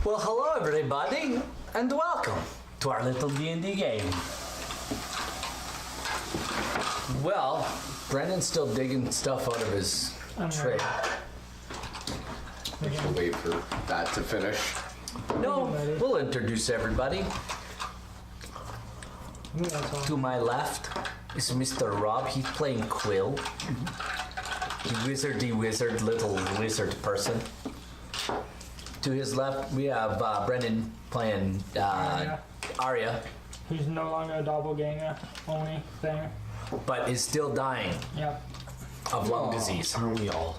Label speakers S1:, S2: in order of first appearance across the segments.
S1: Well, hello everybody, and welcome to Our Little D&D Game. Well, Brendan's still digging stuff out of his tray.
S2: We'll wait for that to finish.
S1: No, we'll introduce everybody. To my left is Mr. Rob. He's playing Quill. The wizardy wizard, little wizard person. To his left, we have Brendan playing Arya.
S3: Who's no longer a doppelganger, only thing.
S1: But is still dying
S3: Yep.
S1: of lung disease.
S2: Aren't we all?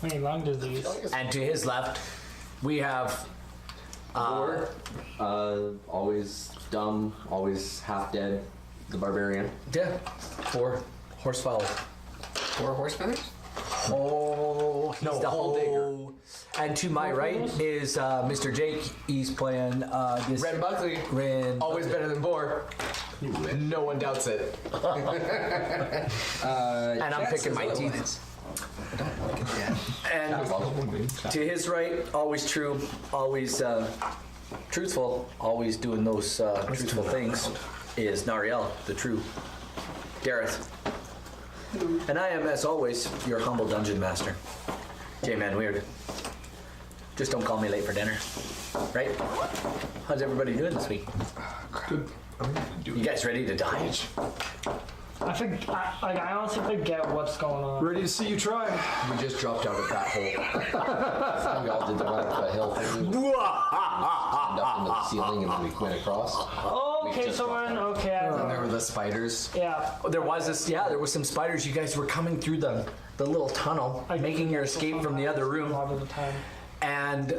S3: We need lung disease.
S1: And to his left, we have
S2: Always dumb, always half dead, the barbarian.
S1: 4 horse fowl.
S2: 4 horse feathers?
S1: Oh, he's
S2: No,
S1: the
S2: hole
S1: digger. And to my right is Mr. Jake. He's playing this
S2: Ren Buckley.
S1: Ren
S2: Always better than Boar. No one doubts it.
S1: and I'm picking my teeth. And to his right, always true, always truthful, always doing those truthful things, is Nariel, the true Gareth. And I am, as always, your humble dungeon master, J-Man Weird. Just don't call me late for dinner, right? How's everybody doing this week?
S4: Good.
S1: You guys ready to die?
S3: I honestly forget what's going on.
S4: Ready to see you try.
S2: We just dropped out of that hole. We all did the run up a hill thing. We up into the ceiling and then we went across.
S3: Oh, okay, so we're in, okay.
S2: And there were the spiders.
S3: Yeah.
S1: There was some spiders. You guys were coming through the little tunnel, making your escape from the other room.
S3: A lot of the time.
S1: And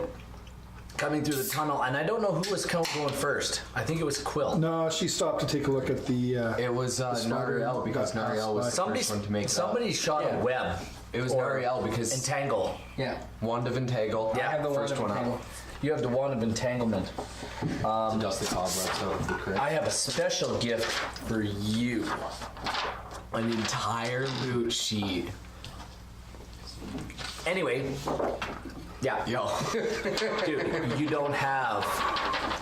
S1: coming through the tunnel, and I don't know who was going first. I think it was Quill.
S4: No, she stopped to take a look at the.
S2: It was Nariel because Nariel was the first one to make
S1: somebody shot a web.
S2: It was Nariel because
S1: Entangle.
S2: Yeah, wand of entangle.
S1: Yeah,
S2: I have the first one up.
S1: You have the wand of entanglement.
S2: To dust the cobwebs out of the crypt.
S1: I have a special gift for you.
S2: An entire loot sheet.
S1: Anyway, yeah,
S2: Yo.
S1: dude, you don't have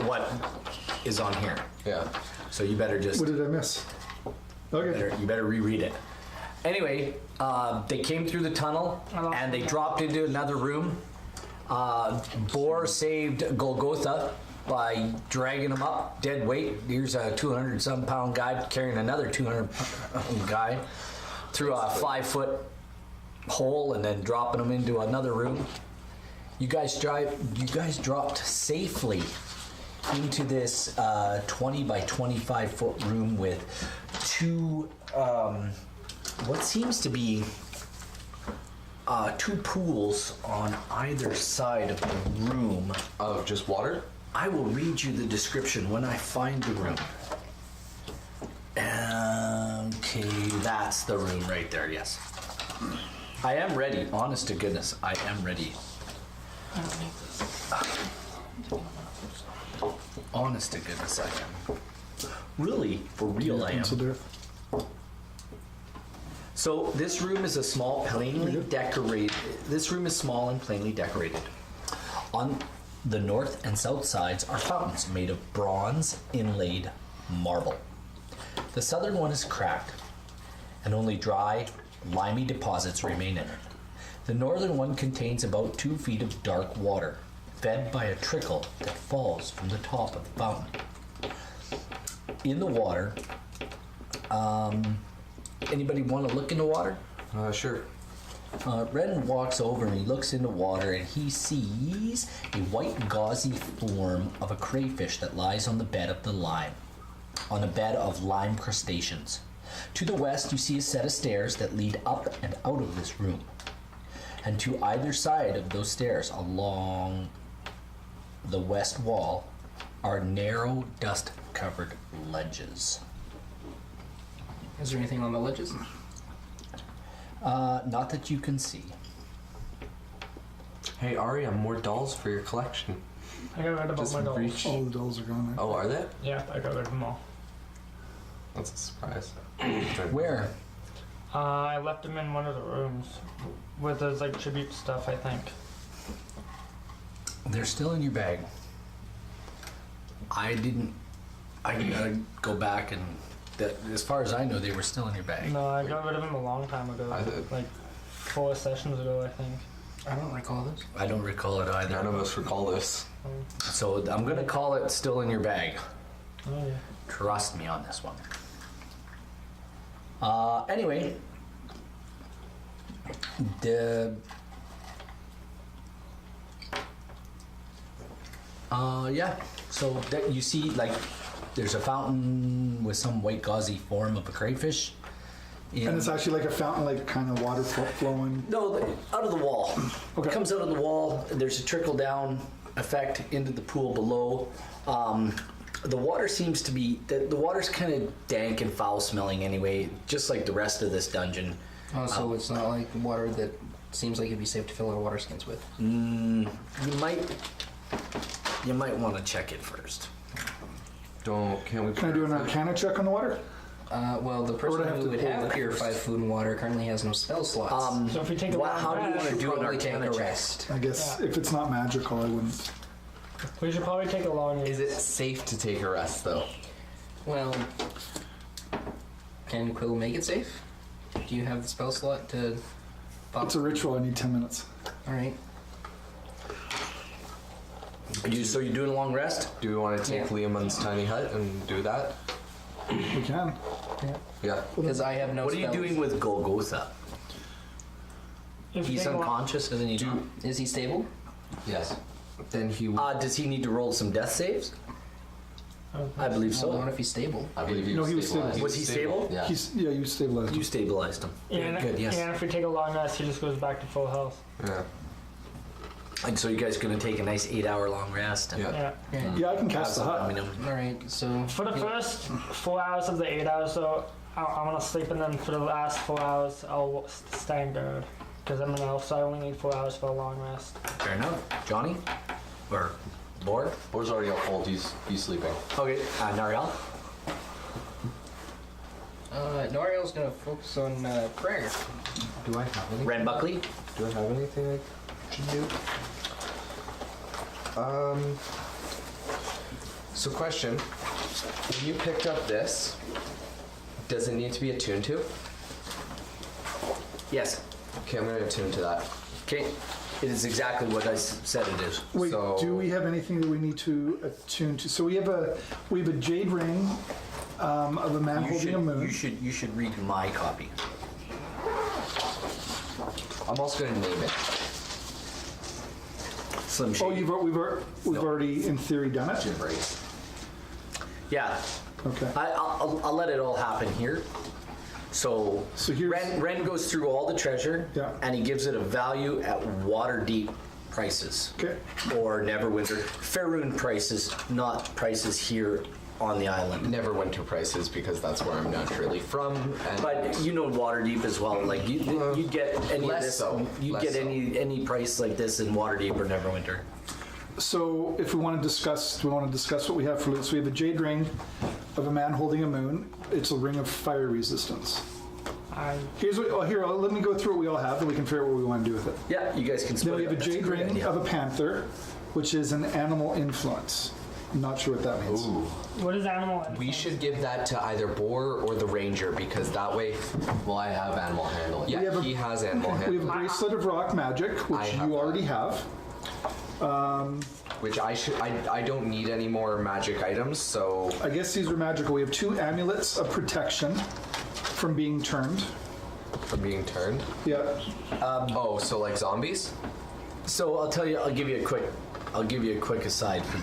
S1: what is on here,
S2: Yeah.
S1: so you better just.
S4: What did I miss? Okay.
S1: You better reread it. Anyway, they came through the tunnel and they dropped into another room. Boar saved Golgotha by dragging him up, dead weight. Here's a 200-some pound guy carrying another 200-pound guy through a 5-foot hole and then dropping him into another room. You guys dropped safely into this 20 by 25 foot room with two what seems to be 2 pools on either side of the room.
S2: Of just water?
S1: I will read you the description when I find the room. Okay, that's the room right there, yes. I am ready, honest to goodness, I am ready. Honest to goodness, I am. Really, for real, I am. So this room is a small, plainly decorated. This room is small and plainly decorated. On the north and south sides are fountains made of bronze inlaid marble. The southern one is cracked, and only dry, limey deposits remain in it. The northern one contains about 2 feet of dark water, fed by a trickle that falls from the top of the fountain. In the water, anybody want to look in the water?
S2: Sure.
S1: Ren walks over and he looks in the water and he sees a white gauzy form of a crayfish that lies on the bed of lime crustaceans. To the west, you see a set of stairs that lead up and out of this room. And to either side of those stairs along the west wall are narrow, dust-covered ledges.
S5: Is there anything on the ledges?
S1: Not that you can see.
S2: Hey, Arya, more dolls for your collection.
S3: I got rid of all my dolls.
S2: reach.
S4: All the dolls are gone. Right?
S2: Oh, are they?
S3: Yeah, I got rid of them all.
S2: That's a surprise.
S1: Where?
S3: I left them in one of the rooms with those like tribute stuff, I think.
S1: They're still in your bag. I gotta go back and as far as I know, they were still in your bag.
S3: No, I got rid of them a long time ago.
S2: I did.
S3: Like 4 sessions ago, I think.
S5: I don't recall this.
S1: I don't recall it either.
S2: None of us recall this.
S1: So I'm gonna call it still in your bag.
S3: Oh yeah.
S1: Trust me on this one. Anyway, yeah. So that you see, like, there's a fountain with some white gauzy form of a crayfish.
S4: And it's actually like a fountain, like kind of water flowing.
S1: No, out of the wall.
S4: Okay.
S1: It comes out of the wall. There's a trickle down effect into the pool below. The water seems to be the water's kind of dank and foul smelling anyway, just like the rest of this dungeon.
S5: Oh, so it's not like water that seems like it'd be safe to fill our water skins with.
S1: You might want to check it first.
S2: Can
S4: Can I do an Arcana check on the water?
S5: Well, the
S4: would I
S5: person
S4: have
S5: who
S4: to
S5: would
S4: pull
S5: have
S4: that
S5: purified
S4: first?
S5: food and water currently has no spell slots.
S3: So if we take a long
S1: How do you
S3: rest,
S1: want to do an
S5: Probably take
S1: Arcana
S5: a
S1: check?
S5: rest.
S4: I guess if it's not magical, I wouldn't.
S3: we should probably take a long rest.
S2: Is it safe to take a rest though?
S5: Well, can Quill make it safe? Do you have the spell slot to pop?
S4: It's a ritual. I need 10 minutes.
S5: Alright.
S1: So you're doing a long rest?
S2: Do we want to take Liamon's tiny hut and do that?
S4: We can.
S2: Yeah.
S5: Because I have no
S1: What are you
S5: spells.
S1: doing with Golgotha?
S3: If we
S1: He's
S3: take a long-
S1: unconscious, isn't he?
S5: Is he stable?
S2: Yes. Then he.
S1: Does he need to roll some death saves? I believe
S5: I don't know
S1: so.
S5: if he's stable.
S2: I believe he
S4: No,
S2: was
S4: he was
S2: stabilized.
S4: stable.
S1: Was he stable?
S2: Yeah.
S4: You stabilized.
S1: You stabilized him.
S3: And,
S1: Good, yes.
S3: and if we take a long rest, he just goes back to full health.
S2: Yeah.
S1: And so you guys gonna take a nice 8-hour long rest? And
S2: Yeah.
S3: Yeah.
S4: Yeah, I can
S1: have
S4: cast the
S1: some,
S4: hut.
S1: I mean,
S5: Alright, so.
S3: For the first 4 hours of the 8 hours, though, I'm gonna sleep, and then for the last 4 hours, I'll stand guard. Because I'm an elf, so I only need 4 hours for a long rest.
S1: fair enough. Johnny? Or Lord?
S2: Bor's already up cold. He's sleeping.
S1: Okay. Nariel?
S5: Noriel's gonna focus on prayer.
S2: Do I have any?
S1: Ren Buckley?
S2: Do I have anything I should do? So question. When you picked up this, does it need to be attuned to?
S1: Yes.
S2: Okay, I'm going to attune to that.
S1: Okay. It is exactly what I said it is.
S4: Wait,
S2: So-
S4: do we have anything that we need to attune to? So we have a jade ring of a man holding a moon.
S1: You should read my copy.
S2: I'm also going to name it.
S1: Slim
S4: Oh,
S1: Shady.
S4: we've
S1: No.
S4: already in theory done it.
S2: Jim Brace.
S1: Yeah.
S4: Okay.
S1: I'll let it all happen here. So
S4: here's-
S1: Ren goes through all the treasure,
S4: Yeah.
S1: and he gives it a value at Waterdeep prices.
S4: Okay.
S1: Or Neverwinter. Faerun prices, not prices here on the island.
S2: Neverwinter prices because that's where I'm naturally from. And
S1: But you know Waterdeep as well. Like you'd get any of
S2: less
S1: this.
S2: so.
S1: You'd
S2: Less
S1: get
S2: so.
S1: any price like this in Waterdeep or Neverwinter.
S4: So if we want to discuss, do we want to discuss what we have for loot? So we have a jade ring of a man holding a moon. It's a ring of fire resistance. Here's what. Let me go through what we all have, and we can figure out what we want to do with it.
S1: Yeah, you guys can
S4: Then
S1: split
S4: we
S1: it
S4: have a
S1: up. That's
S4: jade
S1: great
S4: ring
S1: idea.
S4: of a panther, which is an animal influence. I'm not sure what that means.
S2: Ooh.
S3: What is animal?
S2: We should give that to either Boar or the Ranger because that way, well, I have animal handling.
S4: We
S2: Yeah,
S4: have a-
S2: he has animal
S4: We have
S2: handling,
S4: a bracelet of rock magic, which
S2: I have
S4: you already have.
S2: which I don't need any more magic items, so
S4: I guess these are magical. We have 2 amulets of protection from being turned.
S2: from being turned.
S4: Yeah.
S2: Oh, so like zombies?
S1: So I'll tell you. I'll give you a quick aside for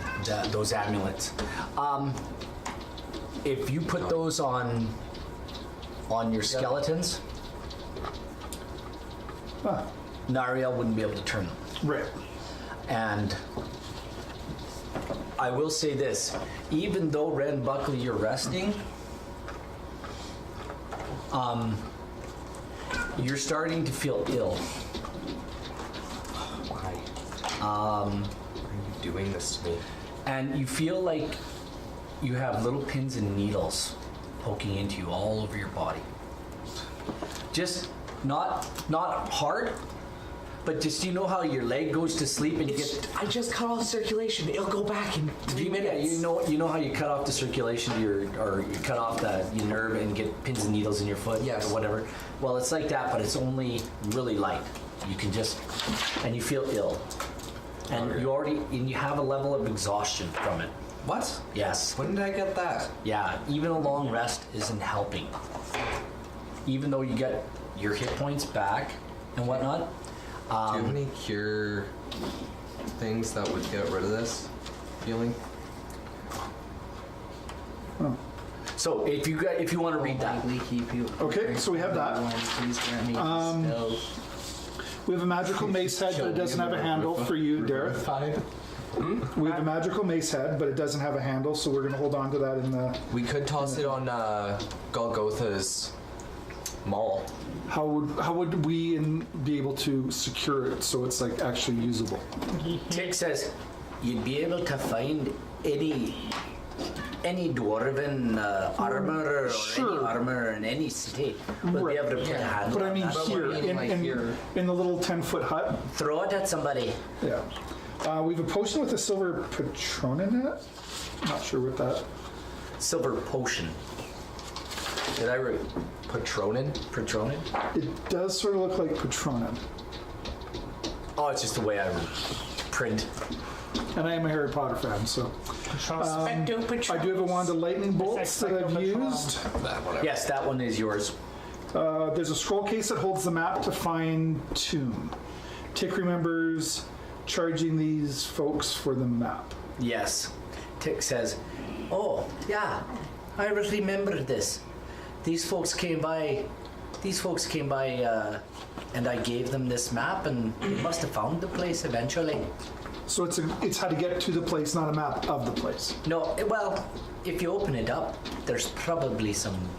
S1: those amulets. If you put those on your skeletons,
S4: Ah,
S1: Nariel wouldn't be able to turn them.
S4: right.
S1: And I will say this: even though Ren Buckley, you're resting, you're starting to feel ill.
S2: Why? Are you doing this to me?
S1: And you feel like you have little pins and needles poking into you all over your body. Just not hard, But just you know how your leg goes to sleep and you get.
S2: I just cut off circulation. It'll go back in 3 minutes.
S1: You know how you cut off the circulation to or you cut off your nerve and get pins and needles in your foot
S2: Yes.
S1: or whatever. Well, it's like that, but it's only really light. You can just and you feel ill, and you have a level of exhaustion from it.
S2: What?
S1: Yes.
S2: When did I get that?
S1: Yeah. Even a long rest isn't helping. Even though you get your hit points back and whatnot.
S2: Do you have any cure things that would get rid of this feeling?
S1: So if you want to read that.
S4: Okay, so we have that.
S5: Please grant me spells.
S4: We have a magical mace head, but it doesn't have a handle for you, Derek. We have a magical mace head, but it doesn't have a handle, so we're going to hold on to that in the...
S2: We could toss it on Golgotha's maul.
S4: How would we be able to secure it so it's like actually usable?
S1: Tick says you'd be able to find any dwarven armor or
S4: Sure.
S1: any armor in any city. We'll be able to put a handle
S4: But I
S1: on
S4: mean
S1: that.
S4: here, in the little 10-foot hut.
S1: Throw it at somebody.
S4: Yeah. We have a potion with a silver patron in it. Not sure what that...
S1: Silver potion. Did I write
S2: Patronin?
S1: Patronin?
S4: It does sort of look like patronin.
S1: Oh, it's just the way I print.
S4: And I am a Harry Potter fan, so... I do have a wand of lightning bolts that I've used.
S1: Yes, that one is yours.
S4: There's a scroll case that holds the map to fine tune. Tick remembers charging these folks for the map.
S1: Yes. Tick says, oh, yeah, I remember this. These folks came by, and I gave them this map, and they must have found the place eventually.
S4: So it's how to get to the place, not a map of the place.
S1: No, well, if you open it up, there's probably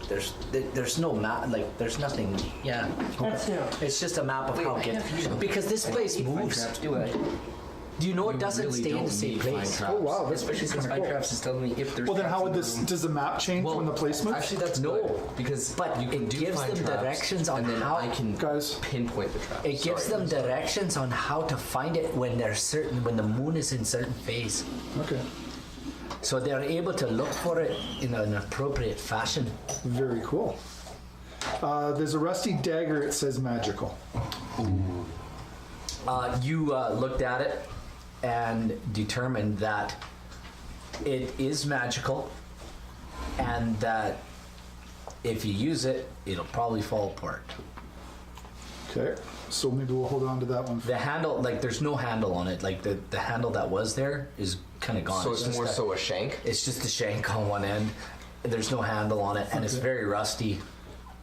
S1: there's no map, like there's nothing. Yeah, it's just a map of how to get. Because this place moves. Do you know it doesn't stay in the same place?
S4: Oh wow, that's
S5: Especially since
S4: kinda cool.
S5: Minecraft is telling me if there's.
S4: Well then, how would
S5: traps in the
S4: does the map change when the place moves?
S2: Actually, that's
S1: No,
S2: good, because
S1: but
S2: you can
S1: it
S2: do
S1: gives
S2: find
S1: them
S2: traps,
S1: directions on
S2: and then
S1: how-
S2: I can
S4: Guys.
S2: pinpoint the traps.
S1: It gives them directions on how to find it when the moon is in certain phase.
S4: Okay,
S1: So they're able to look for it in an appropriate fashion.
S4: very cool. There's a rusty dagger. It says magical.
S1: You looked at it and determined that it is magical, and that if you use it, it'll probably fall apart.
S4: Okay, so maybe we'll hold on to that one.
S1: The handle, like there's no handle on it. Like the handle that was there is kind of gone.
S2: So it's
S1: just
S2: more so a shank?
S1: It's just a shank on one end. There's no handle on it, and it's
S4: Okay.
S1: very rusty.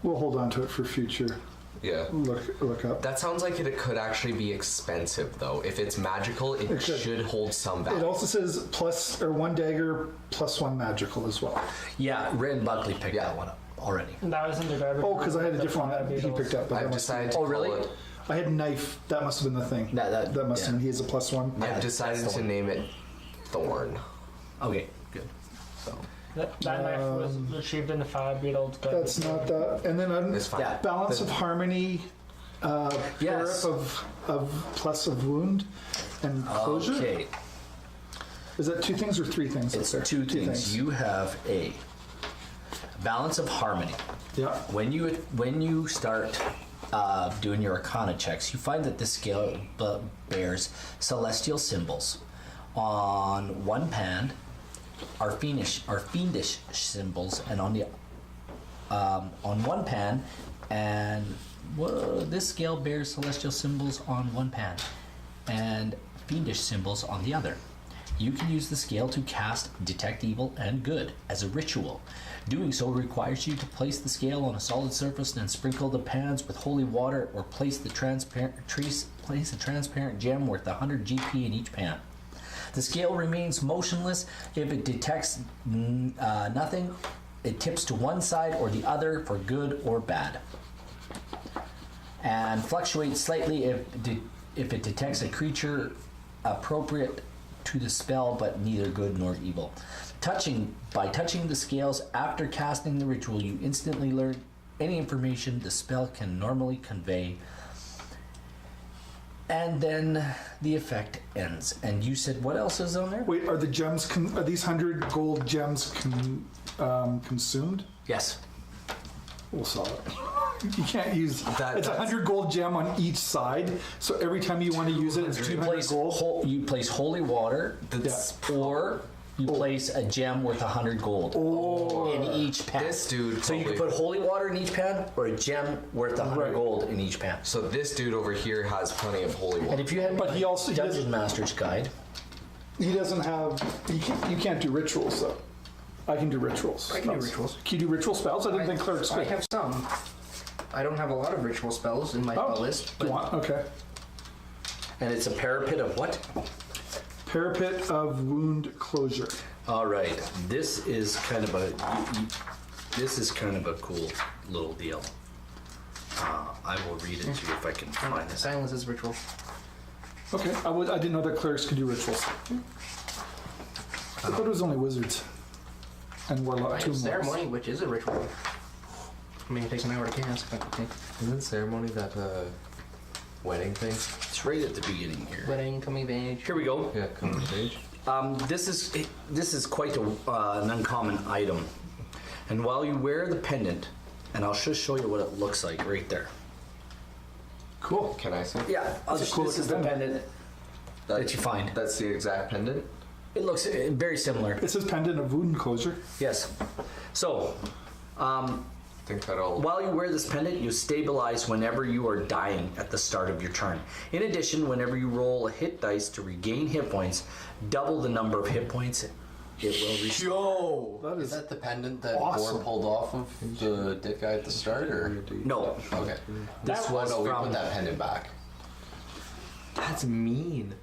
S4: We'll hold on to it for future
S2: Yeah.
S4: look up.
S2: That sounds like it could actually be expensive, though. If it's magical, it
S4: should.
S2: should hold some
S4: It
S2: value.
S4: also says one dagger plus one magical as well.
S1: Yeah, Ren Buckley picked
S2: Yeah.
S1: that one up already.
S3: That was in the garbage.
S4: Oh, because I had a different one that he picked up. But
S2: I've
S4: that must
S2: decided
S4: be-
S2: to
S1: Oh,
S2: call
S1: really?
S2: it.
S4: I had knife. That must have been the thing.
S1: That
S4: must have
S1: yeah.
S4: been. He has a +1.
S1: Yeah,
S2: I've decided
S1: that's the
S2: to
S1: one.
S2: name it Thorn.
S1: Okay, good.
S2: So
S3: That knife was retrieved in the fire beetle's garbage.
S4: That's not that. And then
S2: it's fine.
S1: Yeah.
S4: balance of harmony.
S1: Yes.
S4: Pair up of plus of wound and closure.
S1: Okay,
S4: Is that two things or three things?
S1: it's
S4: up there?
S1: two things. You have a balance of harmony.
S4: Yeah.
S1: When you start doing your Arcana checks, you find that this scale bears celestial symbols. On one pan are fiendish symbols, and on one pan, and this scale bears celestial symbols on one pan, and fiendish symbols on the other. You can use the scale to cast Detect Evil and Good as a ritual. Doing so requires you to place the scale on a solid surface, then sprinkle the pans with holy water, or place a transparent gem worth 100 GP in each pan. The scale remains motionless. If it detects nothing, it tips to one side or the other for good or bad, and fluctuates slightly if it detects a creature appropriate to the spell, but neither good nor evil. By touching the scales after casting the ritual, you instantly learn any information the spell can normally convey, And then the effect ends. And you said what else is on there?
S4: Wait, are the gems? Are these 100 gold gems consumed?
S1: Yes.
S4: We'll sell it. You can't use
S2: That-
S4: it's a 100 gold gem on each side. So every time you want to use it, it's 200 gold.
S1: You place holy water, or you
S4: Oh.
S1: place a gem worth 100 gold in each pan.
S2: This dude
S1: So you can
S2: probably-
S1: put holy water in each pan, or a gem worth 100
S4: Right.
S1: gold in each pan.
S2: So this dude over here has plenty of holy water.
S1: And if you had
S4: But he also- he
S1: Dungeon
S4: doesn't-
S1: Master's Guide,
S4: He doesn't have. You can't do rituals though. I can do rituals.
S5: I can do rituals.
S4: Can you do ritual spells? I didn't think clerics
S5: I
S4: could.
S5: have some. I don't have a lot of ritual spells in my spell list,
S4: Do
S5: but
S4: you want? Okay.
S1: and it's a parapet of what?
S4: Parapet of wound closure.
S1: All right, this is kind of a cool little deal. I will read it to you if I can find this.
S5: silence is ritual.
S4: Okay. I didn't know that clerics could do rituals. I thought it was only wizards and warlock.
S5: I
S4: Two
S5: have
S4: more.
S5: ceremony, which is a ritual. I mean, it takes an hour to cast, but okay.
S2: Isn't ceremony that wedding thing?
S1: It's right at the beginning here.
S5: Wedding, coming of age.
S1: Here we go.
S2: Yeah, coming of age.
S1: This is quite an uncommon item, and while you wear the pendant, and I'll just show you what it looks like right there.
S4: Cool.
S2: Can I see?
S1: Yeah,
S4: cool
S1: this is the
S4: looking
S1: pendant that you find.
S2: That's the exact pendant?
S1: It looks very similar.
S4: It says pendant of wound closure.
S1: Yes. So,
S2: I think that'll...
S1: while you wear this pendant, you stabilize whenever you are dying at the start of your turn. In addition, whenever you roll a hit dice to regain hit points, double the number of hit points it will restore.
S2: Yo!
S4: That
S2: Is
S4: is
S2: that the pendant that
S4: awesome.
S2: Gord pulled off of the dick guy at the start, or...?
S1: No,
S2: Okay.
S1: this was
S2: no, we
S1: from...
S2: put that pendant back. That's mean.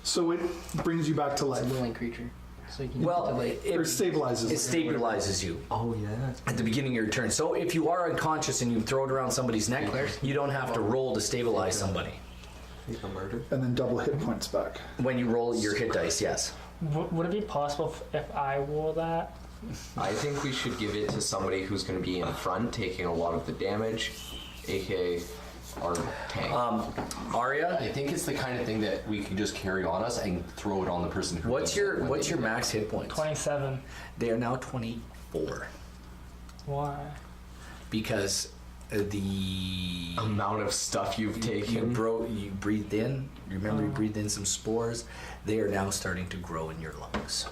S4: So it brings you back to
S5: It's a
S4: life.
S5: willing creature. So you can
S1: Well,
S5: delay.
S4: Or stabilizes.
S1: it stabilizes you
S2: Oh, yeah.
S1: at the beginning of your turn. So if you are unconscious and you throw it around somebody's neck, you don't have to roll to stabilize somebody.
S2: Think I'm murdered?
S4: And then double hit points back.
S1: When you roll your hit dice, yes.
S3: Would it be possible if I wore that?
S2: I think we should give it to somebody who's going to be in front, taking a lot of the damage, aka our tank.
S1: Arya,
S2: I think it's the kind of thing that we can just carry on us and throw it on the person who.
S1: what's
S2: does it
S1: your
S2: when
S1: what's
S2: they
S1: your
S2: do it.
S1: max hit points?
S3: 27.
S1: They are now 24
S3: Why?
S1: because the
S2: amount of stuff you've
S1: you
S2: taken?
S1: you breathed in. You remember you breathed in some spores. They are now starting to grow in your lungs.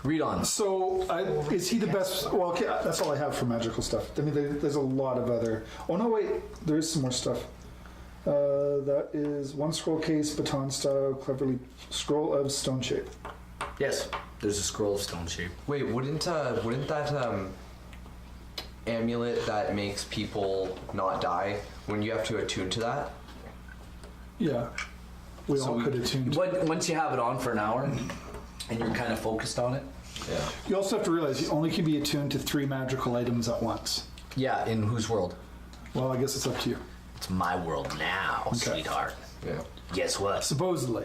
S1: Read on.
S4: So is he the best? Well, okay, that's all I have for magical stuff. I mean, there's a lot of other. Oh no, wait, there is some more stuff. That is one scroll case, baton style, cleverly scroll of stone shape.
S1: Yes, there's a scroll of stone shape.
S2: Wait, wouldn't that amulet that makes people not die? When you have to attune to that?
S4: Yeah, we
S2: So
S4: all
S2: we-
S4: could attune.
S1: Once you have it on for an hour, and you're kind of focused on it.
S2: Yeah.
S4: You also have to realize you only can be attuned to 3 magical items at once.
S1: Yeah, in whose world?
S4: Well, I guess it's up to you.
S1: It's my world now, sweetheart.
S2: Yeah.
S1: Guess what?
S4: Supposedly.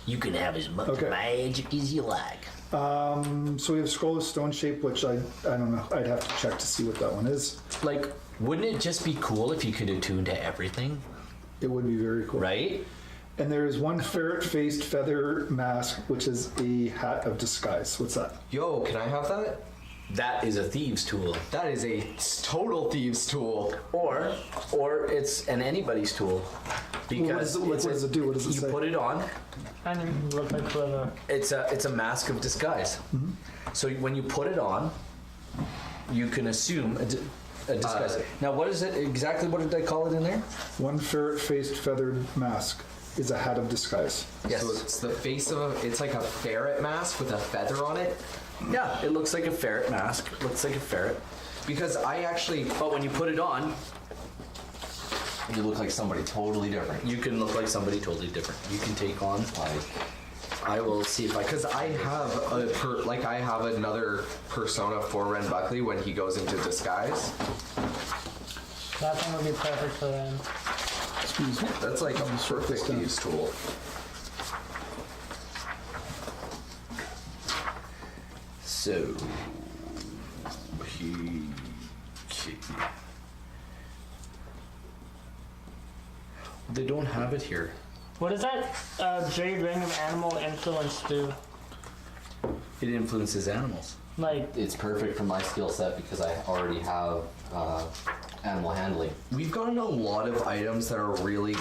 S1: You can have as much
S4: Okay.
S1: magic as you like.
S4: So we have scroll of stone shape, which I don't know. I'd have to check to see what that one is.
S1: Like, wouldn't it just be cool if you could attune to everything,
S4: It would be very cool.
S1: right?
S4: And there is one ferret-faced feather mask, which is a hat of disguise. What's that?
S2: Yo, can I have that?
S1: That is a thieves' tool.
S2: That is a total thieves' tool.
S1: Or it's an anybody's tool. Because
S4: What does it do? What does it
S1: you
S4: say?
S1: put it on,
S3: And you look like clever.
S1: it's a mask of disguise. So when you put it on, you can assume a disguise. Now, what is it exactly? What did I call it in there?
S4: One ferret-faced feathered mask is a hat of disguise.
S1: Yes.
S2: So it's the face of it's like a ferret mask with a feather on it.
S1: Yeah, it looks like a ferret mask. Looks like a ferret.
S2: Because I actually,
S1: But when you put it on,
S2: you look like somebody totally different.
S1: you can look like somebody totally different. You can take on.
S2: Like,
S1: I will see if I can.
S2: because I have I have another persona for Ren Buckley when he goes into disguise.
S3: That thing would be perfect for them.
S4: Excuse me.
S2: That's like a perfect thieves' tool.
S1: So They don't have it here.
S3: What does that jade ring of animal influence do?
S1: It influences animals.
S3: Like,
S2: It's perfect for my skill set because I already have animal handling.
S6: We've gotten a lot of items that are really.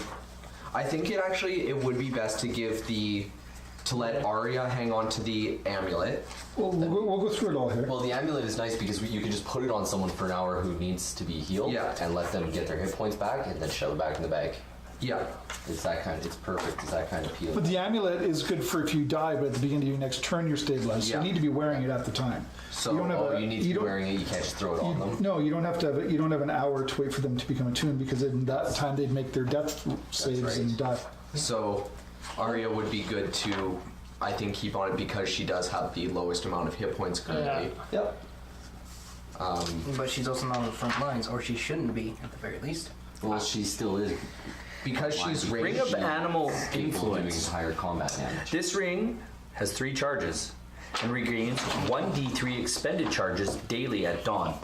S6: I think it would be best to let Arya hang on to the amulet.
S4: Well, we'll go through it all here.
S2: Well, the amulet is nice because you can just put it on someone for an hour who needs to be healed,
S6: Yeah.
S2: and let them get their hit points back, and then shove it back in the bag.
S6: Yeah.
S2: It's perfect. It's that kind of healing.
S4: But the amulet is good for if you die, but at the beginning of your next turn, you're stabilized. So
S6: Yeah.
S4: you need to be wearing it at the time.
S6: So
S2: You need to be wearing it. You can't just throw it on them.
S4: No, you don't have to have it. You don't have an hour to wait for them to become attuned because in that time they'd make their death saves
S2: right.
S4: and die.
S6: So Arya would be good to, I think, keep on it because she does have the lowest amount of hit points currently.
S2: Yep.
S5: But she's also not on the front lines, or she shouldn't be, at the very least.
S2: Well, she still is.
S6: Because she's
S1: Ring
S6: ranged.
S1: of animal
S2: Capable of doing
S1: influence.
S2: higher combat damage.
S1: This ring has 3 charges and regains 1d3 expended charges daily at dawn.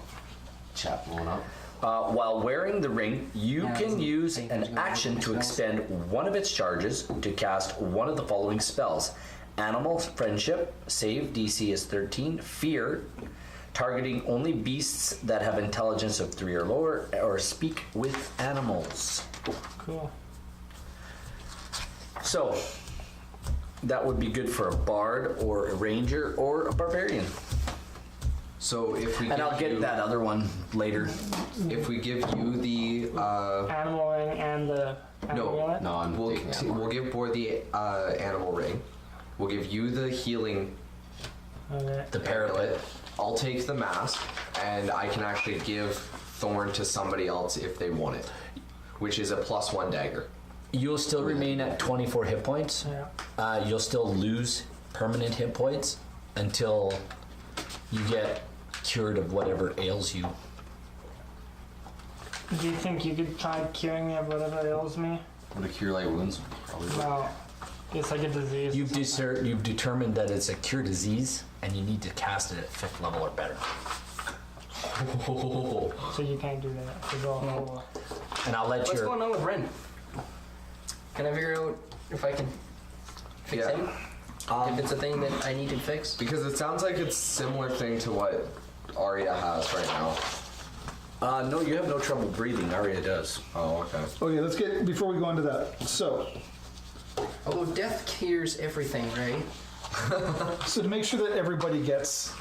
S2: Chat blowing up.
S1: While wearing the ring, you
S5: Yeah,
S1: can
S5: it's
S1: use
S5: same
S1: an
S5: as
S1: action to
S5: spells.
S1: expend one of its charges to cast one of the following spells: Animal Friendship, save DC is 13, Fear, targeting only beasts that have intelligence of 3 or lower, or Speak with Animals.
S3: cool.
S1: So, that would be good for a bard or a ranger or a barbarian.
S6: So if we
S1: And
S6: give
S1: I'll get
S6: you,
S1: that other one later.
S6: if we give you the
S3: Animal ring and the amulet?
S2: No, I'm
S6: we'll
S2: taking animal.
S6: we'll give Boar the animal ring. We'll give you the healing
S3: Okay.
S1: The parapet.
S6: amulet. I'll take the mask, and I can actually give Thorn to somebody else if they want it, which is a +1 dagger.
S1: You'll still remain at 24 hit points.
S3: Yeah.
S1: You'll still lose permanent hit points until you get cured of whatever ails you.
S3: Do you think you could try curing me of whatever ails me?
S2: Would a cure light wounds? Probably would.
S3: No. It's like a disease.
S1: You've determined that it's a cure disease, and you need to cast it at 5th level or better.
S3: So you can't do that. 'Cause all
S1: And I'll let
S5: What's
S1: your
S5: going on with Ren? Can I figure out if I can fix
S6: Yeah.
S5: him? If it's a thing that I need to fix?
S6: Because it sounds like it's similar thing to what Arya has right now.
S1: no, you have no trouble breathing. Arya does.
S6: Oh, okay.
S4: Okay, let's get before we go into that. So,
S5: Although death cures everything, right?
S4: so to make sure that everybody gets,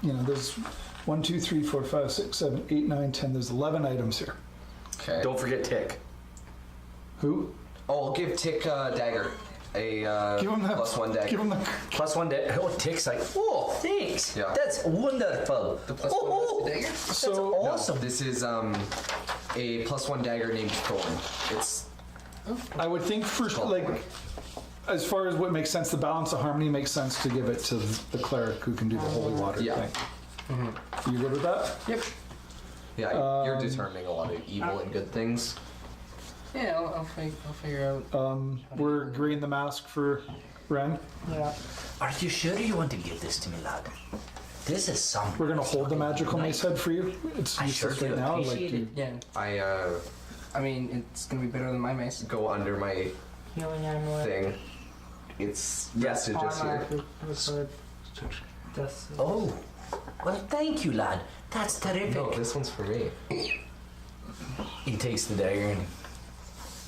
S4: there's 1, 2, 3, 4, 5, 6, 7, 8, 9, 10. There's 11 items here.
S6: Okay.
S1: Don't forget Tick.
S4: Who?
S6: Oh, I'll give Tick dagger. A
S4: Give him that.
S6: +1 dagger.
S4: Give him the.
S1: +1 day. Oh, Tick's like, oh, thanks.
S6: Yeah.
S1: That's wonderful.
S5: The +1
S1: oh,
S5: dagger?
S1: That's
S4: So-
S1: awesome.
S6: No, this is a +1 dagger named Thorn. It's
S4: I would think first, like, as far as what makes sense, the balance of harmony makes sense to give it to the cleric who can do the holy water
S6: Yeah.
S4: thing. You good with that?
S5: Yep.
S6: yeah. You're determining a lot of evil and good things.
S5: Yeah, I'll figure out.
S4: We're agreeing the mask for Ren.
S3: Yeah.
S1: Are you sure you want to give this to me, lad? This is something.
S4: We're gonna hold the magical mace head for you. It's
S1: I sure
S4: useless
S1: do
S4: right now.
S1: appreciate it.
S5: Yeah.
S6: I
S5: I mean, it's gonna be better than my mace.
S6: go under my
S3: Healing amulet.
S6: thing. It's
S1: Yeah.
S6: messages here.
S1: Oh, well, thank you, lad. That's terrific.
S6: No, this one's for me.
S1: He takes the dagger and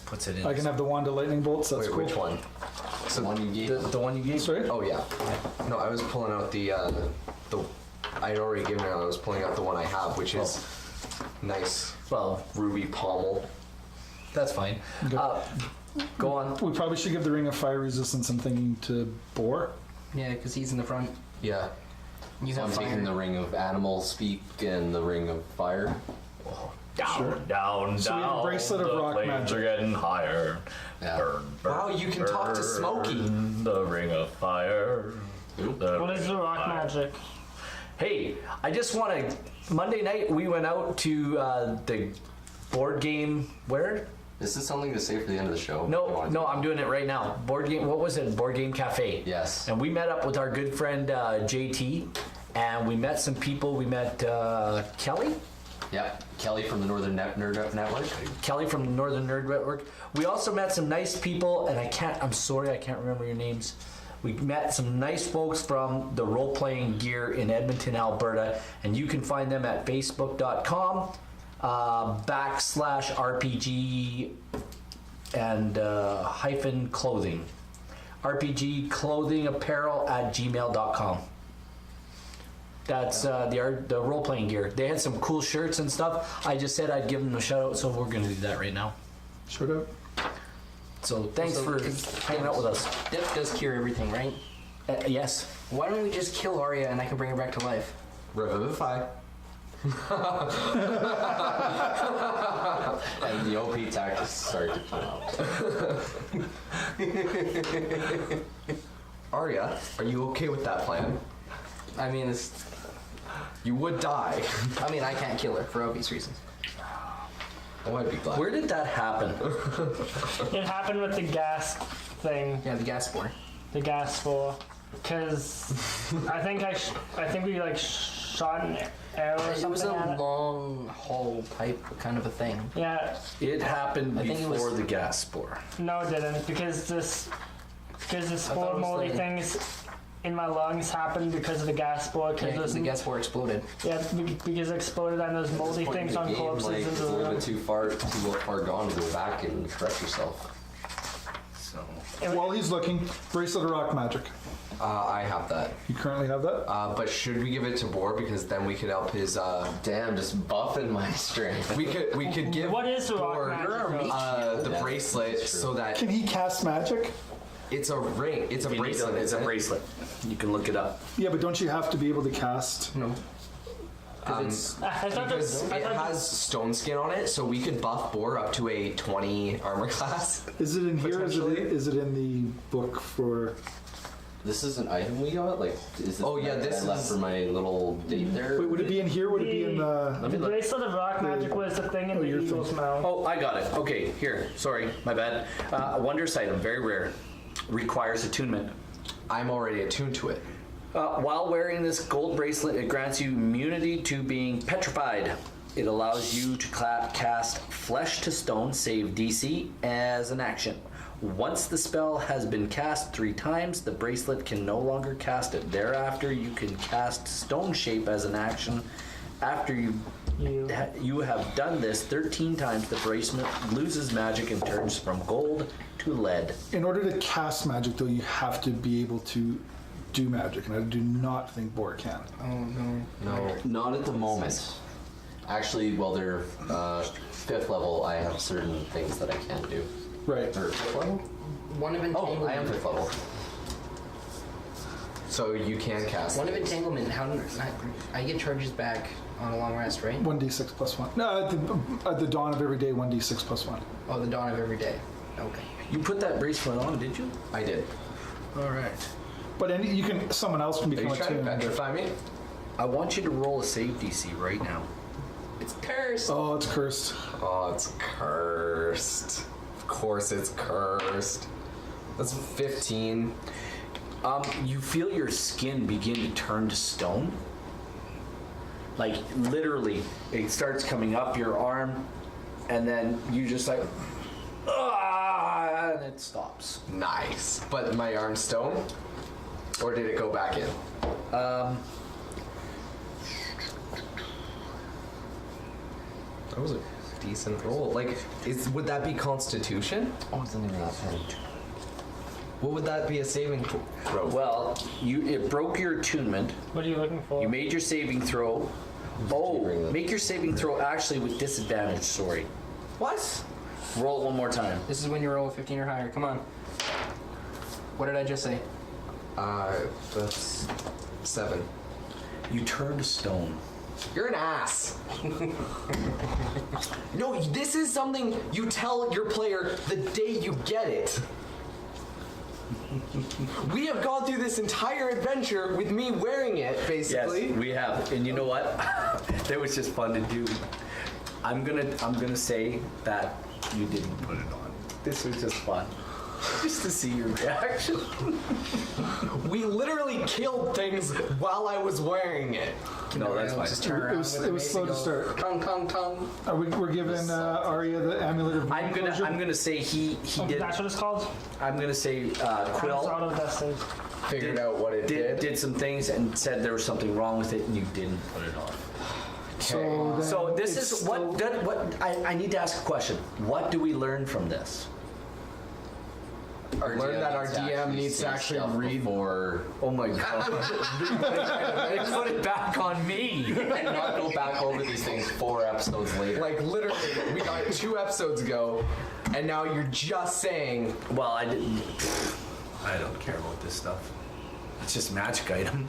S1: puts it in.
S4: I can have the wand of lightning bolts. That's
S6: Wait,
S4: cool.
S6: which one?
S2: The one you gave.
S1: the one you gave.
S4: Sorry.
S6: Oh yeah. No, I was pulling out the I'd already given it. I was pulling out the one I have, which is nice
S1: Well,
S6: ruby pommel.
S1: that's fine. Go on.
S4: We probably should give the ring of fire resistance. I'm thinking to Boar.
S5: Yeah, because he's in the front.
S6: Yeah.
S5: You
S2: So
S5: have
S2: I'm
S5: fire.
S2: taking the ring of animal speak and the ring of fire.
S1: Down,
S4: Sure.
S1: down,
S4: So we have a
S1: down.
S4: bracelet of
S1: the
S4: rock
S1: flames
S4: magic.
S1: are getting higher.
S2: Yeah.
S1: Burn, burn,
S6: Wow, you can talk to Smokey.
S1: burn The ring of fire. The
S3: What is the rock magic?
S1: Hey, I just want to. Monday night we went out to the board game. Where?
S2: Is this something to say for the end of the show? You
S1: No,
S2: wanna
S1: no,
S2: do
S1: I'm
S2: that?
S1: doing it right now. Board game. What was it? Board game cafe.
S2: Yes.
S1: And we met up with our good friend JT, and we met some people. We met Kelly.
S2: Yep. Kelly from the Northern Nerd Network.
S1: Kelly from the Northern Nerd Network. We also met some nice people, and I'm sorry, I can't remember your names. We met some nice folks from the role-playing gear in Edmonton, Alberta, and you can find them at facebook.com /RPG and hyphen clothing. RPG clothing apparel at gmail.com. That's the role-playing gear. They had some cool shirts and stuff. I just said I'd give them a shout out, so we're going to do that right now.
S4: Shout out.
S1: So thanks for hanging out with us.
S5: Death does cure everything, right?
S1: Yes.
S5: Why don't we just kill Arya and I can bring her back to life?
S6: Revivify.
S2: And the OP tactics start to come out.
S6: Arya, are you okay with that plan?
S5: I mean,
S6: You would die.
S5: I can't kill her for obvious reasons.
S6: Oh, I'd be glad.
S1: Where did that happen?
S3: It happened with the gas thing,
S5: Yeah, the gas spore.
S3: the gas spore, because I think we like shot an arrow or
S5: It was
S3: something at
S5: a
S3: it.
S5: long haul pipe kind of a thing.
S3: Yeah,
S1: It happened
S5: I think it
S1: before
S5: was-
S1: the gas spore.
S3: no, it didn't, because the spore
S5: it was
S3: moldy
S5: the-
S3: things in my lungs happened because of the gas spore.
S5: Yeah, because
S3: Because
S5: the gas spore exploded.
S3: because it exploded and those moldy
S2: Point in
S3: things
S2: the
S3: on
S2: game,
S3: corpses
S2: like,
S3: into
S2: it's a
S3: the
S2: little
S3: room.
S2: bit too far gone to go back and correct yourself.
S1: So
S4: While he's looking, Bracelet of Rock Magic.
S6: I have that.
S4: You currently have that?
S6: But should we give it to Boar because then we could help his?
S2: Damn, just buffing my strength.
S6: We could give
S3: What is the rock
S6: Boar
S3: magic?
S6: the
S2: Yeah,
S6: bracelet
S2: that's true.
S6: so that
S4: Can he cast magic?
S6: it's a ring. It's a bracelet.
S1: It's a
S6: isn't it?
S1: bracelet. You can look it up.
S4: Yeah, but don't you have to be able to cast?
S5: No.
S6: Because
S3: I thought
S6: because
S3: I
S6: it
S3: thought
S6: has stone skin on it, so we could buff Boar up to a 20 armor class.
S4: Is it in here?
S6: Potentially.
S4: Is it in the book for?
S2: This is an item we got? Like, is this
S6: Oh, yeah,
S2: that
S6: this
S2: I left
S6: is-
S2: for my little date there?
S4: Wait, would it be in here? Would it be in the?
S3: the bracelet of rock magic was the thing in the
S4: your
S3: eagle's
S4: thing.
S3: mouth.
S1: Oh, I got it. Okay, here. Sorry, my bad. Wondrous item, very rare. Requires attunement.
S6: I'm already attuned to it.
S1: While wearing this gold bracelet, it grants you immunity to being petrified. It allows you to cast Flesh to Stone, save DC, as an action. Once the spell has been cast 3 times, the bracelet can no longer cast it. Thereafter, you can cast Stone Shape as an action. After you have done this 13 times, the bracelet loses magic and turns from gold to lead.
S4: In order to cast magic, though, you have to be able to do magic, and I do not think Boar can.
S5: Oh, no.
S2: No, not at the moment. Actually, well, they're 5th level. I have certain things that I can do.
S4: Right.
S2: Or 5th level?
S5: One of
S2: Oh,
S5: entanglement.
S2: I am 5th level.
S6: So you can cast.
S5: One of entanglement. I get charges back on a long rest, right?
S4: 1d6 plus 1. No, at the dawn of every day, 1d6 plus 1.
S5: Oh, the dawn of every day. Okay.
S1: You put that bracelet on, did you?
S6: I did.
S1: All right.
S4: But you can. Someone else can
S6: Are
S4: become
S6: you trying to
S4: attuned.
S6: petrify me?
S1: I want you to roll a save DC right now.
S5: It's cursed.
S4: Oh, it's cursed.
S6: Oh, it's cursed. Of course it's cursed. That's 15.
S1: You feel your skin begin to turn to stone. Like literally, it starts coming up your arm, and then you just like, and it stops.
S6: Nice. But my arm's stone? Or did it go back in? That was a decent roll. Like, would that be Constitution?
S2: Oh, it's not even that pen.
S6: What would that be a saving throw?
S1: Well, it broke your attunement.
S3: What are you looking for?
S1: You made your saving throw. Oh, make your saving throw actually with disadvantage. Sorry.
S6: What?
S1: Roll it one more time.
S5: This is when you roll a 15 or higher. Come on. What did I just say?
S6: That's 7.
S1: You turn to stone.
S6: You're an ass. No, this is something you tell your player the day you get it. We have gone through this entire adventure with me wearing it, basically.
S1: Yes, we have. And you know what? That was just fun to do. I'm gonna say that you didn't put it on. This was just fun. Just to see your reaction.
S6: We literally killed things while I was wearing it.
S1: No, that's fine.
S5: Just turn around.
S4: It was slow to start.
S5: Tongue.
S4: We're giving Arya the amulet of
S1: I'm gonna say he did.
S3: That's what it's called?
S1: I'm gonna say
S3: It's
S1: Quill
S3: out of that stage.
S6: Figured out what it
S1: did some things and said there was something wrong with it, and you didn't put it on.
S4: So, then
S1: So this
S4: it's
S1: is what I need to ask a question. What do we learn from this?
S6: Learn that our DM needs to actually read
S2: more
S1: Oh my god! They put it back on me.
S2: and not go back over these things 4 episodes later.
S6: Like literally, we got 2 episodes ago, and now you're just saying.
S1: Well, I didn't. I don't care about this stuff. It's just a magic item.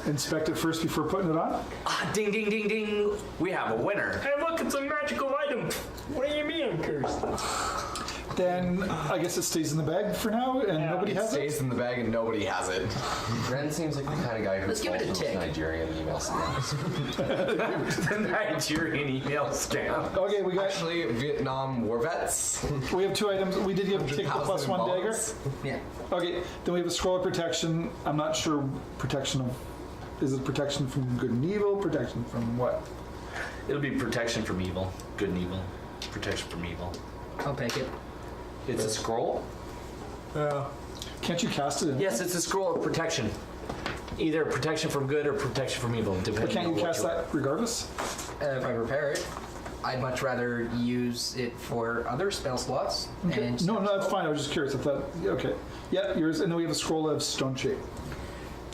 S4: inspect it first before putting it on.
S1: Ding, ding, ding, ding. We have a winner.
S3: Hey, look, it's a magical item. What do you mean I'm cursed?
S4: Then I guess it stays in the bag for now, and nobody
S6: It
S4: has it.
S6: stays in the bag and nobody has it.
S2: Ren seems like the kind of guy who
S5: Let's give it a
S2: falls
S5: tick.
S2: into Nigerian email scams.
S1: The Nigerian email scam.
S4: Okay, we got.
S6: Actually, Vietnam war vets.
S4: We have 2 items. We did take the +1 dagger.
S5: Yeah.
S4: Okay, then we have a scroll of protection. I'm not sure protection of. Is it protection from good and evil? Protection from what?
S1: It'll be protection from evil. Good and evil. Protection from evil.
S5: I'll take it.
S1: It's a scroll?
S3: Yeah.
S4: Can't you cast it in?
S1: Yes, it's a scroll of protection. Either protection from good or protection from evil,
S4: But
S1: depending
S4: can't
S1: on
S4: you
S1: what
S4: cast that regardless?
S5: If I repair it, I'd much rather use it for other spell slots. And
S4: No, that's fine. I was just curious. I thought. Okay. Yeah, yours. And then we have a scroll of stone shape.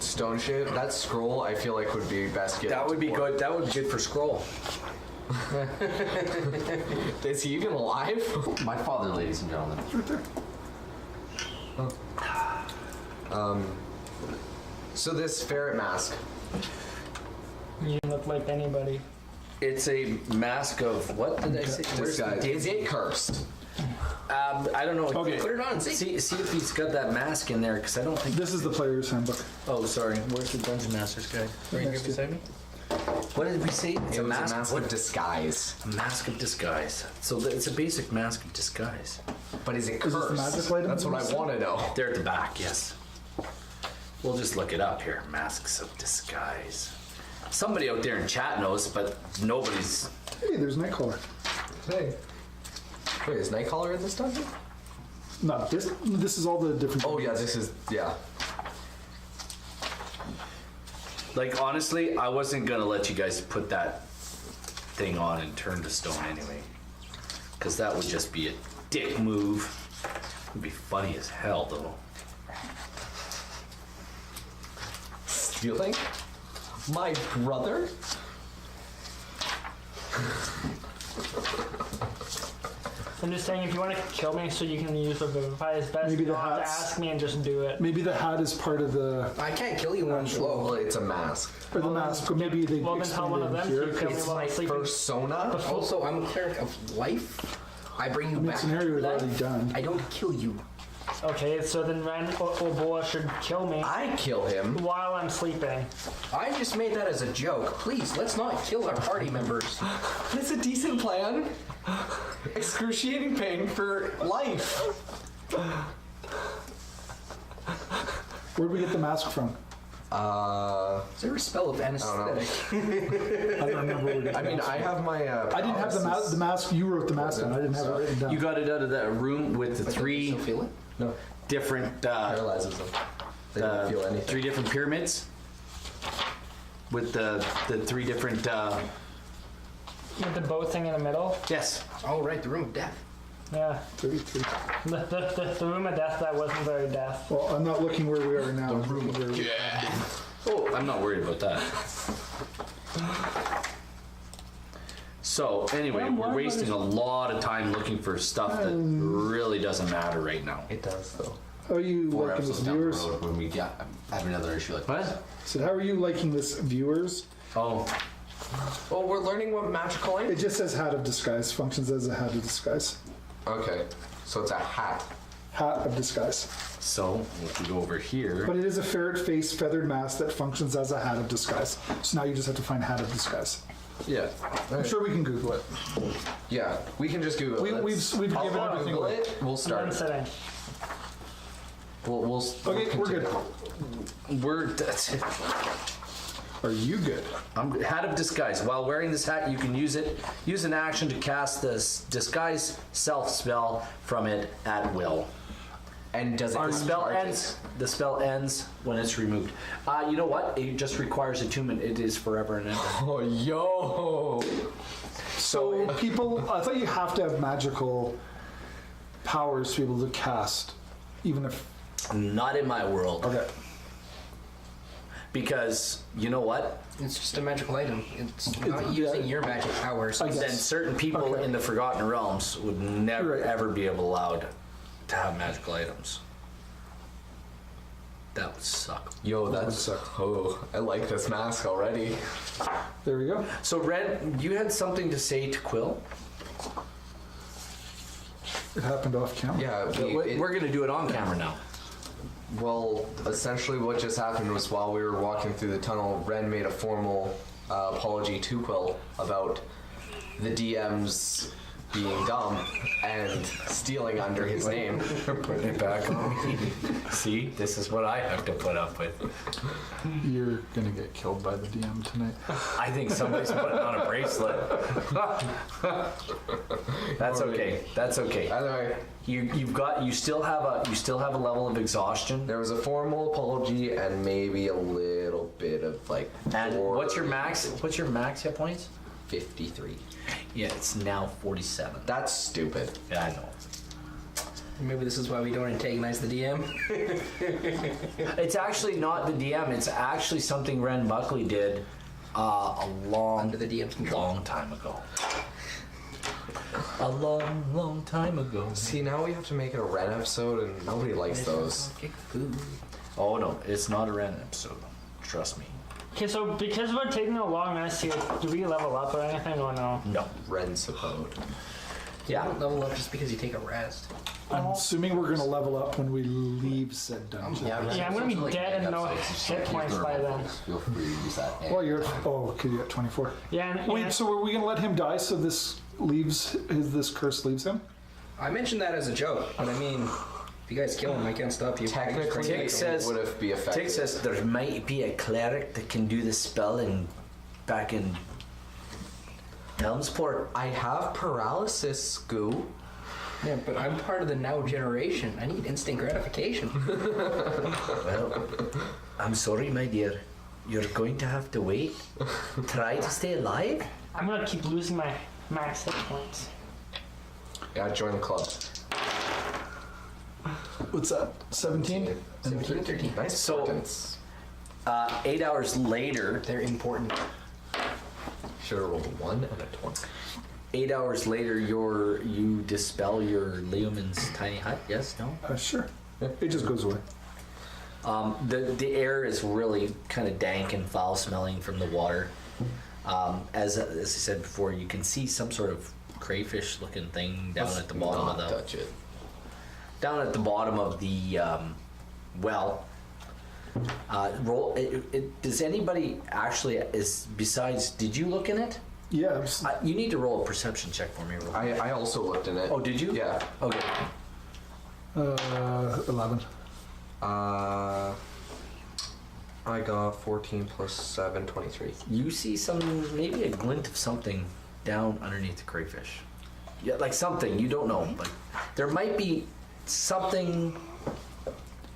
S6: Stone shape. That scroll, I feel like would be best.
S1: That would be good. That would be good for scroll.
S6: Is he even alive?
S2: My father, ladies and gentlemen.
S4: It's right there.
S6: So this ferret mask.
S3: You look like anybody.
S1: It's a mask of what did I say? Where's the
S6: Disguise.
S1: date?
S6: Is it cursed?
S1: I don't know.
S4: Okay.
S5: put it on and see.
S1: See if he's got that mask in there, because I don't think.
S4: This is the player's handbook.
S1: Oh, sorry. Where's the Dungeon Master's guide?
S5: Right here
S4: Next to-
S5: beside me.
S1: What did we say? It's
S6: It
S1: a
S6: was
S1: mask.
S6: a mask
S1: what?
S6: of disguise.
S1: A mask of disguise. So it's a basic mask of disguise.
S6: But is it
S4: Is
S6: cursed?
S4: this the magic item?
S6: That's what I want to know.
S1: They're at the back, yes. We'll just look it up here. Masks of disguise. Somebody out there in chat knows, but nobody's.
S4: Hey, there's Nightcaller.
S6: Hey. Wait, is Nightcaller in this dungeon?
S4: No, this is all the different.
S6: Oh yeah, this is yeah.
S1: Like, honestly, I wasn't gonna let you guys put that thing on and turn to stone anyway. Because that would just be a dick move. It'd be funny as hell, though.
S6: Stealing? My brother?
S3: I'm just saying, if you want to kill me so you can use the Vivify, it's best
S4: Maybe the
S3: not to
S4: hats.
S3: ask me and just do it.
S4: Maybe the hat is part of the
S5: I can't kill you one
S6: Well,
S5: blow.
S6: it's a mask.
S4: or the mask, but maybe they
S3: Well, then tell one of them
S4: here.
S3: to kill me
S6: It's
S3: while I'm
S6: like
S3: sleeping.
S6: persona.
S5: Also, I'm a cleric of life. I bring you
S4: I mean,
S5: back.
S4: scenario we've already done.
S5: I don't kill you.
S3: Okay, so then Ren or Boa should kill me
S6: I kill him.
S3: while I'm sleeping.
S5: I just made that as a joke. Please, let's not kill our party members.
S6: It's a decent plan. Excruciating pain for life.
S4: Where'd we get the mask from?
S5: Is there a spell of anesthetic?
S4: I don't remember where we got
S6: I
S4: the
S6: mean,
S4: mask
S6: I have my.
S4: I didn't have the mask. You wrote the mask down. I didn't have it written down.
S1: You got it out of that room with the
S5: But don't you
S1: three
S5: still feel it?
S6: No,
S1: different,
S6: paralyzes them. They don't feel anything.
S1: 3 different pyramids. With the 3 different,
S3: With the boat thing in the middle.
S1: yes.
S5: Oh, right, the room of death.
S3: Yeah.
S4: 33.
S3: The room of death that wasn't very death.
S4: Well, I'm not looking where we are now. I'm looking where we-
S1: Oh, I'm not worried about that. So, anyway,
S3: I'm
S1: we're
S3: worried
S1: wasting a lot of time looking for stuff that really doesn't matter right now.
S2: It does, though.
S4: How are you
S2: 4
S4: liking this,
S2: episodes down the
S4: viewers?
S2: road when we have another issue like this.
S1: What?
S4: So how are you liking this, viewers?
S1: Oh,
S6: Well, we're learning what magical
S4: It
S6: ink.
S4: just says hat of disguise. Functions as a hat of disguise.
S6: Okay, so it's a hat.
S4: Hat of disguise.
S1: so if we go over here.
S4: But it is a ferret face feathered mask that functions as a hat of disguise. So now you just have to find hat of disguise.
S6: Yeah.
S4: I'm sure we can Google it.
S6: Yeah, we can just Google it.
S4: We've given
S6: I'll
S4: everything
S6: Google
S4: away.
S6: it. We'll
S3: One
S6: start.
S3: sitting.
S6: We'll
S4: Okay, we're good.
S1: That's it.
S4: Are you good?
S1: I'm hat of disguise. While wearing this hat, you can use an action to cast this disguise self spell from it at will.
S6: And does it
S1: The spell ends when it's removed. You know what? It just requires attunement. It is forever and ever.
S6: Oh, yo!
S4: So people, I thought you have to have magical powers to be able to cast, even if.
S1: Not in my world.
S4: Okay.
S1: Because you know what?
S5: It's just a magical item. It's not using your magic powers.
S4: I guess.
S1: Then certain people in the Forgotten Realms would never
S4: Right.
S1: ever be able allowed to have magical items. That would suck.
S6: Yo, that's... Oh, I like this mask already.
S4: There we go.
S1: So Red, you had something to say to Quill?
S4: It happened off camera.
S6: Yeah,
S1: We're gonna do it on camera now.
S6: well, essentially what just happened was while we were walking through the tunnel, Ren made a formal apology to Quill about the DM's being dumb and stealing under his name.
S1: Putting it back on me. See, this is what I have to put up with.
S4: You're gonna get killed by the DM tonight.
S1: I think somebody's putting on a bracelet. That's okay. That's okay.
S6: Either way,
S1: You still have a level of exhaustion.
S6: there was a formal apology and maybe a little bit of like.
S1: And what's your max hit points?
S6: 53.
S1: Yeah, it's now 47.
S6: That's stupid.
S1: Yeah, I know.
S5: Maybe this is why we don't antagonize the DM.
S1: It's actually not the DM. It's actually something Ren Buckley did
S5: Under the DM's control.
S1: long time ago. A long time ago.
S6: See, now we have to make it a Ren episode and nobody likes those.
S1: Oh no, it's not a Ren episode. Trust me.
S3: Okay, so because we're taking a long rest here, do we level up or anything or no?
S1: No.
S6: Ren support.
S5: Yeah, don't level up just because you take a rest.
S4: I'm assuming we're gonna level up when we leave said dungeon.
S3: Yeah, I'm gonna be dead and no hit points by then.
S2: Feel free to use that.
S4: Well, you're. Oh, okay, you're at 24.
S3: Yeah, and
S4: Wait, so are we gonna let him die so this curse leaves him?
S5: I mentioned that as a joke, but I mean, if you guys kill him, I can't stop you.
S6: Technically,
S1: Tick
S6: it
S1: says-
S6: would have be effective.
S1: Tick says there might be a cleric that can do the spell back in Helmsport.
S6: I have paralysis, Scoo.
S5: Yeah, but I'm part of the now generation. I need instant gratification.
S1: Well, I'm sorry, my dear. You're going to have to wait. Try to stay alive.
S3: I'm gonna keep losing my max hit points.
S6: Yeah, join the club.
S4: What's that? 17?
S5: 17, 13.
S6: Nice
S1: So-
S6: sentence.
S1: 8 hours later,
S5: They're important.
S6: Should have rolled a 1 and a 20.
S1: 8 hours later, you dispel your Leoman's tiny hut. Yes, no.
S4: Sure. It just goes away.
S1: The air is really kind of dank and foul smelling from the water. As I said before, you can see some sort of crayfish looking thing down at the bottom
S6: Not
S1: of the
S6: touch it.
S1: down at the bottom of the well. Does anybody actually besides? Did you look in it?
S4: Yeah. I'm s-
S1: You need to roll a perception check for me. Real quick.
S6: I also looked in it.
S1: Oh, did you?
S6: Yeah.
S1: Okay.
S4: 11.
S6: I got 14 plus 7, 23.
S1: You see maybe a glint of something down underneath the crayfish. Yeah, like something you don't know. Like there might be something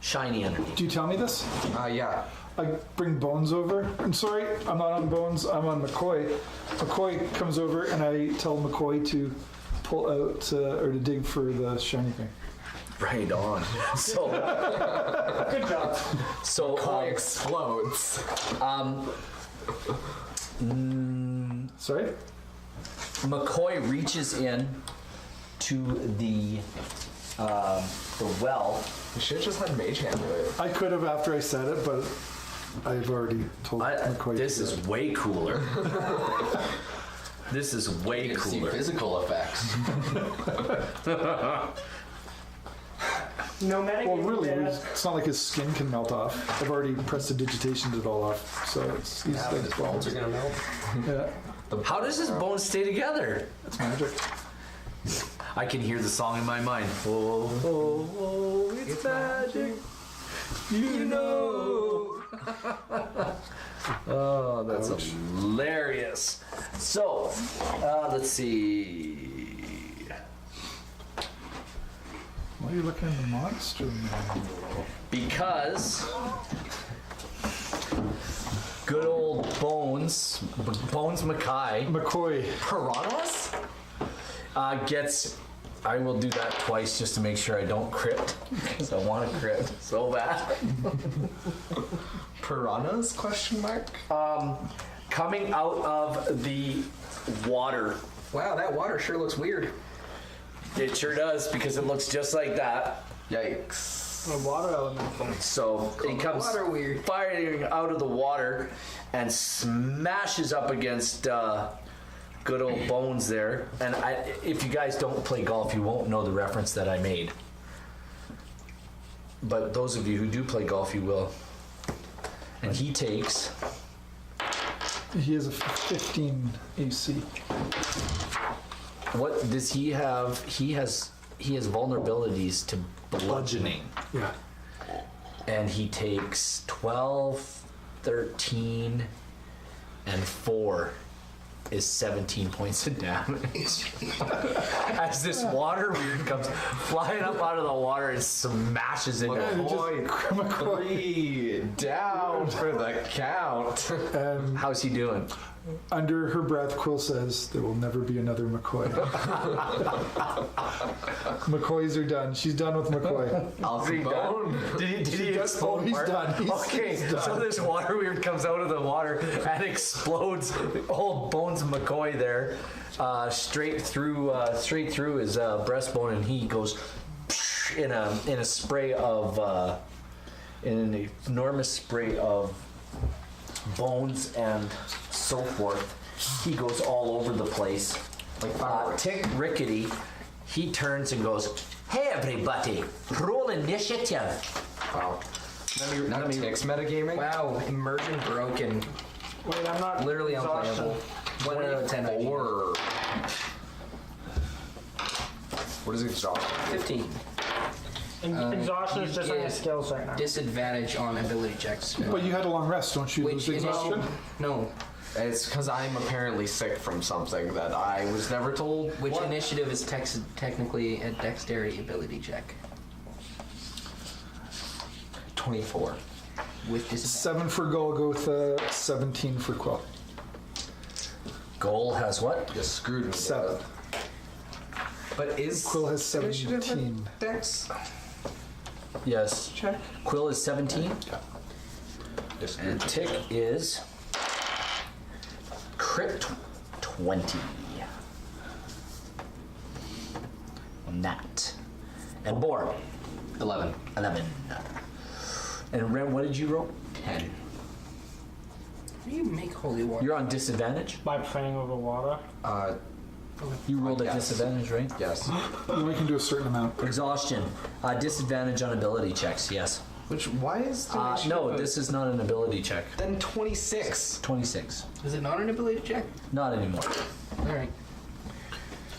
S1: shiny underneath.
S4: Do you tell me this?
S6: Yeah.
S4: I bring Bones over. I'm sorry, I'm not on Bones, I'm on McCoy. McCoy comes over and I tell McCoy to pull out or to dig for the shiny thing.
S1: Right on. So
S3: Good job.
S1: so
S6: Explodes.
S4: Sorry?
S1: McCoy reaches in to the well.
S6: You should have just had Mage Hand do it.
S4: I could have after I said it, but I've already told McCoy
S1: This
S4: to do
S1: is
S4: it.
S1: way cooler. This is way
S2: You can see
S1: cooler.
S2: physical effects.
S3: No medic.
S4: Well, really, it's not like his skin can melt off. I've already prestidigitated it all off, so he's
S5: Half
S4: like
S5: his bones are gonna melt.
S4: Yeah,
S1: How does his bones stay together?
S4: it's magic.
S1: I can hear the song in my mind. Oh, oh, oh, it's magic. You know. Oh, that's hilarious. So, let's see.
S4: Why are you looking at the monster man?
S1: Because good old Bones Mackay
S4: McCoy.
S6: Piranhas?
S1: gets. I will do that twice just to make sure I don't crit, because I want to crit so bad.
S6: Piranhas? Question mark.
S1: Coming out of the water.
S5: Wow, that water sure looks weird.
S1: It sure does, because it looks just like that.
S6: Yikes.
S3: The water elemental.
S1: So it comes
S5: Water weird.
S1: firing out of the water and smashes up against good old Bones there. And if you guys don't play golf, you won't know the reference that I made. But those of you who do play golf, you will. And he takes...
S4: He has a 15 AC.
S1: What does he have? He has vulnerabilities to bludgeoning.
S4: Yeah.
S1: And he takes 12, 13, and 4 is 17 points of damage. As this water weird comes flying up out of the water and smashes into him.
S4: McCoy.
S6: 3 down for the count.
S1: How's he doing?
S4: Under her breath, Quill says, "There will never be another McCoy." McCoys are done. She's done with McCoy.
S6: Alpha Bone.
S1: Did he explode?
S4: He's
S1: Mark?
S4: done.
S1: Okay,
S4: He's done.
S1: so this water weird comes out of the water and explodes old Bones McCoy there, straight through his breastbone, and he goes in a spray of in an enormous spray of bones and so forth. He goes all over the place. Tick Rickety, he turns and goes, "Hey everybody, roll initiative."
S6: Wow. Not Tick's metagaming?
S5: Wow, immersion broken.
S3: Wait, I'm not
S5: Literally
S3: exhaustion.
S5: unplayable. 1 out of 10. I mean.
S6: 4. What is exhaustion?
S5: 15.
S3: Exhaustion is just on
S5: yeah.
S3: your skills right now.
S5: Disadvantage on ability checks.
S4: But you had a long rest, don't you?
S5: Which
S4: Lose exhaustion?
S5: No.
S6: It's because I'm apparently sick from something that I was never told.
S5: Which
S6: what?
S5: initiative is technically a dexterity ability check?
S6: 24.
S5: With disadvantage.
S4: 7 for Golgotha, 17 for Quill.
S1: Goal has what?
S6: You screwed me.
S4: 7.
S6: But is
S4: Quill has
S6: initiative
S4: 17.
S6: a Dex?
S1: Yes.
S6: Check.
S1: Quill is 17. And Tick is crit 20. On that. And Bor,
S2: 11.
S1: 11. And Ren, what did you roll?
S2: 10.
S5: How do you make holy water?
S1: You're on disadvantage?
S3: By playing over water.
S1: You rolled a
S6: Yes.
S1: disadvantage, right?
S6: Yes.
S4: We can do a certain amount.
S1: Exhaustion. Disadvantage on ability checks, yes.
S6: Why is the initiative
S1: No,
S6: a-
S1: this is not an ability check.
S6: Then 26.
S1: 26.
S5: Is it not an ability check?
S1: Not anymore.
S5: Alright.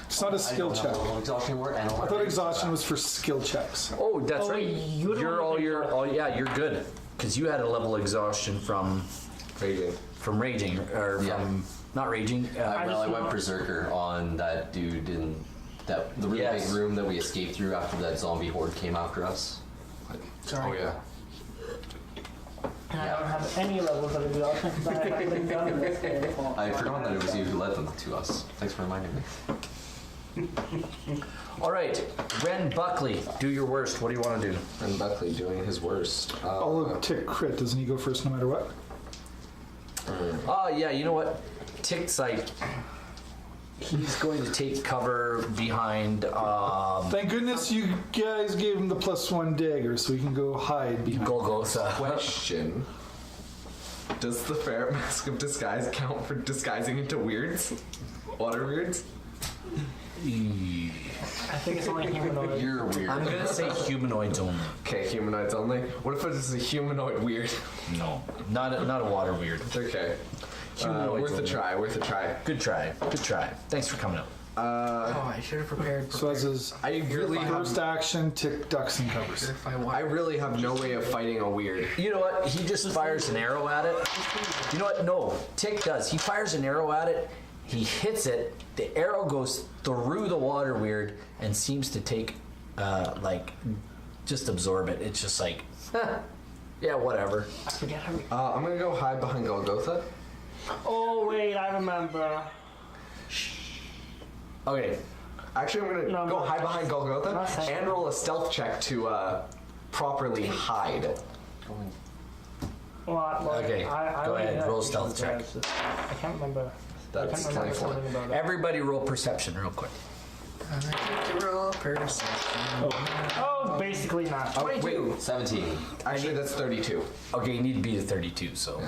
S4: It's not a skill check.
S2: Exhaustion word and
S4: I thought exhaustion was for skill checks.
S1: Oh, that's
S3: Oh,
S1: right.
S3: you don't
S1: You're all
S3: think
S1: your.
S3: so.
S1: Oh, yeah, you're good. Because you had a level exhaustion from raging, or
S2: Yeah.
S1: from not raging.
S2: I went berserker on that dude in the really
S1: Yes.
S2: big room that we escaped through after that zombie horde came after us.
S6: Oh yeah.
S3: And I don't have any levels of exhaustion because I haven't done this game before.
S2: I forgot that it was you who led them to us. Thanks for reminding me.
S1: All right, Ren Buckley, do your worst. What do you want to do?
S6: And Buckley doing his worst.
S4: Although Tick crit, doesn't he go first no matter what?
S1: Oh, yeah, you know what? Tick's like. He's going to take cover behind.
S4: Thank goodness you guys gave him the +1 dagger so he can go hide behind.
S1: Golgotha.
S6: Question. Does the Ferret Mask of Disguise count for disguising into weirds? Water weirds?
S3: I think it's only humanoid.
S2: You're weird.
S1: I'm going to say humanoids only.
S6: Okay, humanoids only. What if it's a humanoid weird?
S1: No, not a water weird.
S6: Okay.
S1: Humanoids
S6: Worth a
S1: only.
S6: try, worth a try.
S1: Good try. Good try. Thanks for coming out.
S5: I should have prepared.
S4: So as his
S6: I really
S4: first action, Tick ducks and covers.
S6: I really have no way of fighting a weird.
S1: You know what? He just fires an arrow at it. You know what? No, Tick does. He fires an arrow at it. He hits it. The arrow goes through the water weird and seems to take, just absorb it. It's just like, yeah, whatever.
S3: I forget how.
S6: I'm gonna go hide behind Golgotha.
S3: Oh wait, I remember.
S1: Okay.
S6: Actually, I'm gonna go hide behind Golgotha
S3: not saying-
S6: and roll a stealth check to properly hide.
S3: Well,
S1: Okay,
S3: I
S1: go ahead,
S3: already
S1: roll
S3: had
S1: stealth check.
S3: these. I can't remember.
S6: That's
S3: I can't remember
S6: 24.
S3: something about it.
S1: Everybody roll perception real quick.
S5: I get to roll perception.
S3: Oh, basically not.
S6: Oh, wait.
S2: 17.
S6: Actually, that's 32.
S1: Okay, you need to beat a 32, so.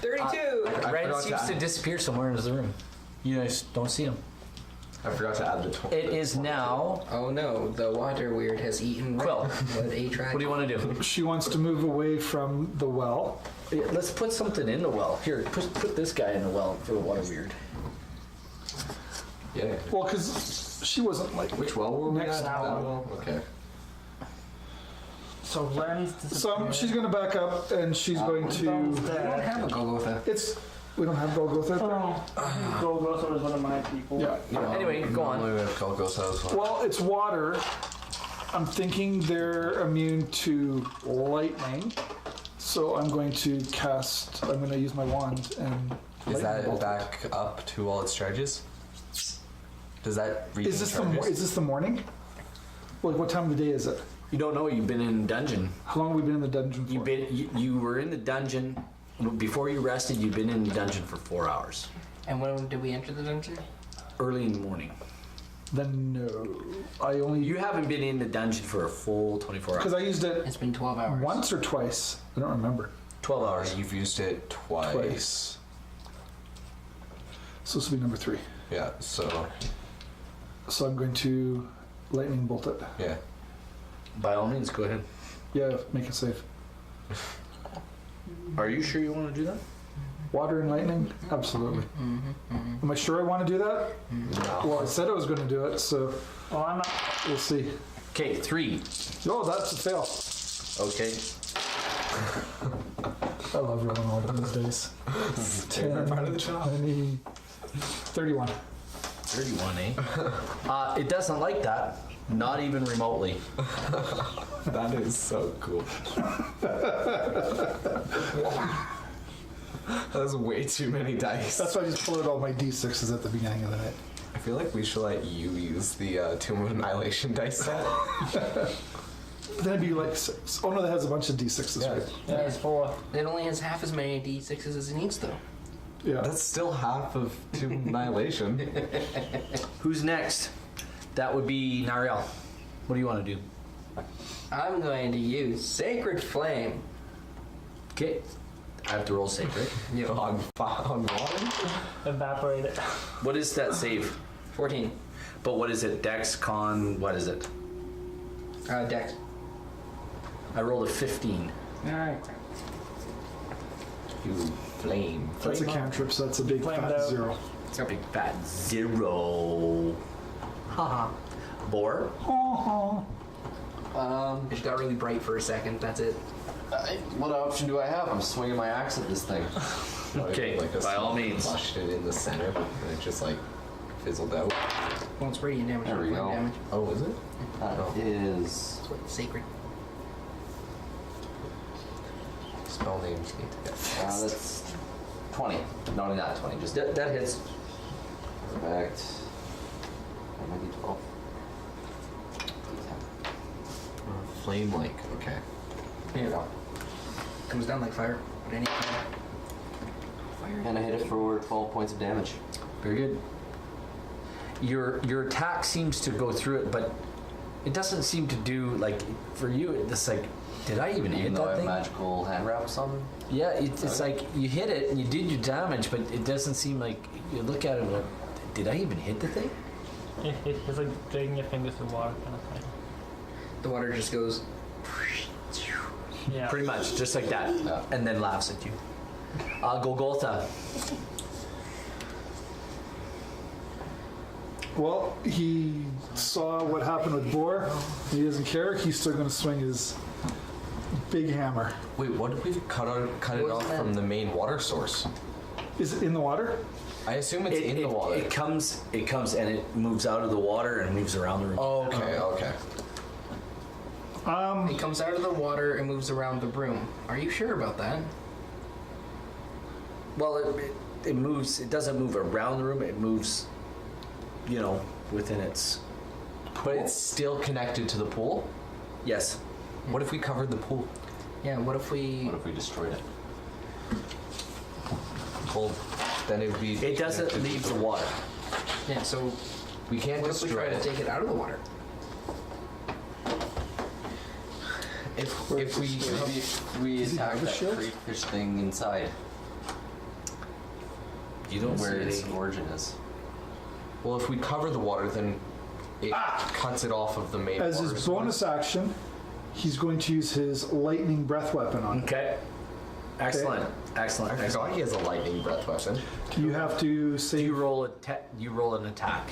S5: 32.
S1: Red
S6: forgot
S1: seems to
S6: add-
S1: disappear somewhere in the room. You guys don't see him.
S6: I forgot to add the 20.
S1: It is now.
S5: Oh no, the water weird has eaten
S1: Quill.
S5: What a track.
S1: What do you want to do?
S4: She wants to move away from the well.
S1: Yeah, let's put something in the well. Here, put this guy in the well for the water weird.
S6: Yeah.
S4: Well, because she wasn't like.
S6: Which well were we
S4: Next
S6: at?
S3: hour.
S6: That well? Okay.
S3: So Len's
S4: So she's going to back up and she's going
S5: We
S4: to.
S5: don't have a Golgotha.
S4: It's. We don't have Golgotha.
S3: Oh, Golgotha was one of my people.
S4: Yeah.
S1: Anyway, go on.
S6: Normally we have Golgotha as well.
S4: Well, it's water. I'm thinking they're immune to lightning. So I'm going to cast. I'm going to use my wand and.
S6: Is
S4: lightning
S6: that
S4: bolt.
S6: back up to all its charges? Does that regain
S4: Is this
S6: charges?
S4: is this the morning? Like what time of the day is it?
S1: You don't know. You've been in dungeon.
S4: How long have we been in the dungeon for?
S1: You were in the dungeon before you rested. You've been in the dungeon for 4 hours.
S5: And when did we enter the dungeon?
S1: Early in the morning.
S4: Then no. I only
S1: You haven't been in the dungeon for a full 24
S4: because
S1: hours.
S4: I used it
S5: It's been 12 hours.
S4: once or twice. I don't remember.
S1: 12 hours.
S6: You've used it twice.
S4: Twice. So this will be number 3.
S6: Yeah, so,
S4: So I'm going to lightning bolt it.
S6: yeah.
S1: By all means, go ahead.
S4: Yeah, make it safe.
S1: Are you sure you want to do that?
S4: Water and lightning? Absolutely. Am I sure I want to do that? Well, I said I was going to do it, so
S3: Well, I'm not.
S4: we'll see.
S1: Okay, 3.
S4: Oh, that's a fail.
S1: Okay.
S4: I love rolling water these days. 10, 20, 31.
S1: 31, eh? It doesn't like that. Not even remotely.
S6: That is so cool. That's way too many dice.
S4: That's why I just pulled out all my d6s at the beginning of the night.
S6: I feel like we should let you use the Tomb of Annihilation dice set.
S4: Then it'd be like 6. Oh no, that has a bunch of d6s, right?
S3: Yeah, it's 4.
S5: It only has half as many d6s as it needs, though.
S4: Yeah.
S6: That's still half of Tomb of Annihilation.
S1: Who's next? That would be Nariel. What do you want to do?
S5: I'm going to use Sacred Flame.
S1: Okay. I have to roll sacred.
S6: on water?
S3: Evaporate it.
S1: What is that save?
S5: 14.
S1: But what is it? Dex, con, what is it?
S5: Dex.
S1: I rolled a 15.
S3: Alright.
S6: You flame.
S4: That's a cantrip, so that's a big
S3: Flamed
S4: fat
S3: out.
S4: 0.
S1: It's got a big fat 0. Haha. Boar?
S5: It just got really bright for a second. That's it.
S2: What option do I have? I'm swinging my axe at this thing.
S1: Okay,
S6: Like a
S1: by all
S6: small
S1: means.
S6: Flushed it in the center, and it just like fizzled out.
S5: Well, it's radiant damage.
S2: There
S5: not
S2: we
S5: flame
S2: go.
S5: Damage.
S6: Oh, is it?
S2: That is
S5: Sacred.
S6: Spell names need to get fixed.
S2: that's 20. No, not 20. Just
S1: That hits.
S2: perfect. Oh, my d12.
S6: Flame like, okay.
S2: Here you go.
S5: Comes down like fire. But any fire.
S2: And I hit it for 12 points of damage.
S1: Very good. Your attack seems to go through it, but it doesn't seem to do, like, for you, it's like, did I even hit
S2: Even though I
S1: that
S2: have
S1: thing?
S2: magical hand wraps on.
S1: Yeah, it's like you hit it and you did your damage, but it doesn't seem like, you look at it and like, did I even hit the thing?
S3: It's like digging your fingers through water kind of thing.
S5: The water just goes.
S3: Yeah.
S1: Pretty much, just like that.
S2: Yeah.
S1: And then laughs at you. Golgotha.
S4: Well, he saw what happened with Boar. He doesn't care. He's still going to swing his big hammer.
S6: Wait, what if we cut it off from the main water source?
S4: Is it in the water?
S6: I assume it's in the water.
S1: It comes and it moves out of the water and moves around the room.
S6: Oh, okay.
S5: It comes out of the water and moves around the room. Are you sure about that?
S1: Well, it moves. It doesn't move around the room. It moves, within its.
S6: But it's still connected to the pool?
S1: Yes.
S6: What if we covered the pool?
S5: Yeah, what if we
S2: destroyed it?
S6: Well, then it would be...
S1: It doesn't leave the water.
S5: Yeah, so
S6: We can't
S5: what if we
S6: destroy
S5: try to
S6: it.
S5: take it out of the water?
S6: If
S2: We attack that crayfish thing inside,
S1: You don't
S2: where
S1: see
S2: its
S1: any.
S2: origin is.
S6: Well, if we cover the water, then it cuts it off of the main
S4: As
S6: water
S4: his
S6: source.
S4: bonus action, he's going to use his lightning breath weapon on it.
S1: Okay. Excellent.
S6: I forgot he has a lightning breath weapon.
S4: You have to
S1: Do
S4: save.
S1: you roll you roll an attack?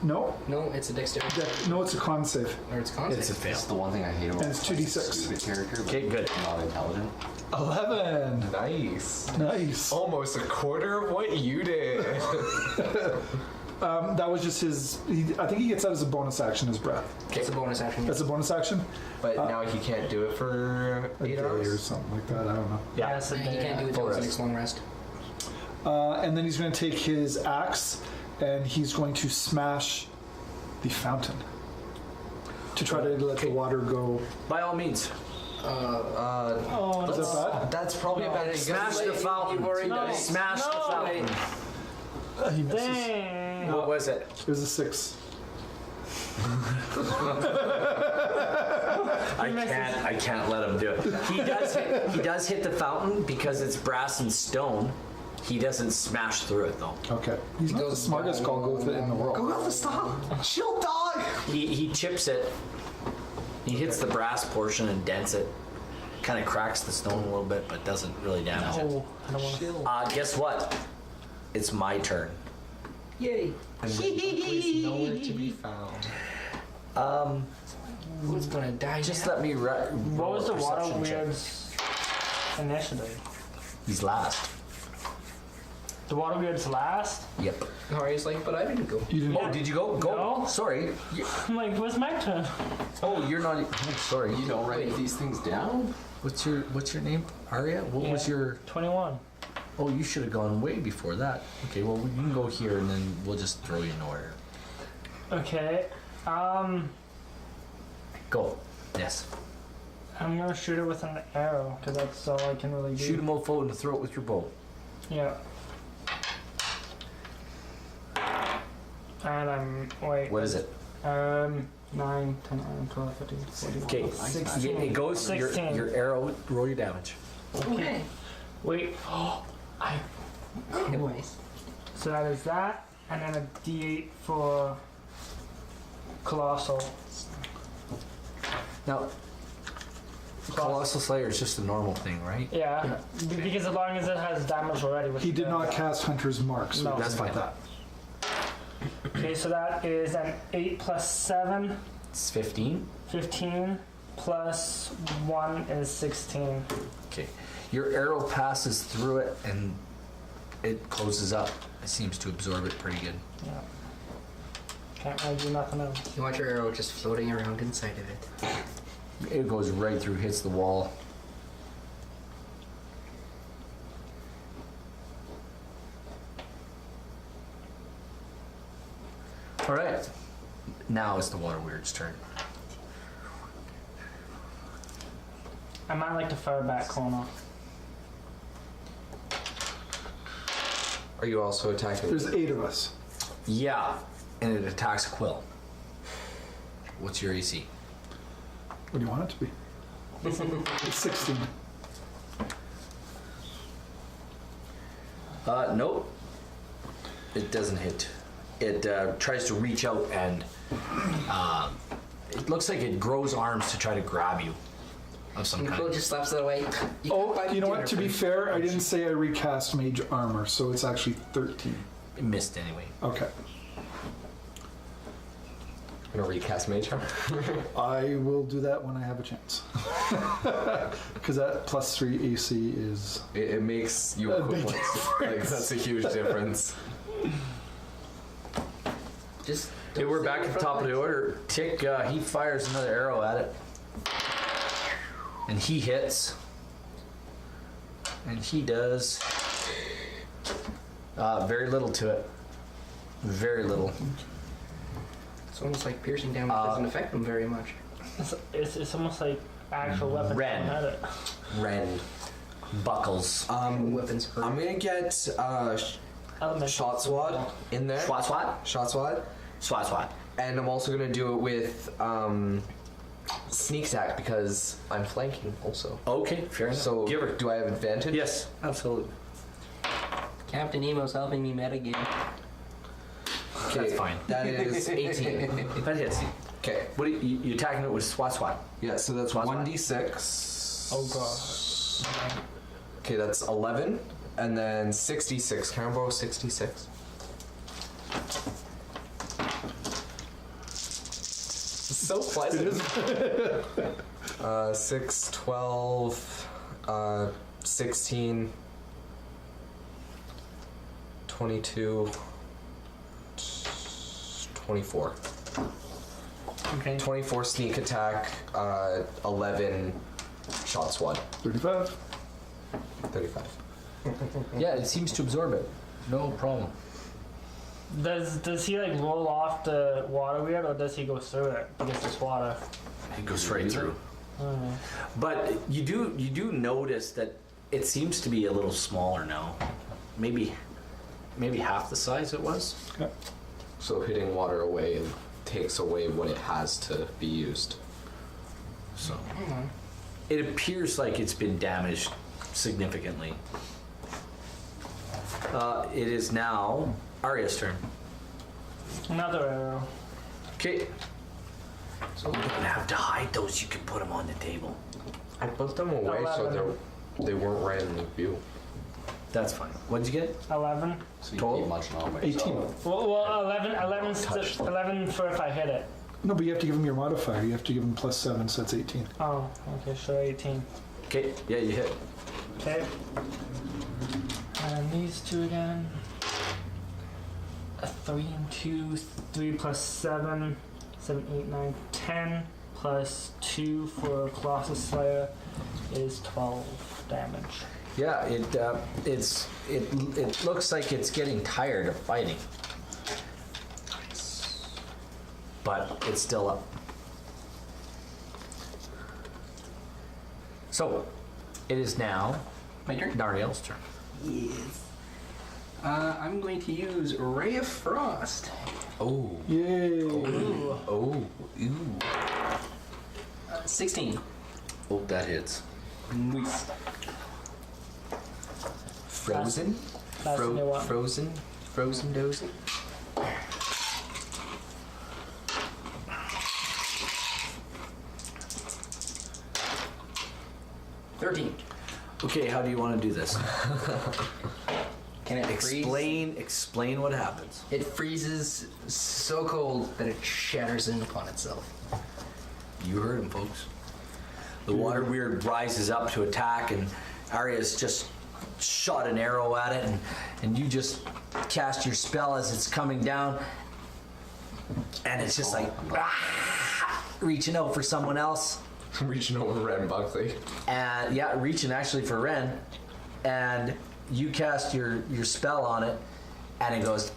S4: No,
S5: No, it's a dexterity.
S4: no, it's a con save,
S5: Or it's constant.
S1: It's a fail.
S2: That's the one thing I hate about
S4: and it's
S2: playing
S4: 2d6.
S2: stupid character, but
S1: Okay, good.
S2: not intelligent.
S4: 11.
S6: Nice.
S4: Nice.
S6: Almost a quarter of what you did.
S4: That was just his. I think he gets that as a bonus action. His breath.
S5: It's a bonus action.
S4: That's a bonus action.
S6: But now he can't do it for
S4: A
S6: 8
S4: day or
S6: hours.
S4: something like that. I don't know.
S1: Yeah.
S3: Yes,
S5: You can't do it until
S1: Full
S5: his
S1: rest.
S5: next long rest.
S4: And then he's going to take his axe and he's going to smash the fountain to try to let the water go.
S1: By all means.
S4: Oh, is that bad?
S6: That's probably a bad idea.
S1: Smash the fountain. Smash the fountain.
S4: He misses.
S3: Dang.
S1: What was it?
S4: It was a 6.
S1: I can't let him do it. He does hit the fountain because it's brass and stone. He doesn't smash through it though.
S4: Okay. He's not the smartest Golgotha in the world.
S6: Go, stop! She'll die!
S1: He chips it. He hits the brass portion and dents it. Kind of cracks the stone a little bit, but doesn't really damage it.
S3: Oh, I don't want to.
S1: Guess what? It's my turn.
S5: Yay!
S6: Nowhere to be found.
S5: Who's gonna die?
S1: Just
S5: now?
S1: let me.
S3: What was the water
S1: check.
S3: weird's initiative?
S1: He's last.
S3: The water weird's last?
S1: Yep.
S5: Ari's like, but I didn't go.
S4: You didn't.
S1: Oh, did you go? Go.
S3: No.
S1: Sorry.
S3: I'm like, where's my turn?
S1: Oh, you're not. Oh, sorry.
S2: You don't write these things down?
S1: What's your name? Arya? What was your?
S3: 21.
S1: Oh, you should have gone way before that. Okay, well you can go here and then we'll just throw you in order.
S3: Okay.
S1: Go. Yes.
S3: I'm gonna shoot it with an arrow because that's all I can really do.
S1: Shoot a mofo in the throat with your bow.
S3: Yeah. And wait.
S1: What is it?
S3: 9, 10, 11, 12, 13, 14,
S1: Okay.
S3: 16.
S1: It goes.
S3: 16.
S1: Your arrow. Roll your damage.
S5: Okay.
S3: Wait.
S5: Anyways.
S3: So that is that, and then a D8 for Colossal.
S1: Now, Colossal Slayer is just a normal thing, right?
S3: Yeah, because as long as it has damage already. Which
S4: He
S3: it
S4: did not
S3: does.
S4: cast Hunter's Mark, so
S3: No.
S4: it
S1: That's
S4: doesn't
S1: fine.
S4: have that.
S3: Okay, so that is an 8 plus 7,
S1: It's 15.
S3: 15, plus 1 is 16.
S1: Okay. Your arrow passes through it and it closes up. It seems to absorb it pretty good.
S3: Yeah. Can't really do nothing else.
S5: You want your arrow just floating around inside of it.
S1: It goes right through, hits the wall. All right. Now it's the water weird's turn.
S3: I might like to fire back corner.
S6: Are you also attacking?
S4: There's 8 of us.
S1: Yeah, and it attacks Quill. What's your AC?
S4: What do you want it to be? It's 16.
S1: Nope. It doesn't hit. It tries to reach out and it looks like it grows arms to try to grab you of some
S5: Nicole
S1: kind.
S5: just slaps it away.
S4: Oh, you know what? To be fair, I didn't say I recast Mage Armor, so it's actually 13.
S1: It missed anyway.
S4: Okay.
S6: Gonna recast Mage Armor.
S4: I will do that when I have a chance. Because that +3 AC is.
S6: It makes you
S4: A big
S6: equivalent. Like that's a huge difference.
S5: Just.
S1: Okay, we're back at the top of the order. Tick, he fires another arrow at it. And he hits. And he does very little to it. Very little.
S5: It's almost like piercing damage doesn't affect them very much.
S3: It's almost like actual weapons
S1: Ren.
S3: don't hit it.
S6: Rend.
S1: Buckles.
S5: Weapons hurt.
S6: I'm gonna get
S3: Elemental.
S6: Shot Swat in there.
S1: Swat swat?
S6: Shot Swat.
S1: Swat swat.
S6: And I'm also gonna do it with Sneak Attack because I'm flanking also.
S1: Okay, fair enough.
S6: So
S1: give her.
S6: do I have advantage?
S1: Yes, absolutely.
S5: Captain Nemo's helping me metagame.
S6: Okay,
S1: That's fine.
S6: That is 18.
S1: That hits.
S6: Okay.
S1: What are you attacking it with swat swat?
S6: Yeah, so that's
S1: Swat, swat.
S6: 1d6.
S3: Oh god.
S6: Okay, that's 11. And then 66. Can I borrow 66? So pleasant. 6, 12, 16, 22, 24.
S3: Okay.
S6: 24 sneak attack, 11 shot swat,
S4: 35.
S6: 35.
S1: Yeah, it seems to absorb it. No problem.
S3: Does he like roll off the water weird, or does he go through it because it's water?
S1: It goes straight through. But you do notice that it seems to be a little smaller now. Maybe half the size it was.
S4: Okay.
S6: So hitting water away takes away what it has to be used.
S1: So it appears like it's been damaged significantly. It is now Arya's turn.
S3: Another arrow.
S1: Okay. So you don't have to hide those. You can put them on the table.
S6: I put them away so they weren't right in the view.
S1: That's fine. What'd you get?
S3: 11.
S2: So you
S1: Total?
S2: keep munching on me.
S4: 18.
S3: Well 11
S6: touch them.
S3: 11 for if I hit it.
S4: No, but you have to give him your modifier. You have to give him +7, so that's 18.
S3: Oh, okay, so 18.
S1: Okay. Yeah, you hit.
S3: Okay. And these two again. A 3 and 2, 3 plus 7, 7, 8, 9, 10, plus 2 for Colossus Slayer is 12 damage.
S1: Yeah. It looks like it's getting tired of fighting, but it's still up. So it is now
S5: My turn?
S1: Nariel's turn.
S5: Yes. I'm going to use Ray of Frost.
S6: Oh.
S4: Yay.
S6: Oh. Ew.
S5: 16.
S1: Oh, that hits.
S5: Nice.
S6: Frozen?
S3: That's the new one.
S6: Frozen? Frozen dozen?
S1: Okay, how do you want to do this?
S5: Can it freeze?
S1: Explain what happens.
S5: It freezes so cold that it shatters in upon itself.
S1: You heard him, folks. The water weird rises up to attack, and Arya's just shot an arrow at it, and you just cast your spell as it's coming down, and it's just like reaching out for someone else.
S6: Reaching over Ren Buckley.
S1: And yeah, reaching actually for Ren, and you cast your spell on it, and it goes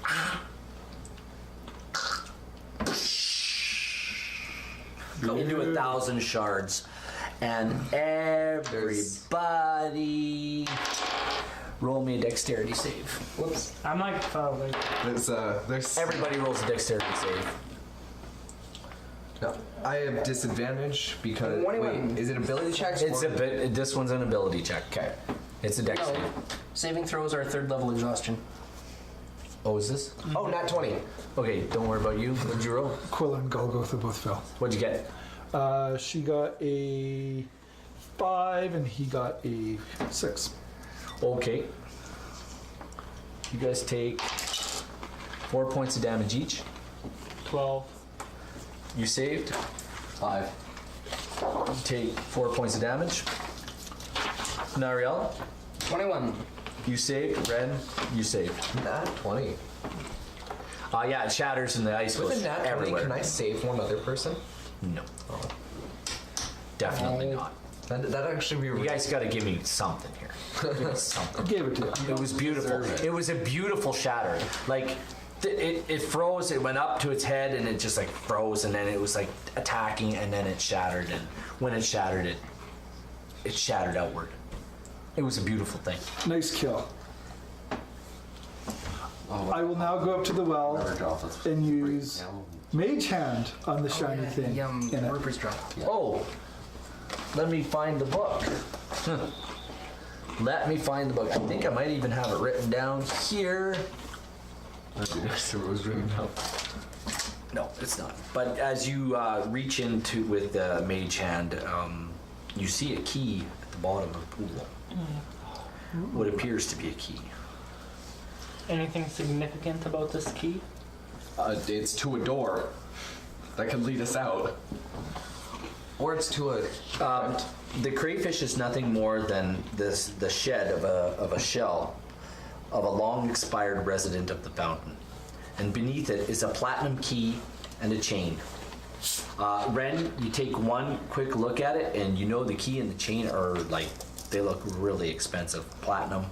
S1: into 1,000 shards, and everybody roll me a dexterity save.
S5: Whoops.
S3: I'm like probably.
S6: There's
S1: Everybody rolls a dexterity save.
S6: No, I have disadvantage because
S5: 21.
S6: wait, is it ability checks?
S1: It's
S6: or-
S1: a bit. This one's an ability check.
S6: Okay.
S1: It's a dex
S5: No.
S1: save.
S5: Saving throws are 3rd level exhaustion.
S1: Oh, is this?
S6: Oh, not 20.
S1: Okay, don't worry about you. What'd you roll?
S4: Quilla and Golgotha both fell.
S1: What'd you get?
S4: She got a 5 and he got a 6.
S1: Okay. You guys take 4 points of damage each.
S3: 12.
S1: You saved.
S2: 5.
S1: You take 4 points of damage. Nariel,
S5: 21.
S1: you saved. Ren, you saved.
S6: Nat 20.
S1: Yeah, it shatters and the ice
S6: With
S1: goes
S6: a nat 20,
S1: everywhere.
S6: can I save one other person?
S1: No. Definitely not.
S6: That'd actually be
S1: You
S6: really...
S1: guys got to give me something here. Give me something.
S4: Gave it to you.
S1: It was beautiful. It was a beautiful shatter. Like, it froze, it went up to its head, and it just like froze, and then it was like attacking, and then it shattered, and when it shattered, it shattered outward. It was a beautiful thing.
S4: Nice kill. I will now go up to the well and use Mage Hand on the shiny thing. in it.
S5: Rupert's drop.
S1: Oh, let me find the book. Let me find the book. I think I might even have it written down here. No, it's not. But as you reach into with the Mage Hand, you see a key at the bottom of the pool. What appears to be a key.
S3: Anything significant about this key?
S6: It's to a door that can lead us out. Or it's to a...
S1: The crayfish is nothing more than the shed of a shell of a long expired resident of the fountain, and beneath it is a platinum key and a chain. Ren, you take one quick look at it, and you know the key and the chain are like, they look really expensive. Platinum.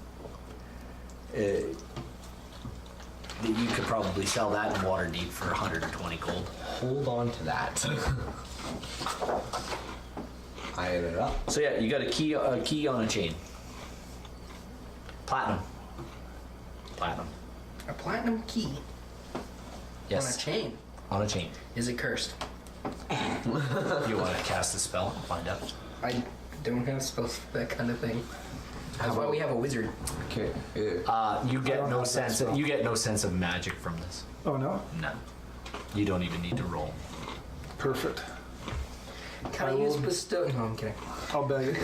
S1: You could probably sell that in Waterdeep for 120 gold.
S6: Hold on to that. I added it up.
S1: So yeah, you got a key on a chain. Platinum. Platinum.
S5: A platinum key
S1: Yes.
S5: on a chain.
S1: On a chain.
S5: Is it cursed?
S1: You want to cast a spell and find out?
S5: I don't have spells for that kind of thing. That's why we have a wizard.
S6: Okay.
S1: You get
S4: don't
S1: no
S4: have that
S1: sense.
S4: spell.
S1: You get no sense of magic from this.
S4: Oh no?
S1: None. You don't even need to roll.
S4: Perfect.
S5: Can I use bestow? No, I'm kidding.
S4: I'll bag it.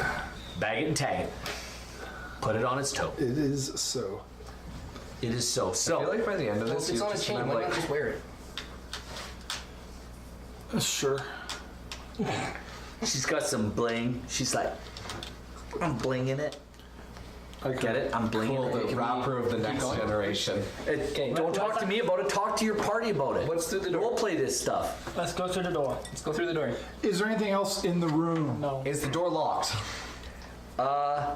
S1: Bag it and tag it. Put it on its toe.
S4: It is so.
S1: It is so.
S6: I feel like by the end of
S5: Well,
S6: this,
S5: if it's
S6: you're
S5: on a
S6: just
S5: chain,
S6: gonna
S5: why
S6: like...
S5: not just wear it?
S4: Sure.
S1: She's got some bling. She's like, I'm blinging it.
S4: I
S1: Get it? I'm blinging
S6: Cool,
S1: it.
S6: the rapper of the next generation.
S1: Don't talk to me about it. Talk to your party about it.
S5: What's through the door?
S1: We'll play this stuff.
S3: Let's go through the door.
S5: Let's go through the door.
S4: Is there anything else in the room?
S3: No.
S6: Is the door locked?
S1: The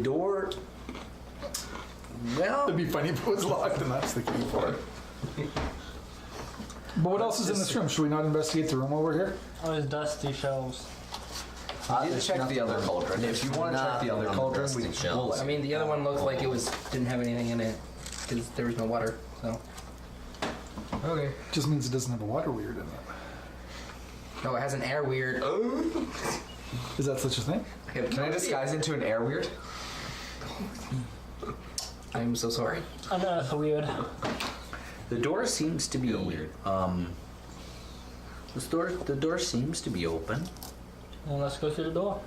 S1: door. Well,
S4: It'd be funny if it was locked and that's the key for it. But what else is in this room? Should we not investigate the room while we're here?
S3: Oh, there's dusty shelves.
S6: We did check the other cauldron. If you want to check the other
S1: nothing on the
S6: cauldron,
S1: rusting
S6: we'll
S1: shelves.
S6: let
S5: I mean, the other one looked like it didn't have anything in it because there was no water. So
S6: Okay.
S4: Just means it doesn't have a water weird in it.
S5: no, it has an air weird.
S4: Is that such a thing?
S6: Can I disguise into an air weird?
S5: I'm so sorry.
S3: Unearth weird.
S1: the door seems to be weird. The door seems to be open.
S3: And let's go through the door.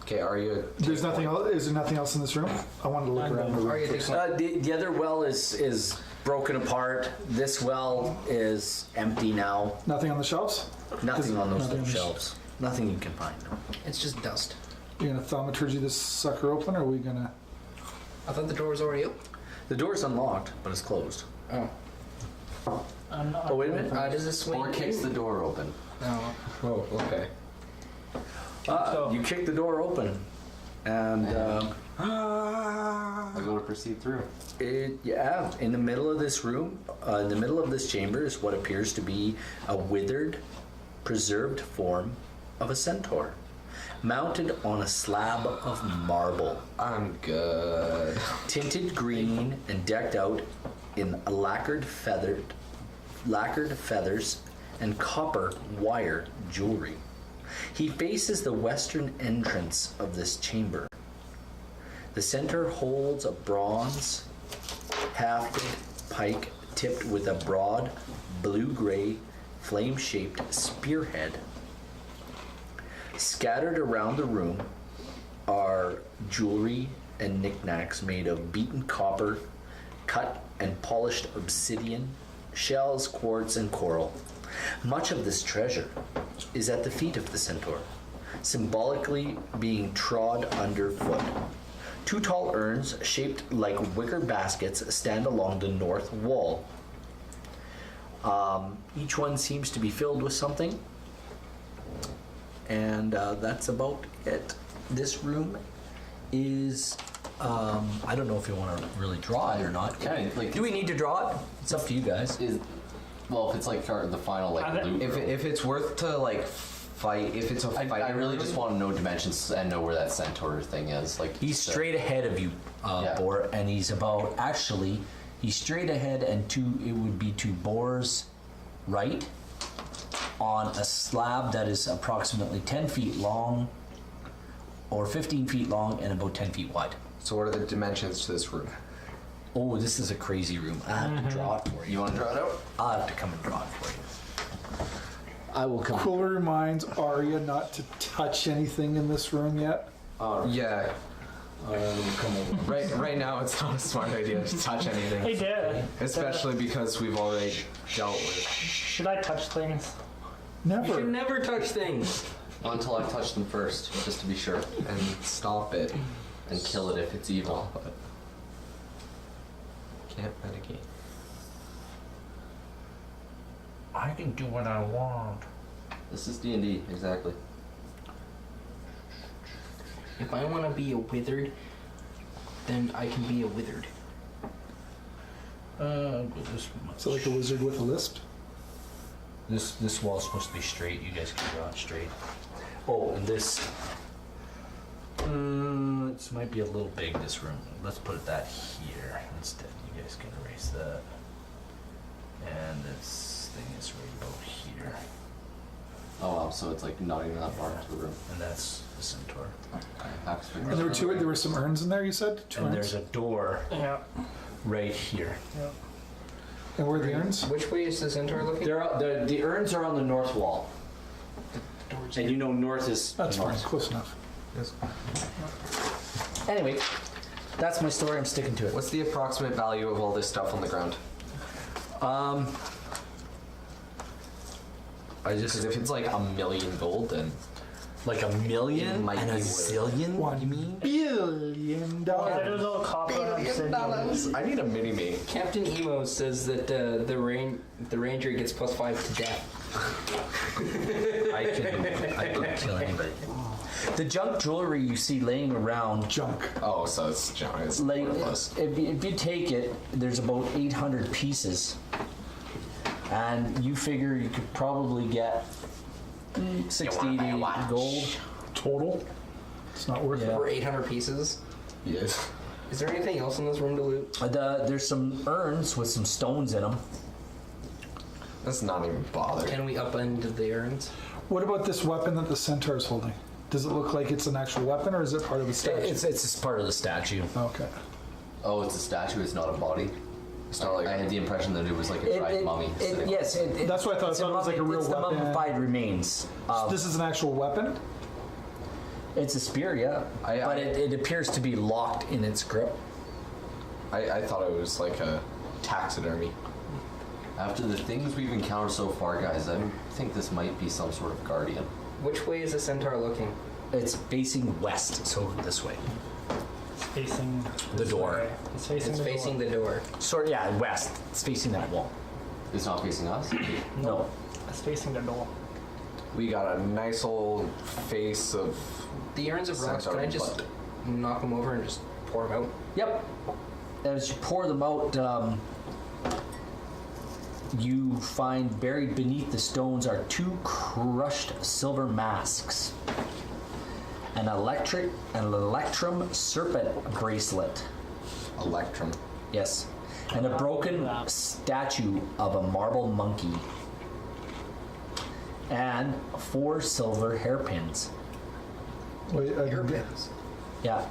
S6: Okay, are you...
S4: There's nothing else. Is there nothing else in this room? I wanted to look
S3: I'm
S4: around the
S3: good.
S5: Are
S4: room.
S5: you
S4: first.
S5: taking-
S1: The other well is broken apart. This well is empty now.
S4: Nothing on the shelves?
S1: Nothing on those
S4: Nothing
S1: little
S4: on the
S1: shelves. Nothing you can find.
S5: It's just dust.
S4: You gonna thaumaturgy this sucker open, or are we gonna?
S5: I thought the door was already open.
S1: The door's unlocked, but it's closed.
S5: Oh.
S3: I'm not.
S1: Oh, wait a minute.
S5: Does this swing?
S2: Or kicks the door open.
S5: No.
S6: Oh, okay.
S1: You kick the door open, and
S2: I go to proceed through.
S1: in the middle of this room, in the middle of this chamber, is what appears to be a withered, preserved form of a centaur, mounted on a slab of marble,
S6: I'm good.
S1: tinted green and decked out in lacquered feathers and copper wire jewelry. He faces the western entrance of this chamber. The center holds a bronze hafted pike tipped with a broad blue-gray flame-shaped spearhead. Scattered around the room are jewelry and knickknacks made of beaten copper, cut and polished obsidian, shells, quartz, and coral. Much of this treasure is at the feet of the centaur, symbolically being trod underfoot. 2 tall urns shaped like wicker baskets stand along the north wall. Each one seems to be filled with something, and that's about it. This room is, I don't know if you want to really draw it or not. Do we need to draw it? It's up to you guys.
S2: Well, if it's like the final like loot.
S6: If it's worth to like fight, if it's a fight,
S2: I really just want to know dimensions and know where that centaur thing is. Like
S1: He's straight ahead of you, Boar, and he's straight ahead, and it would be 2 boars right on a slab that is approximately 10 feet long or 15 feet long and about 10 feet wide.
S6: So what are the dimensions to this room?
S1: Oh, this is a crazy room. I have to draw it for you.
S2: You want to draw it out?
S1: I'll have to come and draw it for you. I will come.
S4: Cooler reminds Arya not to touch anything in this room yet.
S6: Yeah.
S1: Come over.
S6: Right now, it's not a smart idea to touch anything.
S3: Hey, Dad.
S6: Especially because we've already dealt with.
S3: Should I touch things?
S5: You should
S4: Never.
S5: never touch things.
S2: Not until I touch them first, just to be sure.
S6: And stop it.
S2: And kill it if it's evil.
S6: But can't medicate.
S1: I can do what I want.
S2: This is D&D, exactly.
S5: If I want to be a wizard, then I can be a wizard.
S1: Go this much.
S4: So like a wizard with a lisp.
S1: This wall's supposed to be straight. You guys can draw it straight. Oh, and this. This might be a little big. This room. Let's put that here instead. You guys can erase that. And this thing is right about here.
S2: Oh wow, so it's like not even that far into the room.
S1: And that's the centaur.
S4: And there were some urns in there, you said? 2
S1: And
S4: urns?
S1: there's a door
S3: Yeah.
S1: right here.
S3: Yeah.
S4: And where are the urns?
S5: Which way is the centaur looking?
S1: The urns are on the north wall.
S5: Doors
S1: And you know north is
S4: That's fine,
S1: north.
S4: close enough.
S1: Anyway, that's my story. I'm sticking to it.
S6: What's the approximate value of all this stuff on the ground? Because if it's like $1 million gold, then
S1: Like $1 million
S6: It might
S1: and a
S6: be worth
S1: zillion?
S4: $1
S1: You mean?
S4: billion
S3: Yeah, there's all copper and obsidian.
S6: I need a mini me.
S5: Captain Emo says that the ranger gets +5 to death.
S1: I can kill anybody. The junk jewelry you see laying around,
S4: Junk.
S6: Oh, so it's
S1: like
S6: worthless.
S1: if you take it, there's about 800 pieces, and you figure you could probably get 60 gold.
S4: Total? It's not worth
S1: Yeah.
S5: For 800 pieces.
S6: Yes.
S5: Is there anything else in this room to loot?
S1: There's some urns with some stones in them.
S6: Let's not even bother.
S5: Can we upend the urns?
S4: it. What about this weapon that the centaur is holding? Does it look like it's an actual weapon, or is it part of the statue?
S1: It's just part of the statue.
S4: Okay.
S2: Oh, it's a statue, it's not a body.
S6: It's not like
S2: I had the impression that it was like a dried mummy. sitting-
S1: Yes,
S4: That's what I thought. I
S1: It's,
S4: thought it was like a real
S1: it's the
S4: weapon.
S1: mummified remains.
S4: This is an actual weapon?
S1: It's a spear, yeah, but it appears to be locked in its grip.
S6: I thought it was like a taxidermy.
S2: After the things we've encountered so far, guys, I think this might be some sort of guardian.
S5: Which way is the centaur looking?
S1: It's facing west, so this way.
S3: It's facing
S1: The door.
S3: way. It's facing
S5: It's
S3: the
S5: facing
S3: door.
S5: the door.
S1: Sort yeah, west. It's facing that wall.
S2: It's not facing us?
S1: No.
S3: It's facing the door.
S6: We got a nice old face of.
S5: The urns of rocks, can I just
S6: blood.
S5: knock them over and just pour them out?
S1: Yep. As you pour them out, you find buried beneath the stones are 2 crushed silver masks, an electrum serpent bracelet.
S6: Electrum.
S1: Yes, and a broken statue of a marble monkey, and 4 silver hairpins.
S4: Wait, I didn't get-
S5: Hairpins.
S1: Yeah.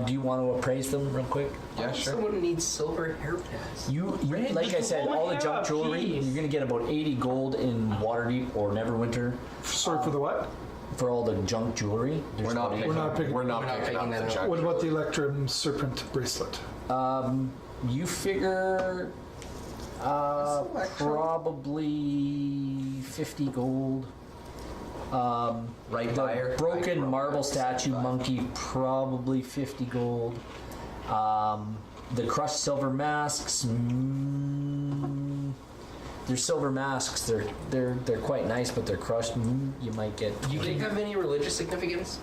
S1: Do you want to appraise them real quick?
S6: Yeah, sure.
S5: Someone needs silver hairpins.
S1: You like I said, all the junk jewelry, you're gonna get about 80 gold in Waterdeep or Neverwinter
S4: Sorry, for the what?
S1: for all the junk jewelry. There's
S6: We're not
S1: about
S6: picking,
S4: not picking-
S6: we're not
S5: we're not
S6: picking up
S5: picking
S6: the
S5: that up.
S6: junk.
S4: What about the Electrum Serpent bracelet?
S1: You figure probably 50 gold.
S6: Right
S1: The
S6: buyer.
S1: broken marble statue monkey, probably 50 gold. The crushed silver masks. They're silver masks. They're quite nice, but they're crushed. You might get.
S5: Do they have any religious significance?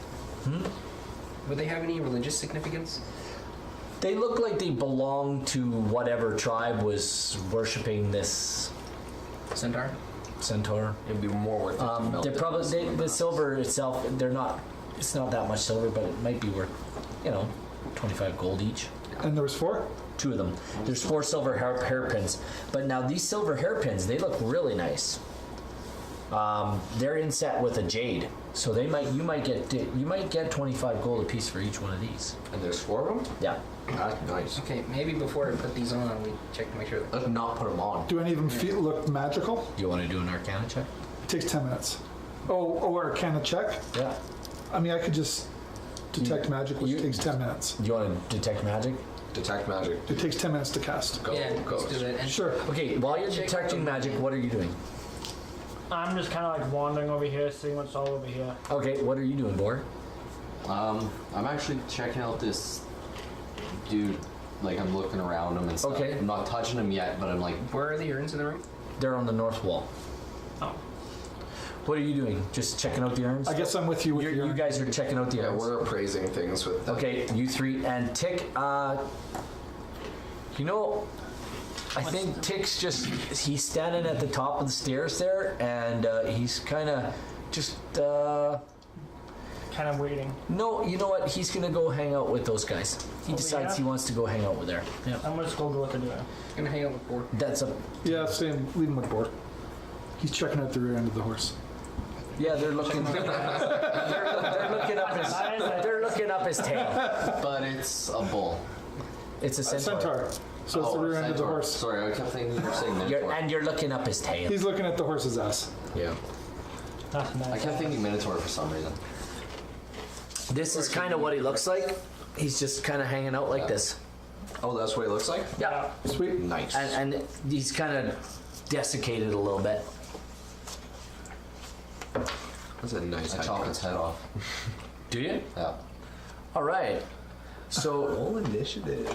S5: Would they have any religious significance?
S1: They look like they belong to whatever tribe was worshiping this
S5: Centaur?
S1: centaur.
S6: It'd be more worth it to melt
S1: They're
S6: it.
S1: probably the silver itself. They're not. It's not that much silver, but it might be worth, 25 gold each.
S4: And there was 4?
S1: 2 of them. There's 4 silver hairpins. But now these silver hairpins, they look really nice. They're inset with a jade, so you might get 25 gold a piece for each one of these.
S6: And there's 4 of them?
S1: Yeah.
S6: That's nice.
S5: Okay, maybe before I put these on, we check to make sure that.
S6: Let's not put them on.
S4: Do any of them look magical?
S1: You want to do an Arcana check?
S4: It takes 10 minutes. Oh, Arcana check?
S1: Yeah.
S4: I mean, I could just detect magic, which takes 10 minutes.
S1: You want to detect magic?
S6: Detect magic.
S4: It takes 10 minutes to cast.
S6: Go.
S5: Yeah,
S6: Go.
S5: let's do that. And
S4: Sure.
S1: Okay. While you're detecting magic, what are you doing?
S3: I'm just kind of like wandering over here, seeing what's all over here.
S1: Okay. What are you doing, Bor?
S2: I'm actually checking out this dude. Like, I'm looking around him and stuff.
S1: Okay.
S2: I'm not touching him yet, but I'm like,
S5: Where are the urns in the room?
S1: They're on the north wall.
S3: Oh.
S1: What are you doing? Just checking out the urns?
S4: I guess I'm with you with
S1: You guys are checking out the
S6: Yeah,
S1: urns.
S6: we're appraising things with them.
S1: Okay, you 3 and Tick. I think Tick's he's standing at the top of the stairs there, and he's kind of just.
S3: Kind of waiting.
S1: No, you know what? He's gonna go hang out with those guys. He
S3: Over
S1: decides
S3: here?
S1: he wants to go hang out with there. Yeah,
S3: I'm gonna go what they're doing.
S5: I'm gonna hang out with Bor.
S1: that's a.
S4: Yeah, same. Leave him with Bor. He's checking out the rear end of the horse.
S1: Yeah, they're looking. they're looking up his. They're looking up his tail.
S2: but it's a bull.
S1: It's a centaur.
S4: Centaur. So it's the rear end of the
S2: centaur.
S4: horse.
S2: Sorry, I kept thinking you were saying minotaur.
S1: And you're looking up his tail.
S4: He's looking at the horse's ass.
S6: Yeah.
S3: That's nice.
S2: I kept thinking minotaur for some reason.
S1: This is kind of what he looks like. He's just kind of hanging out like this.
S6: Oh, that's what it looks like?
S1: Yeah.
S4: Sweet.
S6: Nice.
S1: And he's kind of desiccated a little bit.
S6: That's a nice
S2: I
S6: head.
S2: chop its head off.
S1: Do you?
S2: Yeah.
S1: All right. So
S6: Roll initiative.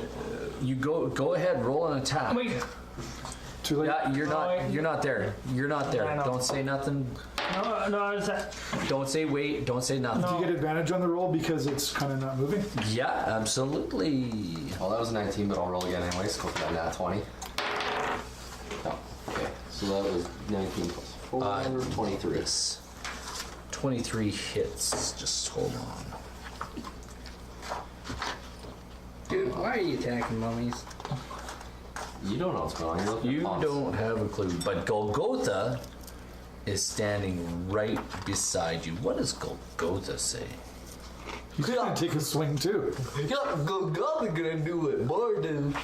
S1: you go ahead, roll an attack.
S3: Wait.
S4: Too late.
S1: Yeah, you're not there. You're not
S3: I
S1: there.
S3: know.
S1: Don't say nothing.
S3: No, it's that.
S1: Don't say wait. Don't say nothing.
S4: Do you get advantage on the roll because it's kind of not moving?
S1: Yeah, absolutely.
S2: Well, that was a 19, but I'll roll again anyways. Go for that nat 20. Oh, okay. So that was 19 plus 4, 23.
S1: This 23 hits. Just hold on.
S5: Dude, why are you attacking mummies?
S2: You don't know what's going on. You're looking
S1: You
S2: at fonts.
S1: don't have a clue, but Golgotha is standing right beside you. What does Golgotha say?
S4: He's going to take a swing too.
S6: Golgotha gonna do it, more dude.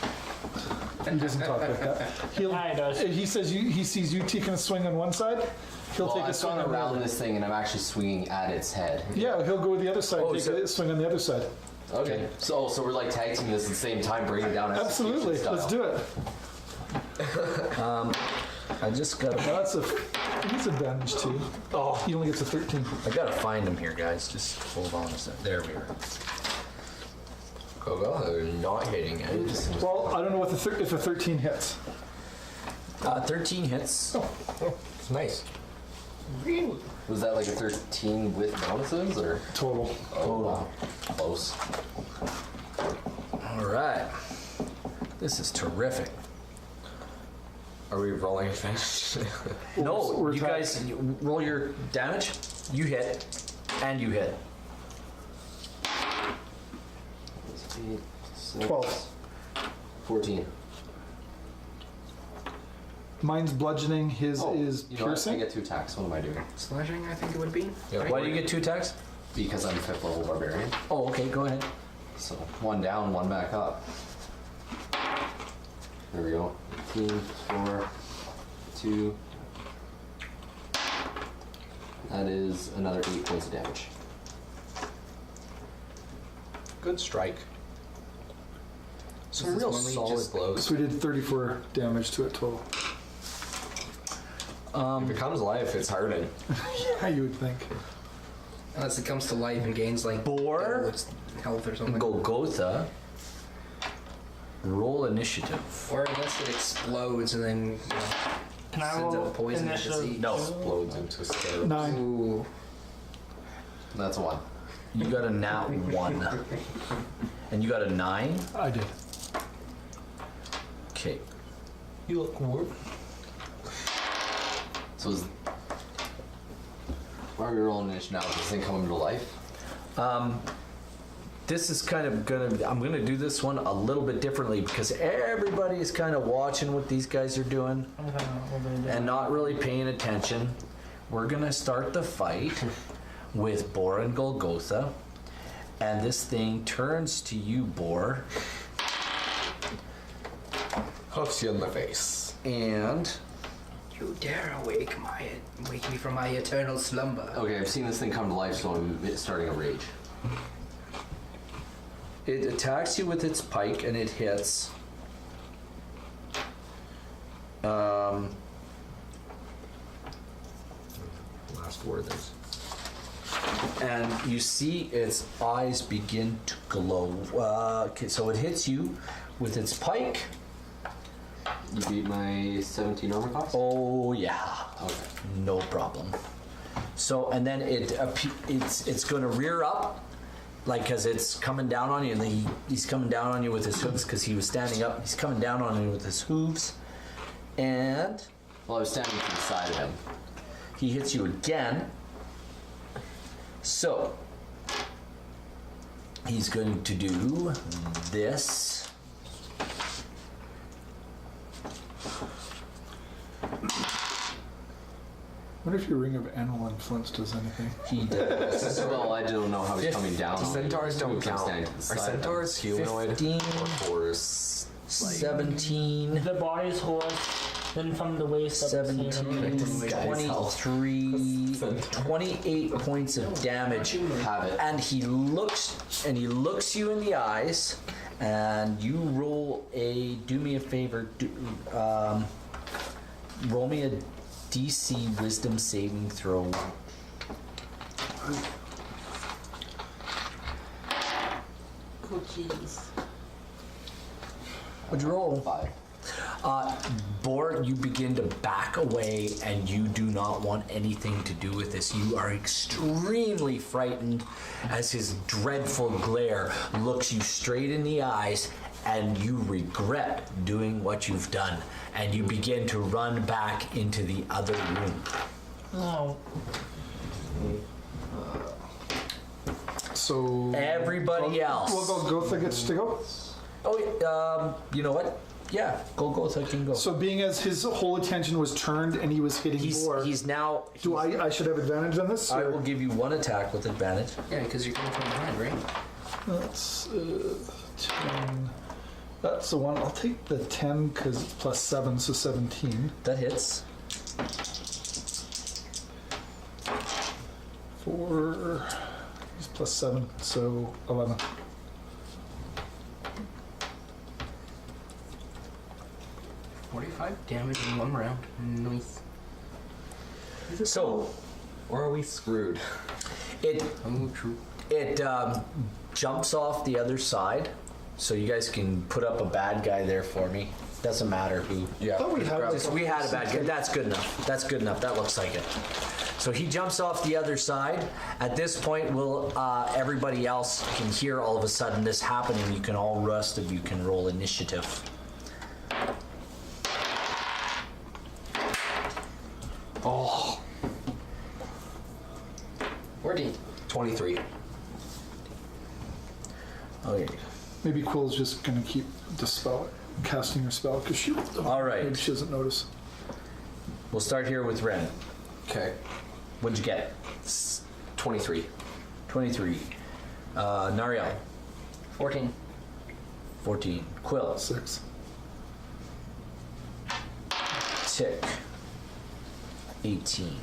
S4: He doesn't talk like that.
S3: Yeah, he does.
S4: He says he sees you taking a swing on one side. He'll
S2: Well,
S4: take a
S2: I've
S4: swing
S2: gone
S4: on the
S2: around
S4: other.
S2: this thing and I'm actually swinging at its head.
S4: Yeah, he'll go to the other side.
S1: Oh,
S4: take
S1: so-
S4: a swing on the other side.
S2: Okay. So we're like tag teaming this at the same time, bringing it down.
S4: Absolutely. Let's do it.
S1: I just gotta.
S4: Now he's advantage too. Oh, he only gets a 13.
S1: I gotta find him here, guys. Just hold on a sec. There we are.
S6: Golgotha not hitting it.
S4: Well, I don't know what if a 13 hits.
S1: 13 hits.
S6: It's nice.
S2: Was that like a 13 with bonuses or?
S4: Total.
S2: Oh, wow. Close.
S1: All right. This is terrific.
S6: Are we rolling fast?
S1: No,
S4: we're
S1: you
S4: attack-
S1: guys roll your damage. You hit, and you hit.
S2: 8, 6,
S4: 12.
S2: 14.
S4: Mine's bludgeoning. His
S2: Oh,
S4: is
S2: you know what? I
S4: piercing.
S2: get 2 attacks. What am I doing?
S5: Slashing, I think it would be.
S6: Yeah,
S1: Why do you get 2 attacks?
S2: Because I'm 5th level barbarian.
S1: Oh, okay. Go ahead.
S2: So 1 down, 1 back up. There we go. 18, 4, 2. That is another 8 points of damage.
S6: Good strike. Some real
S5: This one we
S6: solid
S5: just-
S6: blows.
S4: So we did 34 damage to it total.
S6: If it comes life, it's hardened.
S4: Yeah, you would think.
S5: Unless it comes to life and gains like
S1: Boar?
S5: its health or something.
S1: Golgotha. Roll initiative.
S5: Or unless it explodes and then
S3: Can I
S5: sends
S3: roll
S5: out poison into the
S3: initiative?
S5: sea.
S1: No.
S6: Explodes into scale.
S4: 9.
S5: Ooh.
S2: That's a 1.
S1: You got a nat 1. And you got a 9?
S4: I did.
S1: Okay.
S6: You look warm.
S2: So why are we rolling this now? Is this thing coming to life?
S1: This is kind of I'm gonna do this one a little bit differently because everybody is kind of watching what these guys are doing and not really paying attention. We're gonna start the fight with Bor and Golgotha, and this thing turns to you, Bor,
S6: Hooks you in the face.
S1: and
S5: You dare wake me from my eternal slumber.
S2: Okay, I've seen this thing come to life, so I'm starting a rage.
S1: it attacks you with its pike and it hits.
S6: Last word is.
S1: And you see its eyes begin to glow. Okay, so it hits you with its pike.
S2: You beat my 17 armor class?
S1: Oh yeah,
S2: Okay.
S1: no problem. So and then it's going to rear up, like because it's coming down on you, and then he's coming down on you with his hooves because he was standing up. He's coming down on you with his hooves, and
S2: Well, I was standing to the side of him.
S1: he hits you again. So he's going to do this.
S4: I wonder if your Ring of Animal Influence does anything.
S1: He does
S2: Well, I don't know how he's coming down. on me.
S6: Centaurs don't
S2: I'm
S6: count.
S2: standing to the
S6: Are
S2: side of him.
S6: centaurs humanoid?
S1: 15.
S6: Or fours?
S1: 17.
S3: The body's horse, then from the waist up.
S1: 17,
S3: to the-
S1: 23, 28 points of damage.
S2: Have it.
S1: And he looks you in the eyes, and you do me a favor, roll me a DC Wisdom saving throw.
S7: Oh, jeez.
S1: What'd you roll?
S2: 5.
S1: Bor, you begin to back away and you do not want anything to do with this. You are extremely frightened as his dreadful glare looks you straight in the eyes, and you regret doing what you've done. And you begin to run back into the other room.
S3: Oh,
S4: So
S1: Everybody else.
S4: Well, Golgotha gets to go.
S1: Oh, you know what? Yeah, Golgotha can go.
S4: So being as his whole attention was turned and he was hitting Bor,
S1: He's now.
S4: do I should have advantage on this?
S1: I
S4: or-
S1: will give you one attack with advantage.
S5: Yeah, because you're coming from behind, right?
S4: That's 10. That's the one. I'll take the 10 because it's plus 7, so 17.
S1: That hits.
S4: 4. He's plus 7, so 11.
S5: Damage in 1 round. Nice.
S1: So
S6: Or are we screwed?
S1: it
S5: Oh, true.
S1: It jumps off the other side, so you guys can put up a bad guy there for me. Doesn't matter who.
S6: Yeah.
S4: I thought we had like
S1: We had a bad guy. That's good enough. That's good enough. That looks like it. So he jumps off the other side. At this point, everybody else can hear all of a sudden this happening. You can all rest of you can roll initiative.
S6: Oh.
S5: 14.
S6: 23.
S1: Okay.
S4: Maybe Quill's just going to keep casting her spell because she.
S1: All right.
S4: Maybe she doesn't notice.
S1: We'll start here with Ren.
S6: Okay.
S1: What'd you get?
S6: 23.
S1: 23. Nariel.
S5: 14.
S1: 14. Quill.
S4: 6.
S1: Tick. 18.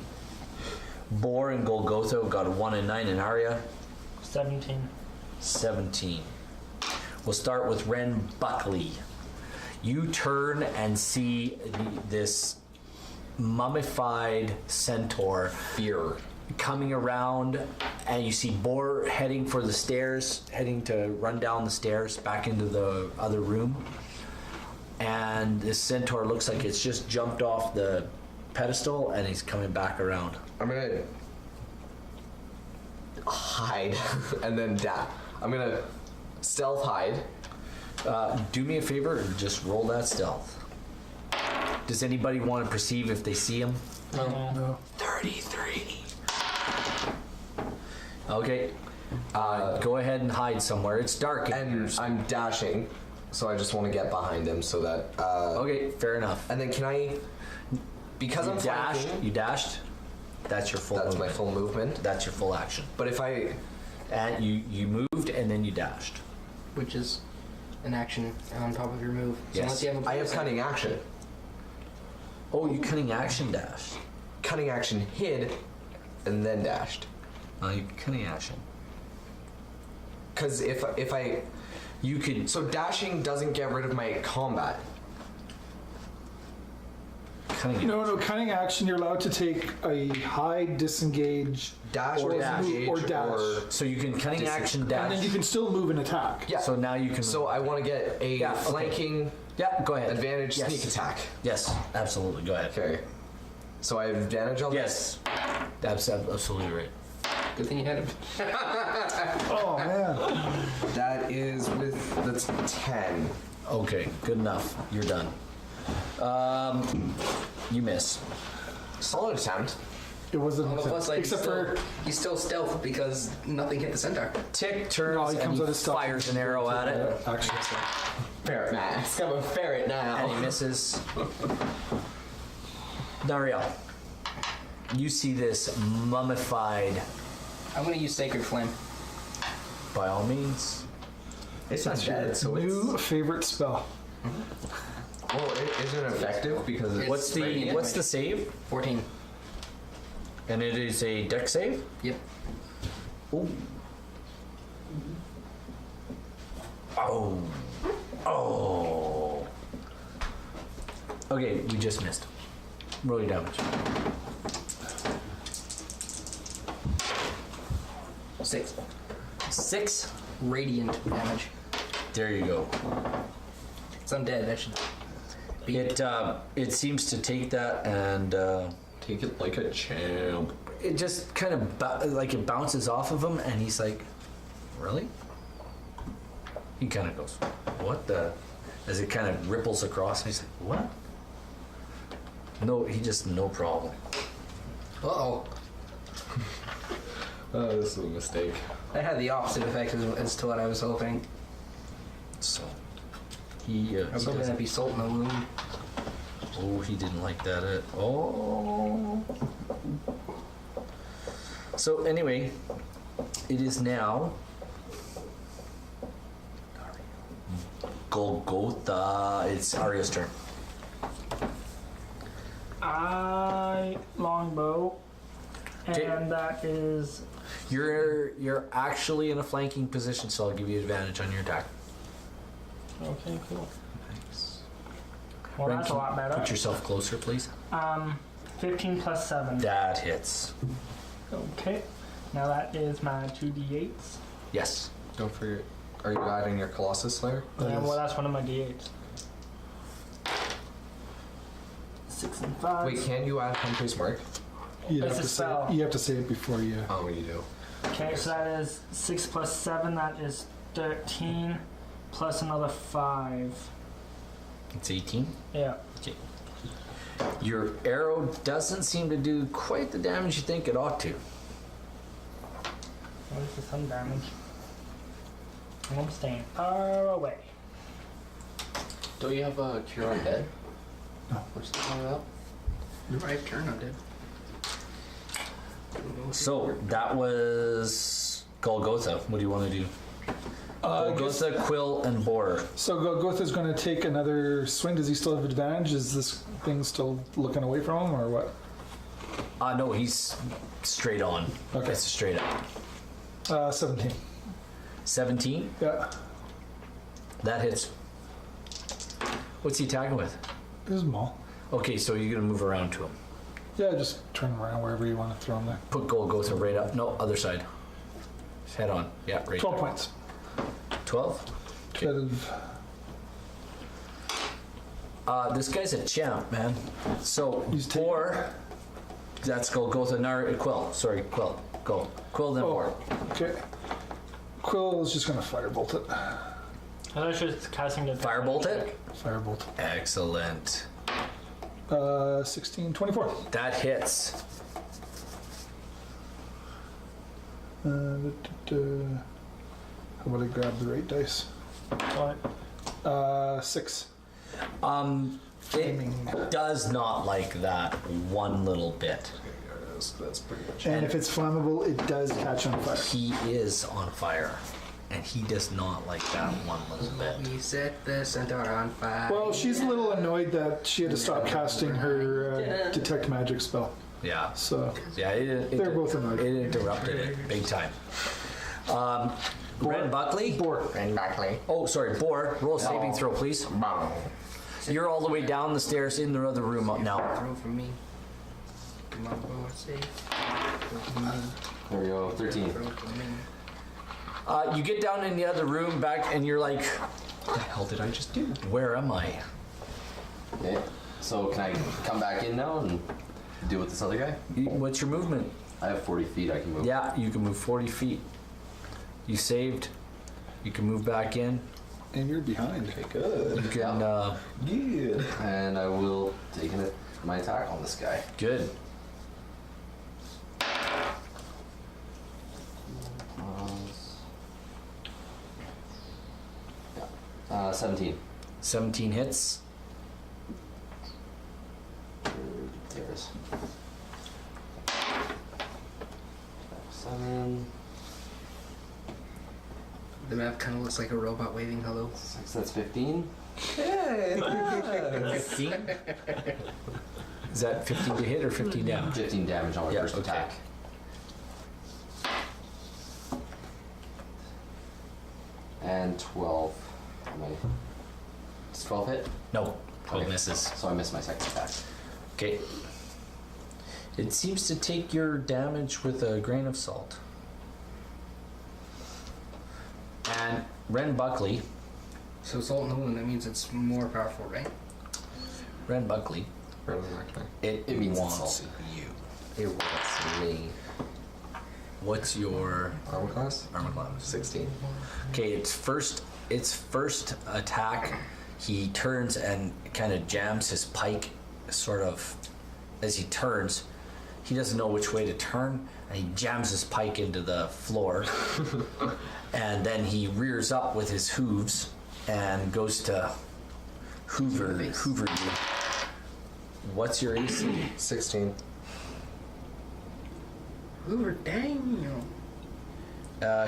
S1: Bor and Golgotha got a 1 and 9, and Arya
S3: 17.
S1: 17. We'll start with Ren Buckley. You turn and see this mummified centaur
S6: Fear.
S1: coming around, and you see Boar heading for the stairs, heading to run down the stairs back into the other room. And this centaur looks like it's just jumped off the pedestal and he's coming back around.
S6: I'm gonna hide and then I'm gonna stealth hide.
S1: Do me a favor and just roll that stealth. Does anybody want to perceive if they see him?
S4: No.
S1: 33. Okay. Go ahead and hide somewhere. It's dark.
S6: And I'm dashing, so I just want to get behind him so that.
S1: Okay, fair enough.
S6: And then can I? Because I'm
S1: dashed.
S6: flanking,
S1: You dashed. That's your full.
S6: that's my
S1: movement.
S6: full movement.
S1: That's your full action.
S6: But if I,
S1: And you moved and then you dashed.
S5: Which is an action on top of your move. So
S1: Yes.
S5: unless you have a
S6: I have cunning action.
S1: Oh, you cunning action dashed.
S6: Cunning action hid, and then dashed.
S1: You cunning action.
S6: Because if I,
S1: You could.
S6: so dashing doesn't get rid of my combat.
S1: Cunning.
S4: No, cunning action, you're allowed to take a hide, disengage,
S6: Dash
S4: or,
S6: or
S4: move, or
S6: disengage
S4: dash.
S6: or-
S1: So you can cunning action dash.
S4: And then you can still move and attack.
S6: Yeah.
S1: So now you can.
S6: So I want to get a
S1: Yeah, okay.
S6: flanking
S1: Yeah, go ahead.
S6: advantage
S1: Yes.
S6: sneak attack.
S1: Yes, absolutely. Go ahead.
S6: Okay. So I have advantage on
S1: Yes, that's absolutely right.
S5: Good thing you had him.
S4: Oh, man.
S6: this. That's 10.
S1: Okay, good enough. You're done. You miss.
S6: Solid attempt.
S4: It wasn't.
S5: On the plus side,
S4: except for.
S5: he's still stealth because nothing hit the centaur.
S1: Tick turns
S4: No, he comes
S1: and
S4: out of stealth.
S1: fires an arrow at it,
S4: Actually,
S6: Ferret mask. I'm a ferret now.
S1: and he misses. Nariel, you see this mummified.
S5: I'm gonna use Sacred Flame.
S1: By all means,
S6: It's not dead, so
S4: new
S6: it's.
S4: favorite spell.
S6: Well, isn't it effective because it's.
S1: what's the save?
S5: 14.
S1: And it is a dex save.
S5: Yep.
S1: Ooh. Oh. Oh. Okay, we just missed. Roll your damage.
S5: 6.
S1: 6.
S5: Radiant damage.
S1: There you go.
S5: It's undead. That should be
S1: It seems to take that and
S6: Take it like a champ.
S1: it just kind of like it bounces off of him, and he's like, "Really?" He kind of goes, "What the?" As it kind of ripples across, and he's like, "What?" No, he just no problem.
S5: Uh-oh.
S6: Oh, this is a mistake.
S5: That had the opposite effect as to what I was hoping.
S1: So he.
S5: I was hoping that'd be salt in the wound.
S1: Oh, he didn't like that. Oh. So anyway, it is now Golgotha. It's Arya's turn.
S3: Longbow, and
S1: Okay.
S3: that is
S1: You're actually in a flanking position, so I'll give you advantage on your attack.
S3: okay. Cool. Well,
S1: Ren,
S3: that's a
S1: can
S3: lot
S1: you
S3: better.
S1: Put yourself closer, please.
S3: 15 plus 7.
S1: That hits.
S3: Okay. Now that is my 2d8s.
S1: Yes.
S6: Don't forget. Are you adding your Colossus Slayer?
S3: Yeah, well, that's one of my d8s. 6 and 5.
S6: Wait, can you add Hunter's Mark?
S4: You
S3: It's
S4: have
S3: a
S4: to say
S3: spell.
S4: it. You have to say it before you.
S6: Oh, you do.
S3: Okay, so that is 6 plus 7. That is 13 plus another 5.
S1: It's 18.
S3: Yeah.
S1: Okay. Your arrow doesn't seem to do quite the damage you think it ought to.
S3: At least it's some damage. And I'm staying far away.
S2: Don't you have a cure on dead?
S4: No.
S2: What's that all about?
S5: Right turn, I'm dead.
S1: So that was Golgotha. What do you want to do? Golgotha, Quill, and Boar.
S4: So Golgotha's going to take another swing. Does he still have advantage? Is this thing still looking away from him, or what?
S1: No, he's straight on.
S4: Okay.
S1: It's straight up.
S4: 17.
S1: 17.
S4: Yeah.
S1: That hits. What's he attacking with?
S4: This is Maul.
S1: Okay, so you're gonna move around to him.
S4: Yeah, just turn around wherever you want to throw him there.
S1: Put Golgotha right up. No, other side. Head on. Yeah, right.
S4: 12
S1: there.
S4: points.
S1: 12?
S4: Instead of
S1: This guy's a champ, man. So,
S4: He's taking-
S1: Boar. That's Golgotha. Quill. Sorry, Quill. Go. Quill, then Boar.
S4: Okay. Quill is just going to firebolt it.
S3: I was just casting the
S1: Firebolt it?
S4: Firebolt.
S1: Excellent.
S4: 16, 24.
S1: That hits.
S4: How about I grab the right dice?
S3: What?
S4: 6.
S1: It does not like that one little bit.
S6: That's pretty much
S4: And if it's flammable, it does catch on fire.
S1: He is on fire, and he does not like that one little bit.
S5: We set the centaur on fire.
S4: Well, she's a little annoyed that she had to stop casting her detect magic spell.
S1: Yeah.
S4: So
S1: Yeah,
S4: they're both annoyed.
S1: It interrupted it big time. Ren Buckley?
S4: Boar.
S5: And Buckley.
S1: Oh, sorry, Boar. Roll a saving throw, please.
S5: Bow.
S1: You're all the way down the stairs in the other room now.
S5: Throw for me. Come on, boy, save. Throw for me.
S2: There we go, 13.
S5: Throw for me.
S1: You get down in the other room back, and you're like, what the hell did I just do? Where am I?
S2: Okay, so can I come back in now and deal with this other guy?
S1: What's your movement?
S2: I have 40 feet I can move.
S1: Yeah, you can move 40 feet. You saved. You can move back in.
S4: And you're behind.
S2: Okay, good.
S1: You can,
S2: Good. And I will take my attack on this guy.
S1: good.
S2: 17.
S1: 17 hits.
S2: There's 7.
S5: The map kind of looks like a robot waving hello.
S2: 6, that's 15.
S1: 15? Is that 15 to hit or 15 damage?
S2: 15 damage on my
S1: Yeah,
S2: first
S1: okay.
S2: attack. And 12. Does 12 hit?
S1: No, 12
S2: Okay.
S1: misses.
S2: So I missed my second attack.
S1: Okay. It seems to take your damage with a grain of salt. And Ren Buckley,
S5: So salt in the wound, that means it's more powerful, right?
S1: Ren Buckley, it
S2: It means
S1: wants
S2: it's salty.
S1: you.
S6: It wants me.
S1: What's your
S6: Armor class?
S1: armor class?
S6: 16.
S1: Okay, its first attack, he turns and kind of jams his pike, sort of as he turns. He doesn't know which way to turn, and he jams his pike into the floor, and then he rears up with his hooves and goes to hoover you. What's your AC?
S6: 16.
S5: Hoover, dang.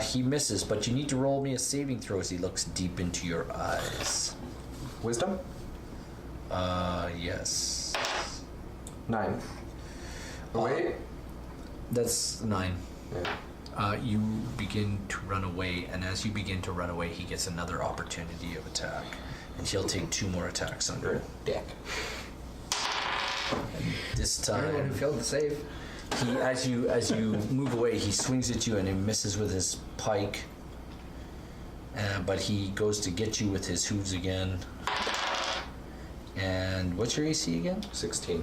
S1: He misses, but you need to roll me a saving throw as he looks deep into your eyes.
S6: Wisdom?
S1: Yes.
S6: 9. Oh, wait.
S1: That's 9.
S6: Yeah.
S1: You begin to run away, and as you begin to run away, he gets another opportunity of attack, and he'll take 2 more attacks on you.
S6: Dick.
S1: This
S5: Everyone
S1: time,
S5: who failed to save.
S1: he, as you move away, he swings at you and he misses with his pike, but he goes to get you with his hooves again. And what's your AC again?
S6: 16.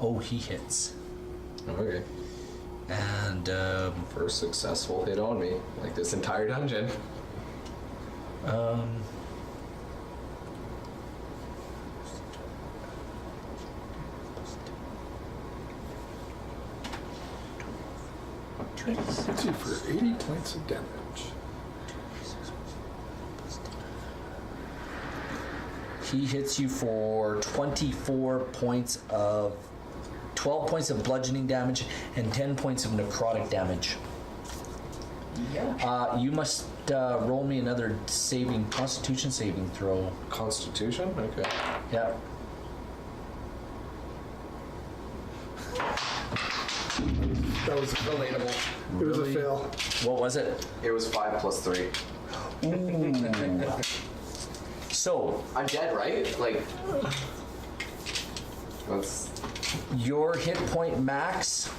S1: Oh, he hits.
S6: Okay.
S1: And
S6: First successful hit on me, like this entire dungeon.
S4: Hits you for 80 points of damage.
S1: he hits you for 24 points of 12 points of bludgeoning damage and 10 points of necrotic damage.
S5: Yeah.
S1: You must roll me another Constitution saving throw.
S6: Constitution? Okay.
S1: Yeah.
S4: That was
S6: Relatable.
S4: It was a fail.
S1: What was it?
S6: It was 5 plus 3.
S1: So,
S6: I'm dead, right? Like, that's
S1: your hit point max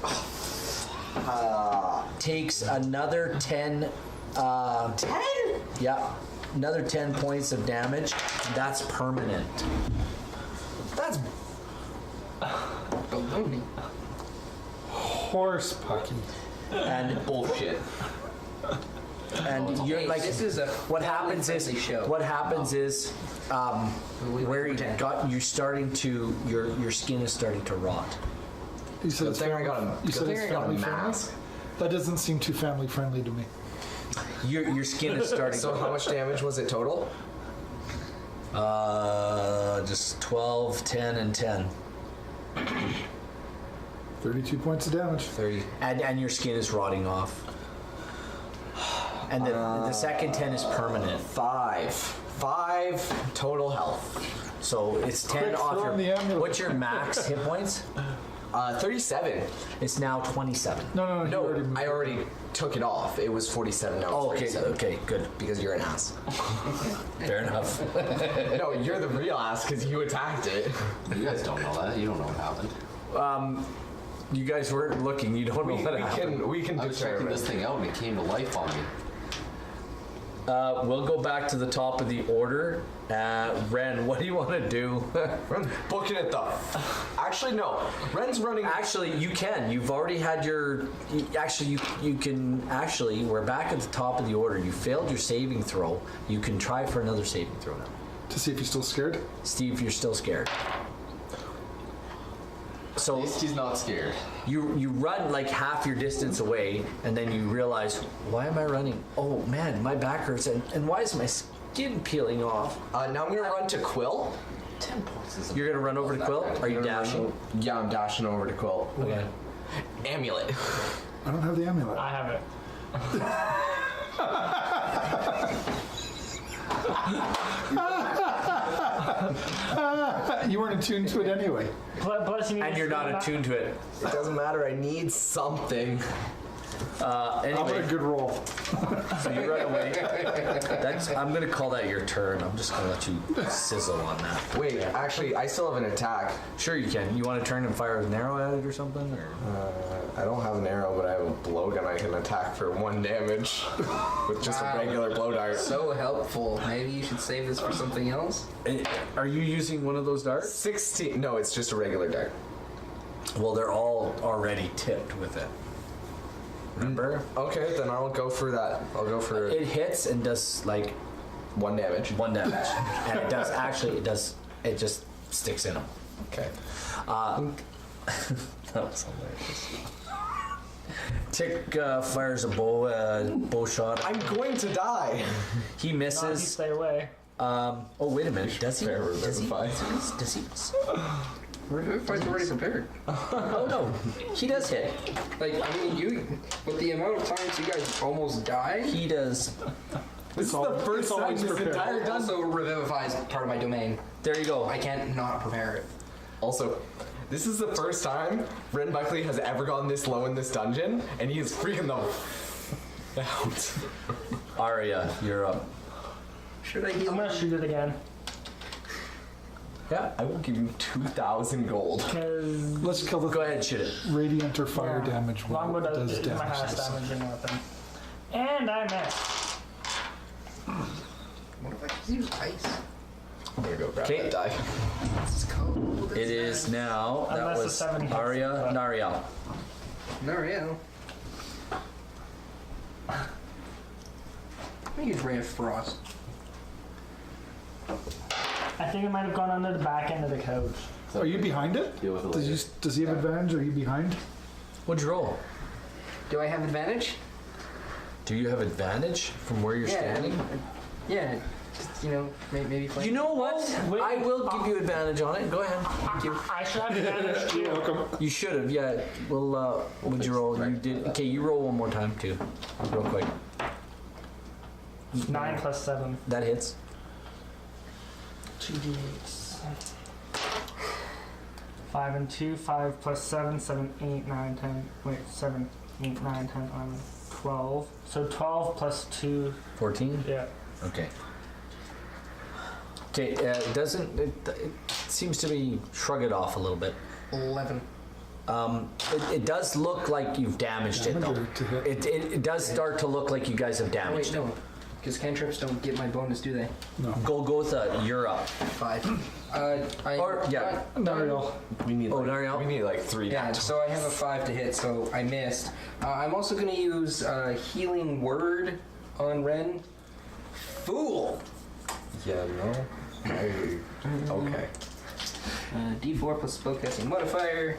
S1: takes another 10.
S6: 10.
S1: Yeah, another 10 points of damage. That's permanent.
S6: That's
S5: Baloney.
S4: Horse pucky.
S1: And
S6: bullshit.
S1: you're
S5: Hey,
S1: like,
S5: this is a
S1: what happens is
S5: show.
S1: what happens is where you got you're starting to your skin is starting to rot.
S4: You said
S6: Good
S4: it's
S6: thing I
S4: family,
S6: got a.
S4: you
S6: Good
S4: said
S6: thing
S4: it's
S6: I got a
S4: family friendly?
S6: mask.
S4: That doesn't seem too family friendly to me.
S1: Your skin is starting
S6: So
S1: to
S6: how much damage was it total?
S1: just 12, 10, and 10.
S4: 32 points of damage.
S6: 30.
S1: And your skin is rotting off. And the second 10 is permanent.
S6: 5 total health.
S1: So it's 10
S4: Quick,
S1: off
S4: throw
S1: your.
S4: in the amulet.
S1: What's your max hit points?
S6: 37.
S1: It's now 27.
S4: No,
S6: No,
S4: moved.
S6: I already took it off. It was 47. Now
S1: Oh,
S6: it's
S1: okay,
S6: 37.
S1: okay, good.
S6: Because you're an ass.
S1: Fair enough.
S6: No, you're the real ass because you attacked it.
S2: You guys don't know that. You don't know what happened.
S1: You guys weren't looking. You don't know what happened.
S6: We can
S2: I was checking
S6: determine.
S2: this thing out and it came to life on me.
S1: We'll go back to the top of the order. Ren, what do you want to do?
S6: Ren's booking it though. Actually, no. Ren's running.
S1: Actually, you can. You've already had your. You can. Actually, we're back at the top of the order. You failed your saving throw. You can try for another saving throw now.
S4: To see if he's still scared.
S1: Steve, you're still scared. So
S2: At least he's not scared.
S1: you run like half your distance away, and then you realize, why am I running? Oh man, my back hurts, and why is my skin peeling off?
S6: Now I'm gonna run to Quill.
S2: 10 points is
S1: You're gonna run over to Quill? Are you dashing?
S6: Yeah, I'm dashing over to Quill.
S1: Okay.
S6: Amulet.
S4: I don't have the amulet.
S3: I have it.
S4: You weren't attuned to it anyway.
S3: Plus you need
S1: And
S3: to
S1: you're not attuned to it.
S6: It doesn't matter. I need something.
S4: How about a
S1: Anyway,
S4: good roll?
S1: so you run away. I'm gonna call that your turn. I'm just gonna let you sizzle on that.
S6: Wait, actually, I still have an attack.
S1: Sure you can. You want to turn and fire an arrow at it or something? Or?
S6: I don't have an arrow, but I have a blowgun. I can attack for 1 damage with just a regular blow dart.
S5: So helpful. Maybe you should save this for something else.
S1: Are you using one of those darts?
S6: 16. No, it's just a regular dart.
S1: Well, they're all already tipped with it. Remember?
S6: Okay, then I'll go for that. I'll go for
S1: It hits and does like
S6: 1 damage.
S1: 1 damage, and it does actually. It does. It just sticks in them.
S6: Okay.
S1: That was hilarious. Tick fires a bow shot.
S6: I'm going to die.
S1: He
S3: not
S1: misses.
S3: stay away.
S1: Oh wait a minute. Does he?
S6: Fair
S1: Does he?
S6: revivify.
S1: Does he?
S5: Revivify's already prepared.
S1: Oh no, he does hit.
S5: Like, I mean, with the amount of times you guys almost died,
S1: He does.
S6: This is the first time
S4: always
S6: this
S4: prepared.
S6: entire
S5: it also revivifies part of my domain.
S1: There you go.
S5: I can't not prepare it.
S6: Also, this is the first time Ren Buckley has ever gone this low in this dungeon, and he is freaking them out.
S1: Arya, you're up.
S5: Should I heal
S3: I'm gonna
S5: him?
S3: shoot it again.
S1: Yeah.
S6: I will give you 2,000 gold.
S3: Because
S4: Let's kill the
S1: Go ahead, shoot it.
S4: radiant or fire damage while
S3: longbow
S4: it does
S3: is my
S4: damage.
S3: highest damaging weapon. And I missed.
S5: What if I just use ice?
S6: I'm gonna go grab
S1: Okay.
S6: that die.
S5: It's cold.
S1: It is now. That
S3: Unless the
S1: was
S3: 7 hits,
S1: Arya
S3: but-
S1: Nariel.
S5: No, yeah. I'm gonna use Ray of Frost.
S3: I think it might have gone under the back end of the couch.
S4: Are you behind it?
S2: Deal with it
S4: Does,
S2: later.
S4: does he have advantage? Are you behind?
S1: What'd you roll?
S5: Do I have advantage?
S1: Do you have advantage from where you're standing?
S5: Yeah. Just, maybe play.
S1: You know what?
S3: Wait.
S1: I will give you advantage on it. Go ahead.
S5: Thank you.
S3: I should have advantage too.
S1: You should have. Yeah. Well, what'd you roll? You did. Okay, you roll one more time too, real quick.
S3: 9 plus 7.
S1: That hits.
S3: 2d8s. 5 and 2. 5 plus 7. 7, 8, 9, 10. Wait, 7, 8, 9, 10, 11, 12. So 12 plus 2.
S1: 14.
S3: Yeah.
S1: Okay. Okay, it doesn't. It seems to be shrug it off a little bit.
S5: 11.
S1: It does look like you've damaged it, though.
S4: Damage or to hit?
S1: It does start to look like you guys have
S5: Wait,
S1: damaged it.
S5: no. Because cantrips don't get my bonus, do they?
S1: Golgotha, you're up.
S5: 5.
S1: Or, yeah.
S4: Nariel.
S6: We need.
S1: Oh, Nariel?
S6: We need like 3.
S5: Yeah, so I have a 5 to hit, so I missed. I'm also going to use Healing Word on Ren. Fool!
S6: Yeah, no. Okay.
S5: D4 plus spellcasting modifier.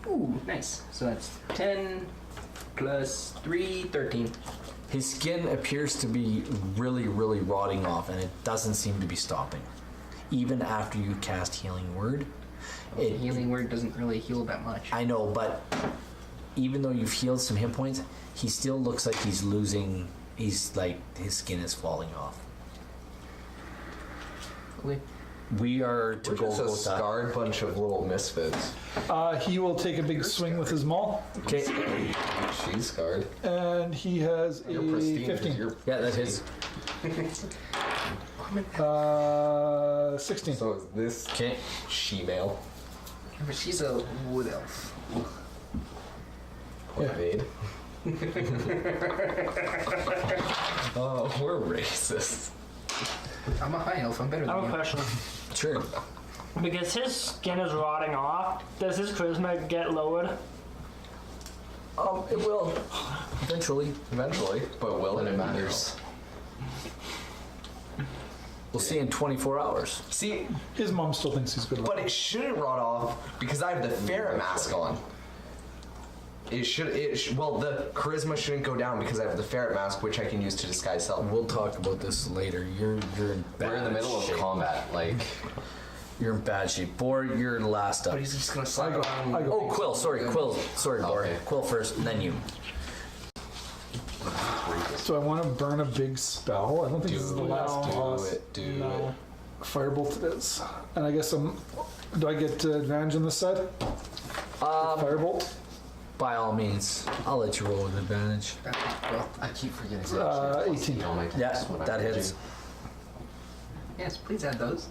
S5: Ooh, nice. So that's 10 plus 3, 13.
S1: His skin appears to be really, really rotting off, and it doesn't seem to be stopping. Even after you cast Healing Word.
S5: Healing Word doesn't really heal that much.
S1: I know, but even though you've healed some hit points, he still looks like he's losing. He's like, his skin is falling off. We are to
S6: We're just a
S1: Golgotha.
S6: scarred bunch of little misfits.
S4: He will take a big swing with his maul,
S1: Okay,
S6: She's scarred.
S4: and he has
S6: You're
S4: a
S6: pristine.
S4: 15.
S1: yeah, that hits.
S4: 16.
S6: So is this
S1: Okay,
S6: she-male?
S5: But she's a wood elf.
S4: Yeah.
S6: Made. Oh, we're racist.
S5: I'm a high elf, I'm better
S3: I
S5: than
S3: have a
S5: you.
S3: question.
S1: sure.
S3: Because his skin is rotting off, does his charisma get lowered?
S1: It will eventually.
S6: Eventually, but will
S2: When
S6: it
S2: it matters.
S1: We'll see in 24 hours.
S6: See,
S4: His mom still thinks he's good.
S6: but it shouldn't rot off because I have the ferret mask on. Well, the charisma shouldn't go down because I have the ferret mask, which I can use to disguise self.
S1: We'll talk about this later. You're in bad
S2: We're in the middle of
S1: shape.
S2: combat. Like,
S1: You're in bad shape. Bor, you're last up.
S5: But he's just gonna slide on.
S4: I go.
S1: Oh, Quill. Sorry, Quill. Sorry, Bor.
S2: Okay.
S1: Quill first, and then you.
S4: So I want to burn a big spell. I don't think this is the last boss.
S6: Do
S3: No.
S6: it.
S4: Firebolt it is. And I guess do I get advantage on this side? Firebolt?
S1: By all means, I'll let you roll with advantage.
S2: I keep forgetting.
S4: 18.
S2: On my
S1: Yeah,
S2: text when
S1: that
S2: I'm
S1: hits.
S5: Yes, please add those.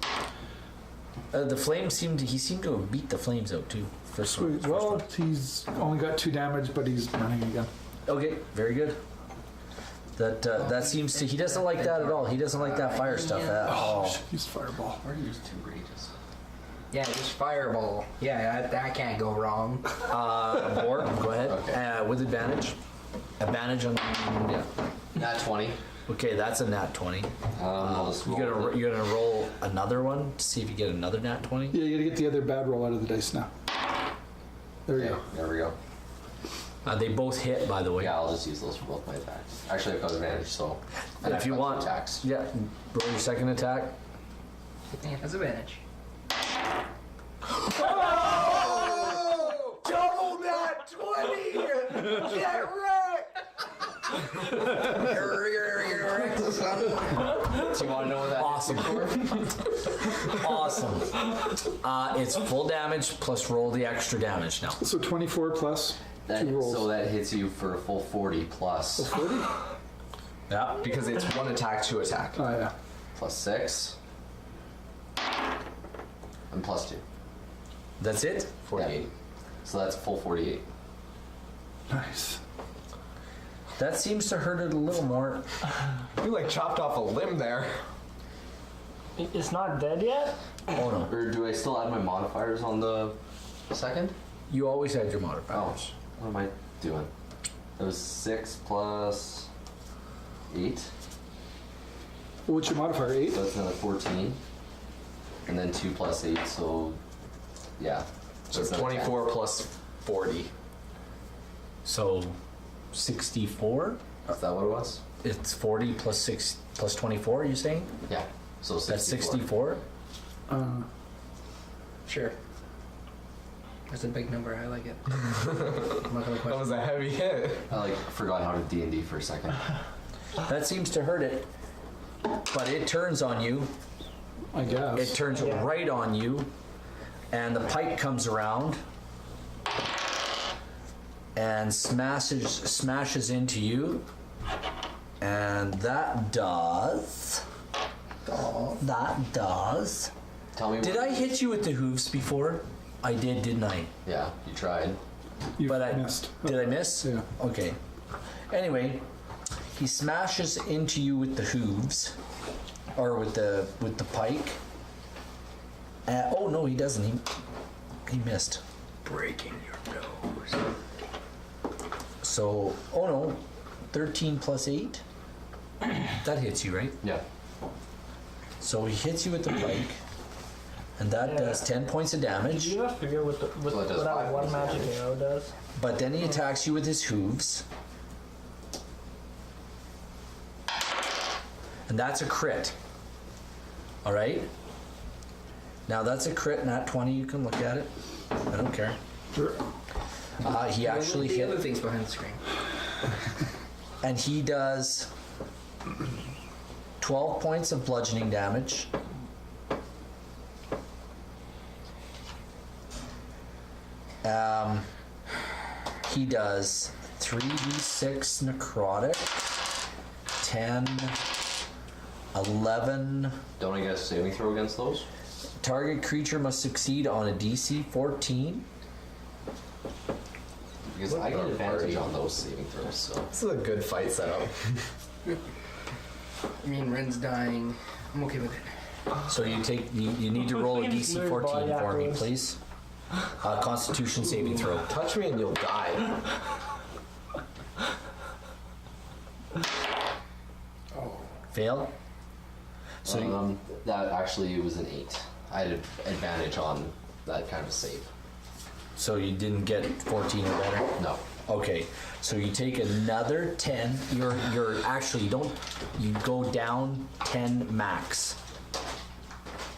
S1: The flames he seemed to have beat the flames out too. First
S4: Sweet.
S1: one.
S4: Well, he's only got 2 damage, but he's burning again.
S1: Okay, very good. That seems to. He doesn't like that at all. He doesn't like that fire stuff at all.
S4: Should use Fireball.
S2: Or use 2 rages.
S5: Yeah, just fireball. Yeah, that can't go wrong.
S1: Bor, go ahead.
S2: Okay.
S1: With advantage. Advantage on. Yeah.
S2: Nat 20.
S1: Okay, that's a nat 20.
S2: I'll just roll.
S1: You're gonna roll another one to see if you get another nat 20.
S4: Yeah, you gotta get the other bad roll out of the dice now. There you
S2: Okay,
S4: go.
S2: there we go.
S1: They both hit, by the way.
S2: Yeah, I'll just use those for both my attacks. Actually, I've got advantage, so.
S1: And if
S2: I've
S1: you
S2: got
S1: want,
S2: 2 attacks.
S1: yeah, roll your second attack.
S5: Yeah, that's advantage.
S6: Double that 20! Get wrecked!
S2: Do you want to know what that
S1: Awesome. It's full damage plus roll the extra damage now.
S4: So 24 plus
S2: that,
S4: 2 rolls.
S2: so that hits you for a full 40 plus.
S4: 40?
S1: Yeah.
S6: Because it's 1 attack, 2 attack.
S4: Oh, yeah.
S2: Plus 6. And plus 2.
S1: That's it.
S6: 48.
S2: Yeah. So that's full 48.
S4: Nice.
S1: That seems to hurt it a little more.
S6: You like chopped off a limb there.
S3: It's not dead yet?
S1: Oh no.
S2: Or do I still add my modifiers on the second?
S1: You always had your modifiers.
S2: Oh, what am I doing? It was 6 plus 8.
S4: What's your modifier? 8?
S2: So that's another 14. And then 2 plus 8, so yeah.
S6: So
S2: That's another
S6: 24 plus 40.
S1: So 64?
S2: 10. Is that what it was?
S1: It's 40 plus 6 plus 24, you saying?
S2: Yeah. So 64.
S1: That's 64?
S5: Sure. That's a big number. I like it. I'm not gonna
S6: That
S5: question.
S6: was a heavy hit.
S2: I forgot how to D&D for a second.
S1: That seems to hurt it. But it turns on you.
S4: I guess.
S1: It turns right on you. And the pike comes around and smashes into you. And that does. That does.
S2: Tell me.
S1: Did I hit you with the hooves before? I did, didn't I?
S2: Yeah, you tried.
S4: You
S1: But I
S4: missed.
S1: Did I miss?
S4: Yeah.
S1: Okay. Anyway, he smashes into you with the hooves, or with the pike. Oh no, he doesn't. He missed.
S5: Breaking your nose.
S1: So, oh no, 13 plus 8. That hits you, right?
S2: Yeah.
S1: So he hits you with the pike, and that does 10 points of
S3: Did
S1: damage.
S3: you ever figure what
S2: So it does
S3: that
S2: 5
S3: one
S2: points of
S3: magic
S2: damage.
S3: arrow does?
S1: But then he attacks you with his hooves. And that's a crit. Alright? Now that's a crit, nat 20, you can look at it. I don't care.
S4: Sure.
S1: He actually
S5: the other
S1: hit,
S5: things behind the screen.
S1: and he does 12 points of bludgeoning damage. He does 3d6 necrotic, 10, 11.
S2: Don't I get a saving throw against those?
S1: Target creature must succeed on a DC 14.
S2: Because I get advantage on those saving throws. So
S6: This is a good fight setup.
S5: I mean, Ren's dying. I'm okay with it.
S1: So you need to roll a DC 14 for me, please. Constitution saving throw.
S6: Touch me and you'll die.
S1: Fail. So
S2: that actually was an 8. I had advantage on that kind of save.
S1: so you didn't get 14 or better.
S2: No.
S1: Okay, so you take another 10. You're actually you go down 10 max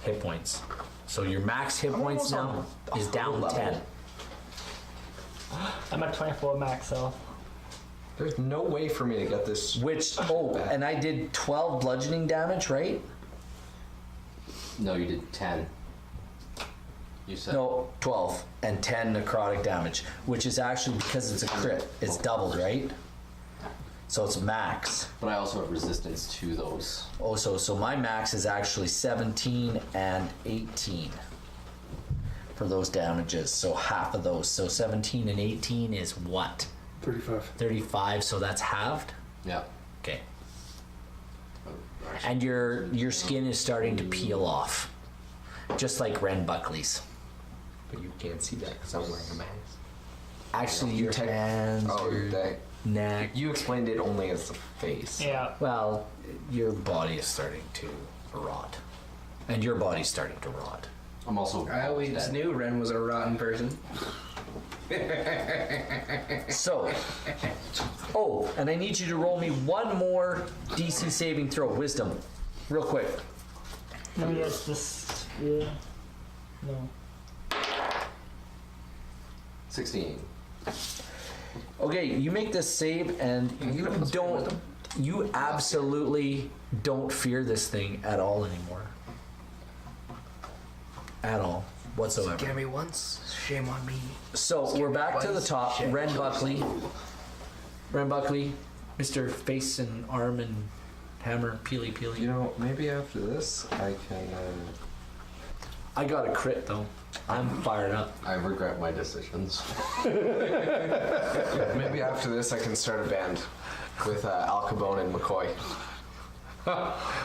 S1: hit points. So your max hit points now is down 10.
S3: I'm at 24 max health.
S6: There's no way for me to get this.
S1: Which and I did 12 bludgeoning damage, right?
S2: No, you did 10. You said.
S1: No, 12 and 10 necrotic damage, which is actually because it's a crit. It's doubled, right? So it's max.
S2: But I also have resistance to those.
S1: Oh, so my max is actually 17 and 18 for those damages. So half of those. So 17 and 18 is what?
S4: 35.
S1: 35. So that's halved.
S2: Yeah.
S1: Okay. And your skin is starting to peel off, just like Ren Buckley's.
S6: But you can't see that because I'm wearing a mask.
S1: Actually, your hands, your
S6: dang.
S1: neck.
S6: You explained it only as the face.
S3: Yeah.
S1: Well, your body is starting to rot, and your body's starting to rot.
S2: I'm also.
S5: I always knew Ren was a rotten person.
S1: So, and I need you to roll me one more DC saving throw, Wisdom, real quick.
S3: Maybe it's this. Yeah. No.
S2: 16.
S1: Okay, you make this save, and you absolutely don't fear this thing at all anymore. At all, whatsoever.
S5: Scare me once, shame on me.
S1: So we're back to the top.
S5: Shit.
S1: Ren Buckley, Mr. Face and Arm and Hammer, Peely.
S6: You know, maybe after this, I can.
S1: I got a crit though. I'm fired up.
S2: I regret my decisions.
S6: Maybe after this, I can start a band with Al Capone and McCoy.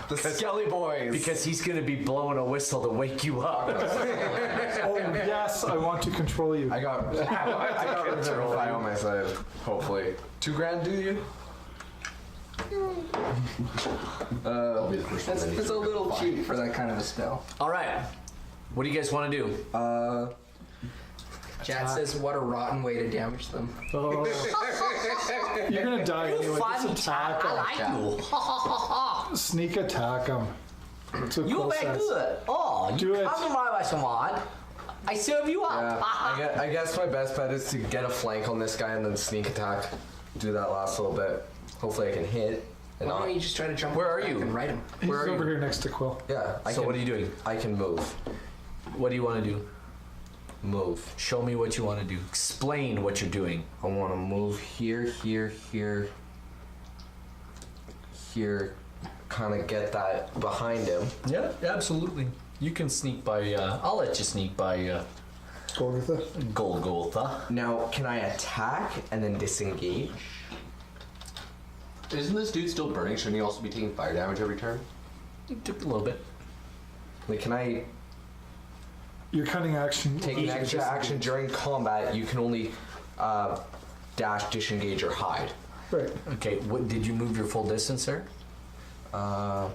S6: The Skelly Boys.
S1: Because he's gonna be blowing a whistle to wake you up.
S4: Oh yes, I want to control you.
S6: I got Revivify on my side. Hopefully, $2,000. Do you?
S2: I'll be the first one.
S5: It's a little cheap for that kind of a spell.
S1: All right, what do you guys want to do?
S5: Chat says, what a rotten way to damage them.
S4: Oh. You're gonna die anyway. Just attack him.
S1: like you.
S4: Sneak attack him. That's what
S1: You
S4: Quill
S1: make
S4: says.
S1: good. Oh,
S4: Do
S1: you
S4: it.
S1: come to my restaurant. I serve you
S6: Yeah,
S1: up.
S6: I guess my best bet is to get a flank on this guy and then sneak attack. Do that last little bit. Hopefully, I can hit. And
S5: Why
S6: not.
S5: don't you just try to jump
S1: Where
S5: on
S1: are
S5: the back
S1: you?
S5: and ride him?
S4: He's
S1: Where are
S4: over
S1: you?
S4: here next to Quill.
S6: Yeah.
S1: So what are you doing?
S6: I can move.
S1: What do you want to do?
S6: Move.
S1: Show me what you want to do. Explain what you're doing.
S6: I want to move here, here, here, here, kind of get that behind him.
S1: Yeah, absolutely. You can sneak by. I'll let you sneak by Golgotha.
S6: Now, can I attack and then disengage?
S2: Isn't this dude still burning? Shouldn't he also be taking fire damage every turn?
S1: You took a little bit.
S6: Like, can I
S4: Your cutting action.
S6: take an extra action during combat? You can only dash, disengage, or hide.
S4: Right.
S1: Okay. What did you move your full distance there? Yeah,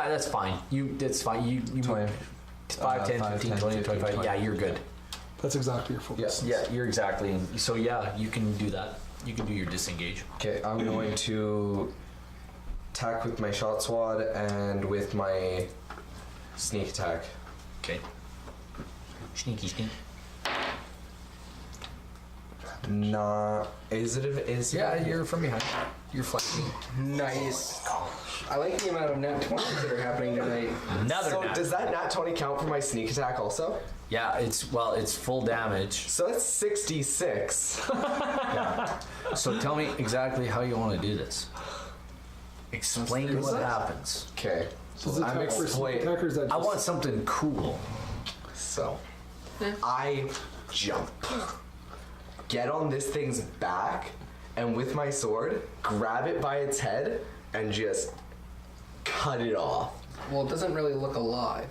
S1: that's fine. That's fine. You
S6: 20.
S1: 5, 10, 15, 20, 25. Yeah, you're good.
S4: That's exactly your full distance.
S1: Yeah, you're exactly. So yeah, you can do that. You can do your disengage.
S6: Okay, I'm going to attack with my shot sword and with my sneak attack.
S1: Okay. Sneaky sneak.
S6: Nah, is
S1: Yeah, you're from behind. You're flexing.
S5: Nice. I like the amount of nat 20s that are happening tonight.
S1: Another
S6: So
S1: nat.
S6: does that nat 20 count for my sneak attack also?
S1: Yeah, it's full damage.
S6: So that's 66.
S1: So tell me exactly how you want to do this. Explain
S6: Is
S1: what
S6: that-
S1: happens.
S6: Okay.
S4: Does it
S6: I'm
S4: attack for sneak attack or is that just...
S1: I want something cool.
S6: So, I jump, get on this thing's back, and with my sword, grab it by its head, and just cut it off.
S5: Well, it doesn't really look alive.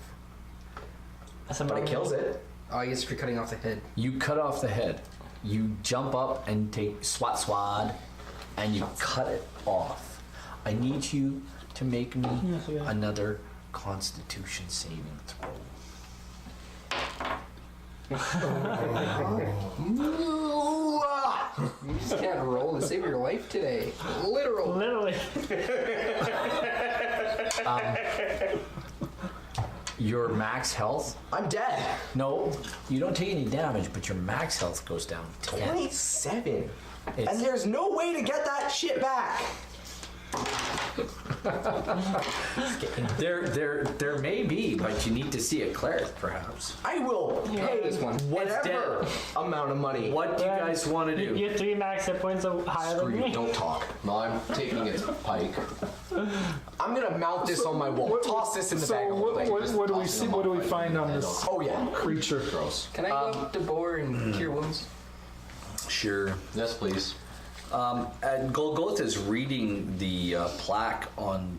S6: But it kills it.
S5: Oh, I guess if you're cutting off the head.
S1: You cut off the head. You jump up and take swat, and you cut it off. I need you to make me another Constitution saving throw.
S5: You just can't roll to save your life today. Literally.
S1: Your max health?
S6: I'm dead.
S1: No, you don't take any damage, but your max health goes down 10.
S6: 27.
S1: It's-
S6: And there's no way to get that shit back.
S1: There may be, but you need to see a cleric, perhaps.
S6: I will pay
S5: this one.
S6: whatever amount of money.
S1: What do you guys want to do?
S3: Your 3 max hit points are higher
S2: Screw
S3: than
S2: you,
S3: me.
S2: don't talk. No, I'm taking its pike.
S6: I'm gonna mount this on my wall. Toss this in the bag of holding.
S4: What do we see? What do we find on this
S6: Oh yeah.
S4: creature?
S2: Gross.
S5: Can I go up to Boar and cure wounds?
S1: Sure.
S2: Yes, please.
S1: And Golgotha's reading the plaque on.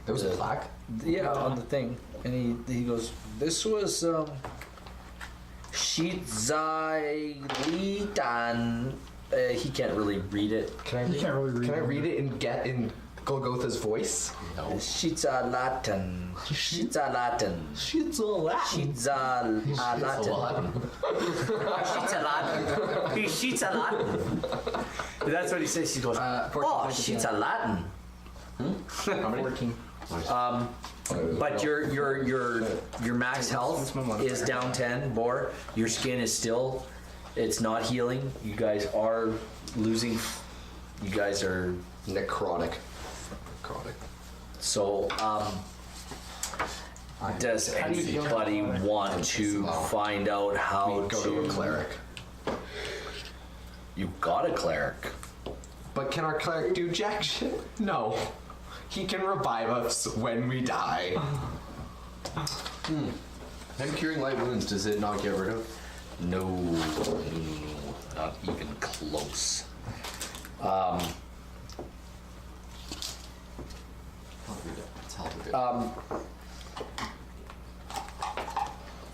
S6: There was a plaque.
S1: Yeah, on the thing, and he goes, "This was Shitzalitan." He can't really read it.
S6: Can I
S4: You can't really read
S6: Can I
S4: it.
S6: read it and get in Golgotha's voice?
S2: No.
S1: Shitzalatan. Shitzalatan. Shitzalatan. Shitzalatan. He shits a lot. That's what he says. He goes, oh, shits a Latin.
S2: How many?
S5: 14.
S1: But your max health is down 10, Boar. Your skin is still, it's not healing. You guys are losing. You guys are
S2: Necrotic.
S1: so. Does anybody want to find out how
S2: Go to a cleric.
S1: You've got a cleric.
S6: But can our cleric do jack shit? No. He can revive us when we die.
S2: Him curing light wounds, does it not get rid of?
S1: No, not even close.
S2: I'll read it. It's hell to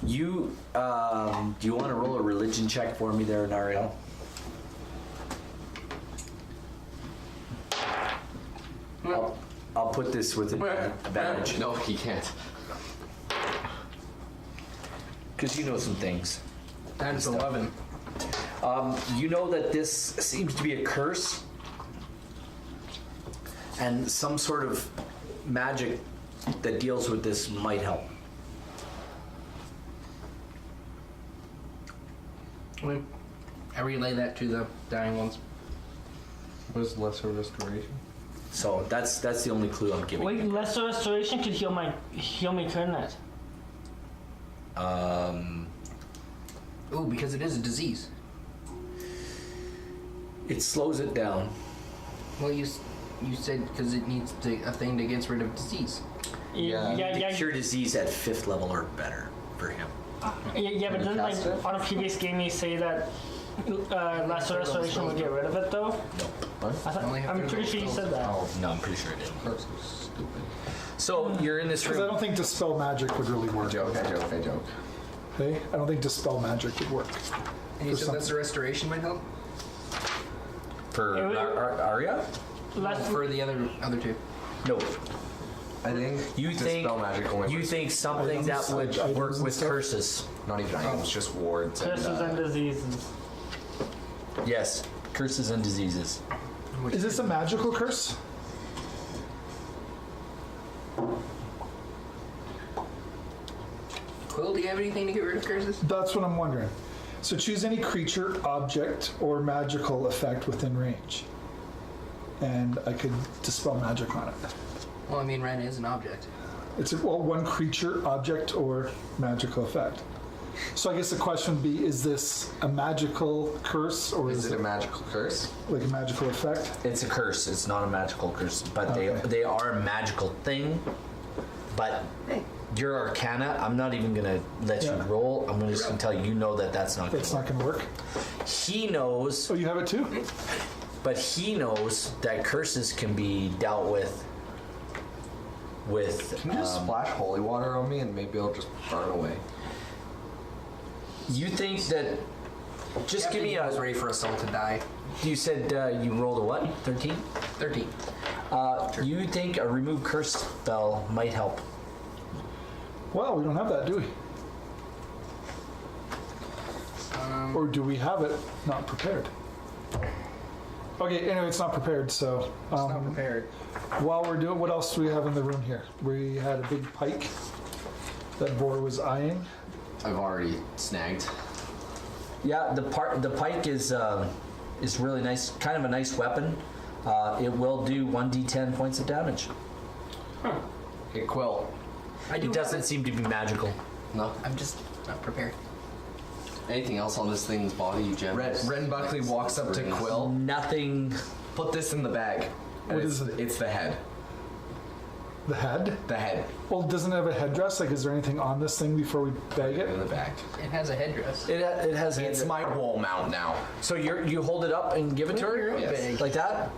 S2: do.
S1: You do you want to roll a religion check for me there, Nariel? I'll put this with an advantage
S2: No, he can't.
S1: because you know some things.
S5: That's 11.
S1: You know that this seems to be a curse, and some sort of magic that deals with this might help.
S5: I relay that to the dying ones.
S6: What is lesser restoration?
S1: So that's the only clue I'm giving.
S3: Wait,
S1: you.
S3: lesser restoration could heal me, couldn't it?
S5: Ooh, because it is a disease.
S1: It slows it down.
S5: Well, You said because it needs a thing that gets rid of disease.
S3: Yeah.
S1: Cure disease at 5th level or better for him.
S3: Yeah, but didn't like on a previous game you say that lesser restoration would get rid of it though?
S2: What?
S3: I'm pretty sure you said that.
S1: Oh, no, I'm pretty sure it didn't.
S2: That's so stupid.
S1: So you're in this
S4: Because I
S1: room.
S4: don't think Dispel Magic would really work.
S2: I joke.
S4: Hey, I don't think Dispel Magic would work.
S5: And you
S4: For
S5: said lesser restoration might help?
S1: For
S3: It would-
S1: Arya?
S5: For the other two.
S1: No.
S6: I think
S1: You think
S6: Dispel Magic only
S1: you
S6: works-
S1: think something that would
S4: Items
S1: work
S4: and
S1: with
S4: stuff?
S1: curses?
S6: not even items, just wards.
S3: Curses and diseases.
S1: Yes, curses and diseases.
S4: Is this a magical curse?
S5: Quill, do you have anything to get rid of curses?
S4: That's what I'm wondering. So choose any creature, object, or magical effect within range. And I could dispel magic on it.
S5: Well, I mean, Ren is an object.
S4: It's one creature, object, or magical effect. So I guess the question would be, is this a magical curse or
S6: Is it a magical curse?
S4: like a magical effect?
S1: It's a curse. It's not a magical curse, but
S4: Okay.
S1: they are a magical thing. But your Arcana, I'm not even gonna let you
S4: Yeah.
S1: roll. I'm just gonna tell you, know that that's not.
S4: That's
S1: gonna
S4: not going to work.
S1: work. He knows,
S4: Oh, you have it too?
S1: but he knows that curses can be dealt with.
S6: Can you just splash holy water on me and maybe I'll just burn away?
S1: You think that? Just give me
S5: I was
S1: a.
S5: ready for a soul to die.
S1: You said you rolled a what? 13.
S5: 13.
S1: You think a remove curse spell might help?
S4: Well, we don't have that, do we? Or do we have it not prepared? Okay, anyway, it's not prepared, so.
S5: Not prepared.
S4: While we're doing, what else do we have in the room here? We had a big pike that Boar was eyeing.
S2: I've already snagged.
S1: Yeah, the pike is really nice, kind of a nice weapon. It will do 1d10 points of damage.
S2: Hey, Quill.
S1: It doesn't seem to be magical.
S2: No.
S5: I'm just not prepared.
S2: Anything else on this thing's body, you gems?
S6: Ren Buckley walks up to
S2: Rings.
S6: Quill.
S1: Nothing.
S6: Put this in the bag. And
S4: What
S6: it's,
S4: is it?
S6: It's the head.
S4: The head?
S6: The head
S4: Well, doesn't it have a headdress? Like, is there anything on this thing before we bag
S6: in
S4: it?
S6: the bag.
S5: It has a headdress.
S1: It has.
S6: It's my wall mount now.
S1: So you hold it up and give it to her,
S6: Yes.
S1: like that.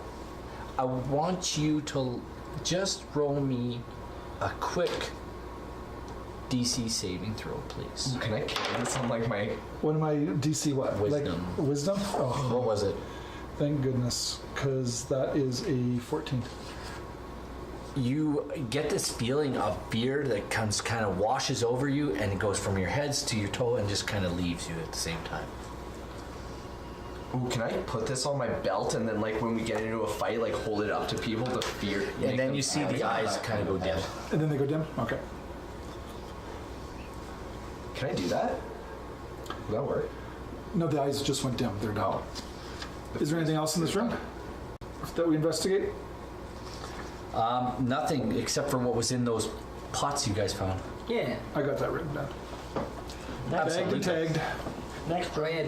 S1: I want you to just roll me a quick DC saving throw, please.
S6: Can I carry this on like my...
S4: What am I, DC what?
S1: Wisdom.
S4: Like, wisdom? Oh,
S1: What was it?
S4: thank goodness, because that is a 14.
S1: You get this feeling of fear that comes, kind of washes over you, and it goes from your heads to your toe, and just kind of leaves you at the same time.
S6: Ooh, can I put this on my belt and then like when we get into a fight, like hold it up to people to fear? make
S1: And then
S6: them
S1: you see
S6: panic?
S1: the eyes kind of go dim.
S4: And then they go dim? Okay.
S6: Can I do that? Will that work?
S4: No, the eyes just went dim. They're down. Is there anything else in this room that we investigate?
S1: Nothing except for what was in those pots you guys found.
S5: Yeah.
S4: I got that written down. Bagged
S1: Absolutely.
S4: and tagged.
S5: Next, Roy,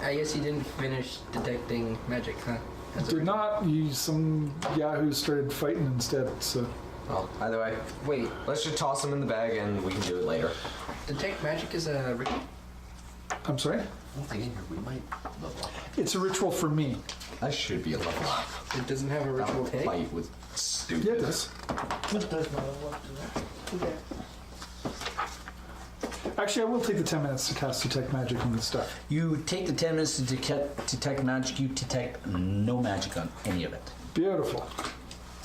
S5: I guess you didn't finish detecting magic, huh? That's
S4: Did not. Some yahoos started fighting instead, so.
S6: Well, either way,
S5: Wait,
S6: let's just toss them in the bag and we can do it later.
S5: detect magic is a ritual?
S4: I'm sorry?
S2: I'm thinking here, we might level up.
S4: It's a ritual for me.
S6: That should be a level up.
S5: It doesn't have a ritual
S2: That
S5: tag?
S2: fight was stupid.
S4: Yeah, it is.
S3: What does not work to that? Okay.
S4: Actually, I will take the 10 minutes to cast Detect Magic on this stuff.
S1: You take the 10 minutes to detect magic. You detect no magic on any of it.
S4: Beautiful.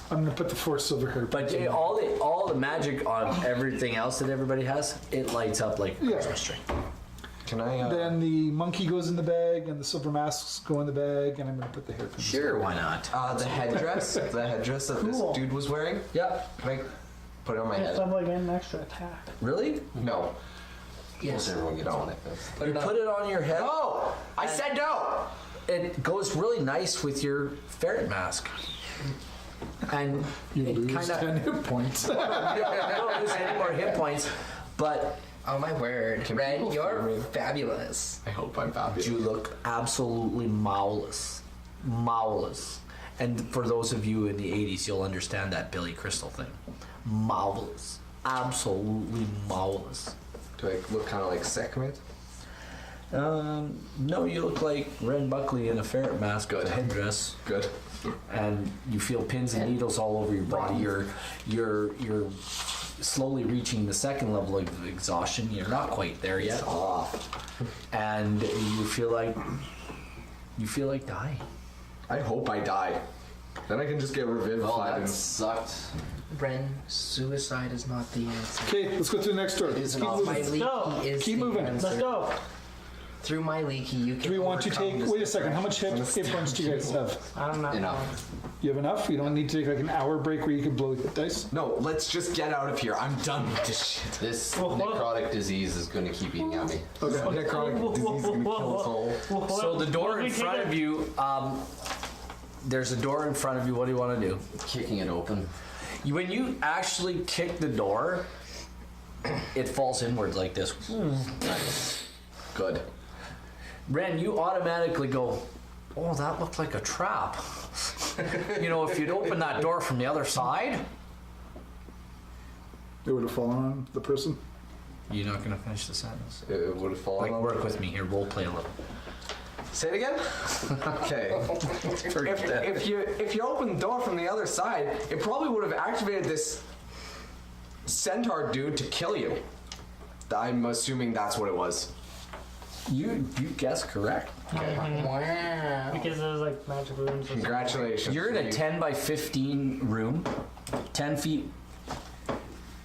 S4: I'm going to put the 4 silver hair.
S1: But all the magic on everything else that everybody has, it lights up like a
S4: Yeah.
S1: Christmas tree.
S6: Can I?
S4: Then the monkey goes in the bag, and the silver masks go in the bag, and I'm going to put the hairpins.
S1: Sure, why not?
S6: The headdress, the headdress that
S3: Cool.
S6: this dude was wearing.
S1: Yeah.
S6: Can I put it on my
S3: It's
S6: head?
S3: not like an extra attack.
S1: Really?
S6: No.
S5: Yes.
S2: Everyone gets on it.
S5: Put
S1: You
S5: it
S1: put
S5: on.
S1: it on your head.
S6: No! I said no!
S1: It goes really nice with your ferret mask. And
S4: You
S1: it
S4: lose
S1: kind
S4: 10
S1: of
S4: hit points.
S1: you don't lose any more hit points, but
S5: Oh my word.
S6: Can
S5: Red,
S6: people
S5: you're
S6: hear me?
S5: fabulous.
S6: I hope I'm fabulous.
S1: you look absolutely marvelous. Marvelous. And for those of you in the 80s, you'll understand that Billy Crystal thing. Marvelous. Absolutely marvelous.
S6: Do I look kind of like Sekhmet?
S1: No, you look like Ren Buckley in a ferret mask.
S6: Good.
S1: Headdress.
S6: Good.
S1: And you feel pins and needles all over your body. You're slowly reaching the second level of exhaustion. You're not quite there yet. And you feel like dying.
S6: I hope I die. Then I can just get revivified.
S2: Well, that
S6: and
S2: sucked.
S5: Ren, suicide is not the answer.
S4: Okay, let's go to the next door.
S2: is
S4: Keep
S2: an
S4: moving.
S5: My leaky
S3: go.
S5: is
S4: Keep
S5: the
S4: moving.
S5: answer.
S3: Let's go.
S5: Through my leaky, you can.
S4: Do we want to
S5: overcome
S4: take?
S5: this
S4: Wait a second. How
S5: depression.
S4: much hit points do you guys have?
S3: I'm not.
S2: Enough.
S4: You have enough? You don't need to take like an hour break where you can blow hit dice?
S6: no, let's just get out of here. I'm done with this shit.
S2: This
S3: Whoa, whoa.
S2: necrotic disease is going to keep eating at me.
S4: Okay.
S6: Necrotic disease is gonna kill us all.
S1: So the door in front of you, there's a door in front of you. What do you want to do?
S2: Kicking it open.
S1: When you actually kick the door, it falls inwards like this.
S2: Nice.
S6: Good.
S1: Ren, you automatically go, oh, that looked like a trap. You know, if you'd open that door from the other side,
S4: It would have fallen on the person.
S1: you're not going to finish the sentence.
S6: It would have fallen.
S1: Like,
S6: on
S1: work with me here. Role play a little.
S6: Say it again. Okay. if you open the door from the other side, it probably would have activated this centaur dude to kill you. I'm assuming that's what it was.
S1: You guessed correct.
S5: Wow.
S3: Because there's like magic rooms. or something.
S6: Congratulations.
S1: You're in a 10 by 15 room, 10 feet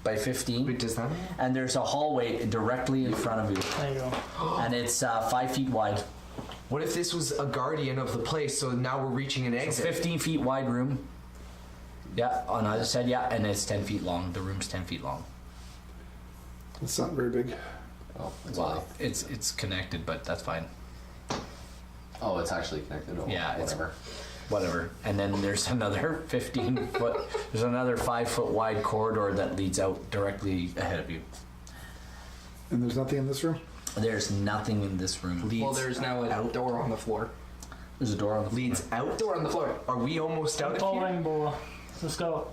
S1: by 15,
S6: Wait, does that mean?
S1: and there's a hallway directly in front of you,
S3: There you go.
S1: and it's 5 feet wide.
S6: What if this was a guardian of the place, so now we're reaching an exit?
S1: 15 feet wide room. Yeah, on either side, yeah, and it's 10 feet long. The room's 10 feet long.
S4: It's not very big.
S2: Oh, it's
S1: Well, it's connected, but that's fine.
S2: Oh, it's actually connected. Oh,
S1: Yeah, it's-
S2: whatever.
S1: Whatever. And then there's another 15 foot, there's another 5 foot wide corridor that leads out directly ahead of you.
S4: And there's nothing in this room?
S1: There's nothing in this room.
S5: Well, there's now a door on the floor.
S1: There's a door on the floor.
S6: Leads out.
S5: Door on the floor.
S6: Are we almost out of here?
S3: Following ball. Let's go.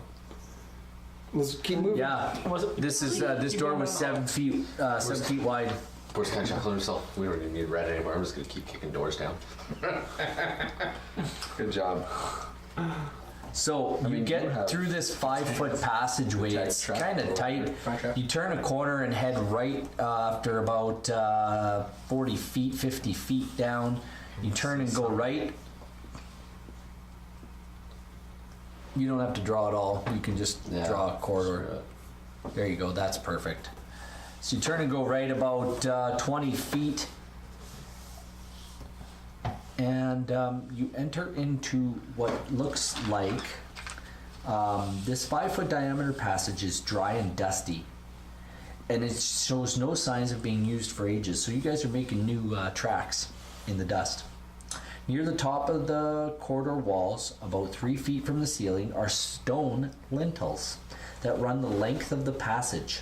S4: Let's keep moving.
S1: Yeah.
S3: Was it?
S1: This is this door was 7 feet 7 feet wide.
S2: Where's kind of chuckling himself? We don't even need red anymore. I'm just going to keep kicking doors down.
S6: Good job.
S1: So you
S6: mean, you
S1: get
S6: have
S1: through this 5 foot passageway.
S6: tight
S1: It's
S6: trap
S1: kind of
S6: door.
S1: tight.
S5: Front trap.
S1: You turn a corner and head right after about 40 feet, 50 feet down. You turn and go right. You don't have to draw at all. You can just
S2: Yeah,
S1: draw a corridor.
S2: screw it.
S1: There you go. That's perfect. So you turn and go right about 20 feet. And you enter into what looks like this 5 foot diameter passage is dry and dusty. And it shows no signs of being used for ages. So you guys are making new tracks in the dust. Near the top of the corridor walls, about 3 feet from the ceiling, are stone lintels that run the length of the passage.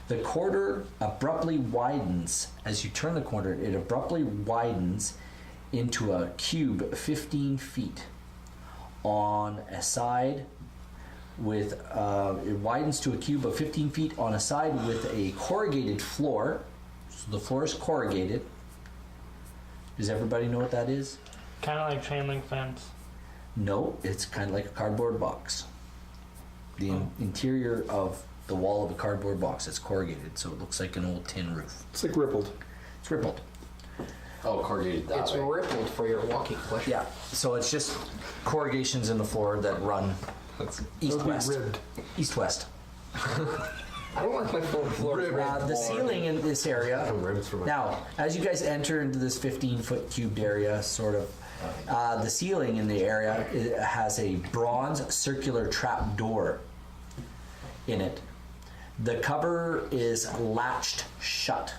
S1: The corridor abruptly widens. As you turn the corner, it abruptly widens into a cube 15 feet on a side with it widens to a cube of 15 feet on a side with a corrugated floor. So the floor is corrugated. Does everybody know what that is?
S3: Kind of like chain link fence.
S1: No, it's kind of like a cardboard box. The interior of the wall of a cardboard box. It's corrugated, so it looks like an old tin roof.
S4: It's like rippled.
S1: It's rippled.
S2: Oh, corrugated that
S5: It's
S2: way.
S5: rippled for your walking pleasure.
S1: Yeah, so it's just corrugations in the floor that run east-west.
S4: Ribbed.
S1: East-west.
S5: I don't like my floor.
S1: The ceiling in this area. Now, as you guys enter into this 15-foot cubed area, sort of, the ceiling in the area has a bronze circular trap door in it. The cover is latched shut.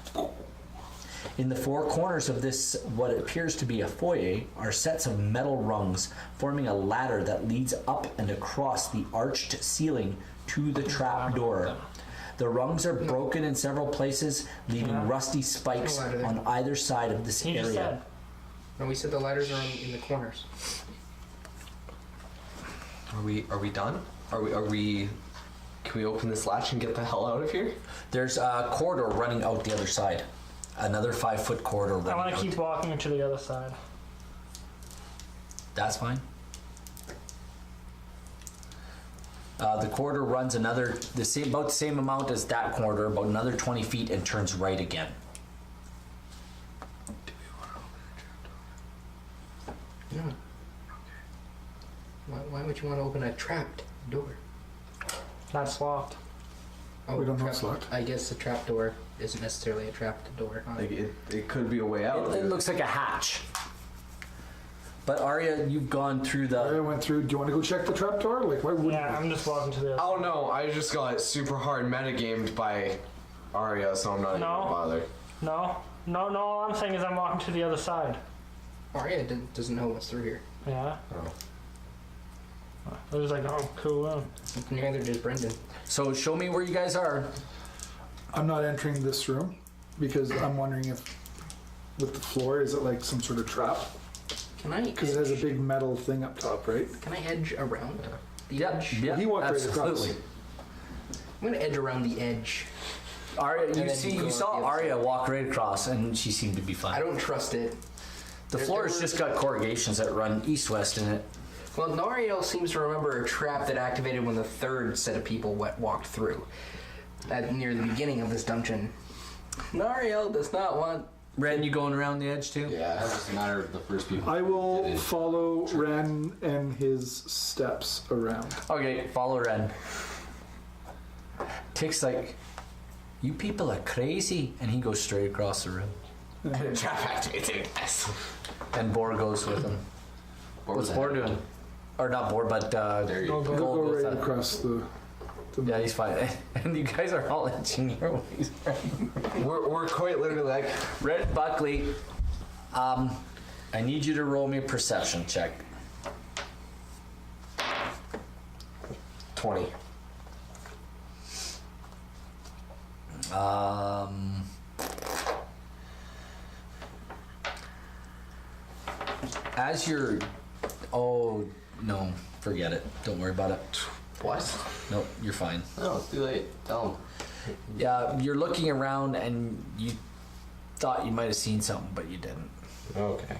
S1: In the four corners of this, what appears to be a foyer, are sets of metal rungs forming a ladder that leads up and across the arched ceiling to the trap door. The rungs are broken in several places, leaving rusty spikes on either side of this
S3: He just
S1: area.
S3: said.
S5: No, we said the ladders are in the corners.
S6: Are we done? Are we? Can we open this latch and get the hell out of here?
S1: There's a corridor running out the other side. Another 5-foot corridor running
S3: I want
S1: out.
S3: to keep walking to the other side.
S1: That's fine. The corridor runs about the same amount as that corridor, about another 20 feet, and turns right again.
S5: No. Why would you want to open a trapped door?
S3: That's locked.
S5: Oh,
S4: We don't know it's locked.
S5: I guess the trap door isn't necessarily a trapped door. Huh?
S6: Like it could be a way out.
S1: It looks like a hatch. But Arya, you've gone through
S4: I
S1: the.
S4: went through. Do you want to go check the trapdoor? Like, why wouldn't
S3: Yeah, I'm just walking to the other
S6: Oh no! I just got super hard metagamed by Arya, so I'm not even
S3: No.
S6: gonna bother.
S3: No. All I'm saying is I'm walking to the other side.
S5: Arya doesn't know what's through here.
S3: Yeah.
S6: Oh.
S3: I was like, oh, cool.
S5: Neither does Brendan.
S1: So show me where you guys are.
S4: I'm not entering this room because I'm wondering if with the floor, is it like some sort of trap?
S5: Can I?
S4: Because it has a
S5: edge-
S4: big metal thing up top, right?
S5: Can I edge around the
S1: Yeah,
S5: edge?
S1: yeah,
S4: He walked right
S1: absolutely.
S4: across.
S5: I'm gonna edge around the edge.
S1: Arya,
S5: then
S1: you
S5: go
S1: saw
S5: on the other
S1: Arya walk right across, and she seemed to be
S5: I
S1: fine.
S5: don't trust it.
S1: The
S5: there-
S1: floor
S5: there
S1: has
S5: were-
S1: just got corrugations that run east-west in it.
S5: Well, Nariel seems to remember a trap that activated when the third set of people walked through. Near the beginning of this dungeon. Nariel does not want.
S1: Ren, you going around the edge too?
S2: Yeah, it's just a matter of the first people.
S4: I will
S2: did it.
S4: follow Ren and his steps around.
S1: Okay, follow Ren. Tick's like, you people are crazy, and he goes straight across the room.
S6: Trap activating. Yes.
S1: And Bor goes with him. What's Bor doing? Or not Bor, but
S2: There you
S3: Go,
S2: go.
S3: go.
S4: Go
S1: Gold goes
S4: right
S1: up.
S4: across the.
S1: Yeah, he's fine. And you guys are all inching your ways.
S6: We're quite literally like
S1: Red Buckley, I need you to roll me a perception check.
S6: 20.
S1: As you're, oh no, forget it. Don't worry about it.
S6: What?
S1: Nope, you're fine.
S2: No, it's too late. Tell him.
S1: Yeah, you're looking around and you thought you might have seen something, but you didn't.
S6: Okay.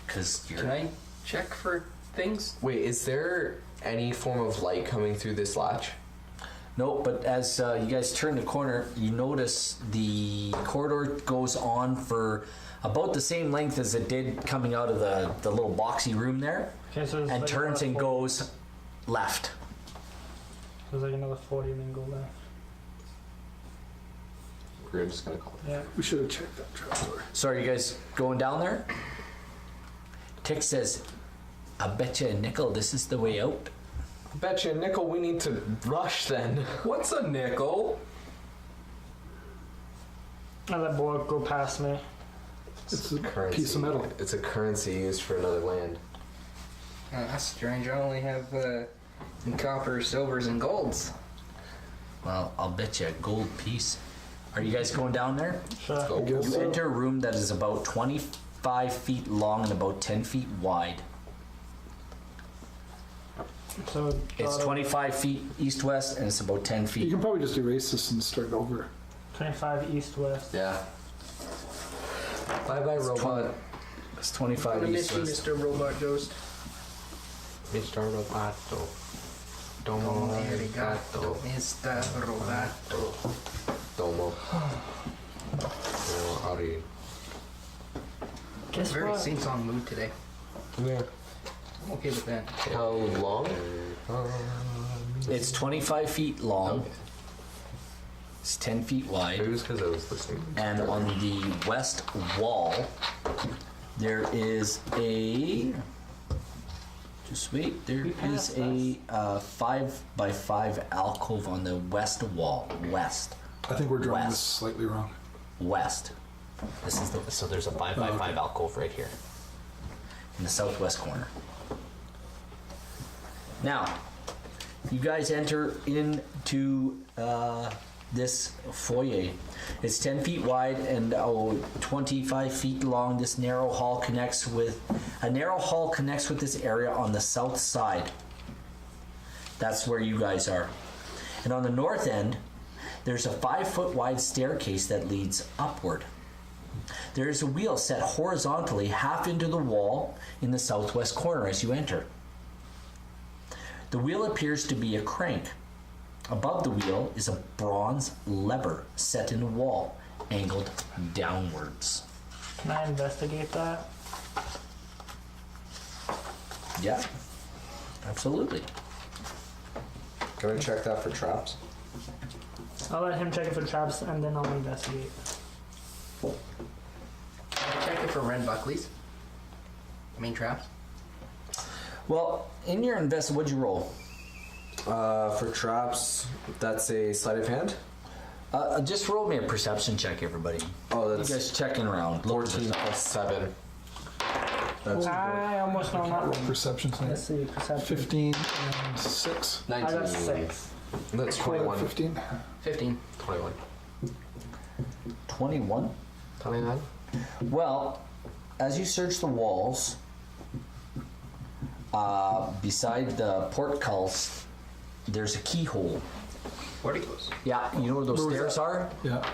S1: Because you're.
S5: Can I check for things?
S6: Wait, is there any form of light coming through this latch?
S1: Nope, but as you guys turn the corner, you notice the corridor goes on for about the same length as it did coming out of the little boxy room there,
S3: Okay, so there's
S1: and
S3: like
S1: turns and
S3: another 40
S1: goes left.
S3: There's like another 40 and then go left.
S2: We're just gonna call it.
S3: Yeah.
S4: We should have checked that trapdoor.
S1: So are you guys going down there? Tick says, I bet you a nickel this is the way out.
S6: Betcha, nickel, we need to rush then. What's a nickel?
S3: I let Boy go past me.
S4: It's a piece of metal.
S6: It's a currency used for another land.
S5: That's strange. I only have copper, silvers, and golds.
S1: Well, I'll bet you a gold piece. Are you guys going down there?
S3: Sure.
S4: I guess
S1: You
S4: so.
S1: enter a room that is about 25 feet long and about 10 feet wide.
S3: So
S1: It's 25 feet east-west and it's about 10
S4: You
S1: feet.
S4: can probably just erase this and start over.
S3: 25 east west.
S2: Yeah.
S6: Bye bye, robot.
S1: It's
S5: I'm
S1: 25
S5: gonna miss you,
S1: east-west.
S5: Mr. Robot Ghost.
S6: Mr. Roboto. Domo arigato.
S5: Mr. Roboto.
S6: Domo. Ari.
S3: Guess
S5: Very
S3: what?
S5: sing-song mood today.
S6: Yeah.
S5: I'm okay with that.
S6: How long?
S1: It's 25 feet long. It's 10 feet
S6: It
S1: wide.
S6: was because I was listening.
S1: And on the west wall, there is a. Just wait. There
S3: We
S1: is
S3: passed
S1: a 5x5 alcove on the west wall. West.
S4: I think we're drawing this
S1: West.
S4: slightly wrong.
S1: West. This is the. So there's a 5x5 alcove right here, in the southwest corner. Now, you guys enter into this foyer. It's 10 feet wide and 25 feet long. This narrow hall connects with this area on the south side. That's where you guys are. And on the north end, there's a 5-foot wide staircase that leads upward. There is a wheel set horizontally half into the wall in the southwest corner as you enter. The wheel appears to be a crank. Above the wheel is a bronze lever set in the wall, angled downwards.
S3: Can I investigate that?
S1: Yeah, absolutely.
S6: Can I check that for traps?
S3: I'll let him check it for traps and then I'll investigate.
S5: Check it for red buckleys. I mean traps.
S1: Well, in your what'd you roll?
S6: For traps, that's a sleight of hand.
S1: Just roll me a perception check, everybody.
S6: Oh,
S1: You
S6: that's
S1: guys checking around. Look
S6: 14 plus 7. That's
S3: I almost know not.
S4: Perception
S3: Let's
S4: tonight.
S3: see, perception.
S4: 15 and 6.
S6: 19.
S3: I got 6.
S6: That's
S4: Quite
S6: 21.
S4: 15.
S5: 15.
S6: 21.
S1: 21.
S6: 29.
S1: Well, as you search the walls, beside the portcullis, there's a keyhole.
S5: Where'd it goes?
S1: Yeah, you know where those
S4: Where was
S1: stairs
S4: that?
S1: are?
S4: Yeah.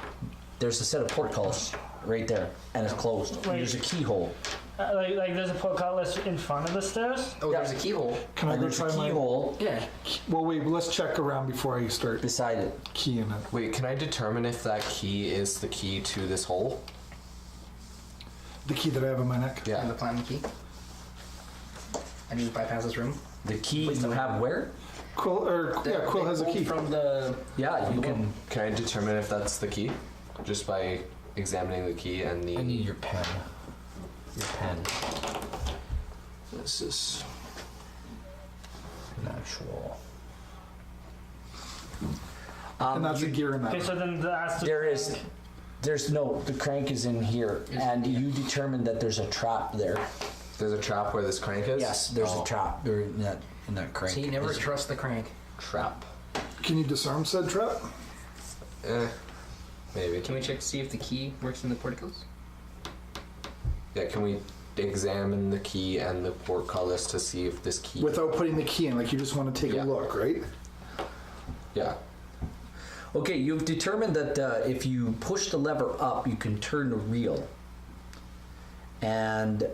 S1: There's a set of portcullis right there, and it's closed.
S3: Wait.
S1: There's a keyhole.
S3: Like there's a portcullis in front of the stairs?
S5: Oh,
S1: Yeah.
S5: there's a keyhole.
S4: Can I
S1: And
S4: go
S1: there's a
S4: try my...
S1: keyhole
S5: Yeah.
S4: Well, wait, let's check around before I start
S1: beside it.
S4: keying it.
S6: Wait, can I determine if that key is the key to this hole?
S4: The key that I have in my neck.
S5: And the
S6: Yeah.
S5: platinum key. And you bypass this room.
S1: The key you have where?
S4: Quill has a key.
S5: From the.
S1: Yeah, you can.
S6: Can I determine if that's the key? Just by examining the key and the...
S1: I need your pen. Your pen. This is an actual.
S4: And that's a gear in that.
S3: Okay, so then that's the
S1: There's no. The crank is in here, and you determined that there's a trap there.
S6: There's a trap where this crank is?
S1: Yes, there's
S6: Oh.
S1: a trap there in that crank.
S5: See, never
S1: There's-
S5: trust the crank.
S6: Trap.
S4: Can you disarm said trap?
S6: Maybe.
S5: Can we check to see if the key works in the portcullis?
S6: Yeah, can we examine the key and the portcullis to see if this key...
S4: Without putting the key in, like you just want to take
S6: Yeah.
S4: a look, right?
S6: Yeah.
S1: Okay, you've determined that if you push the lever up, you can turn the reel. And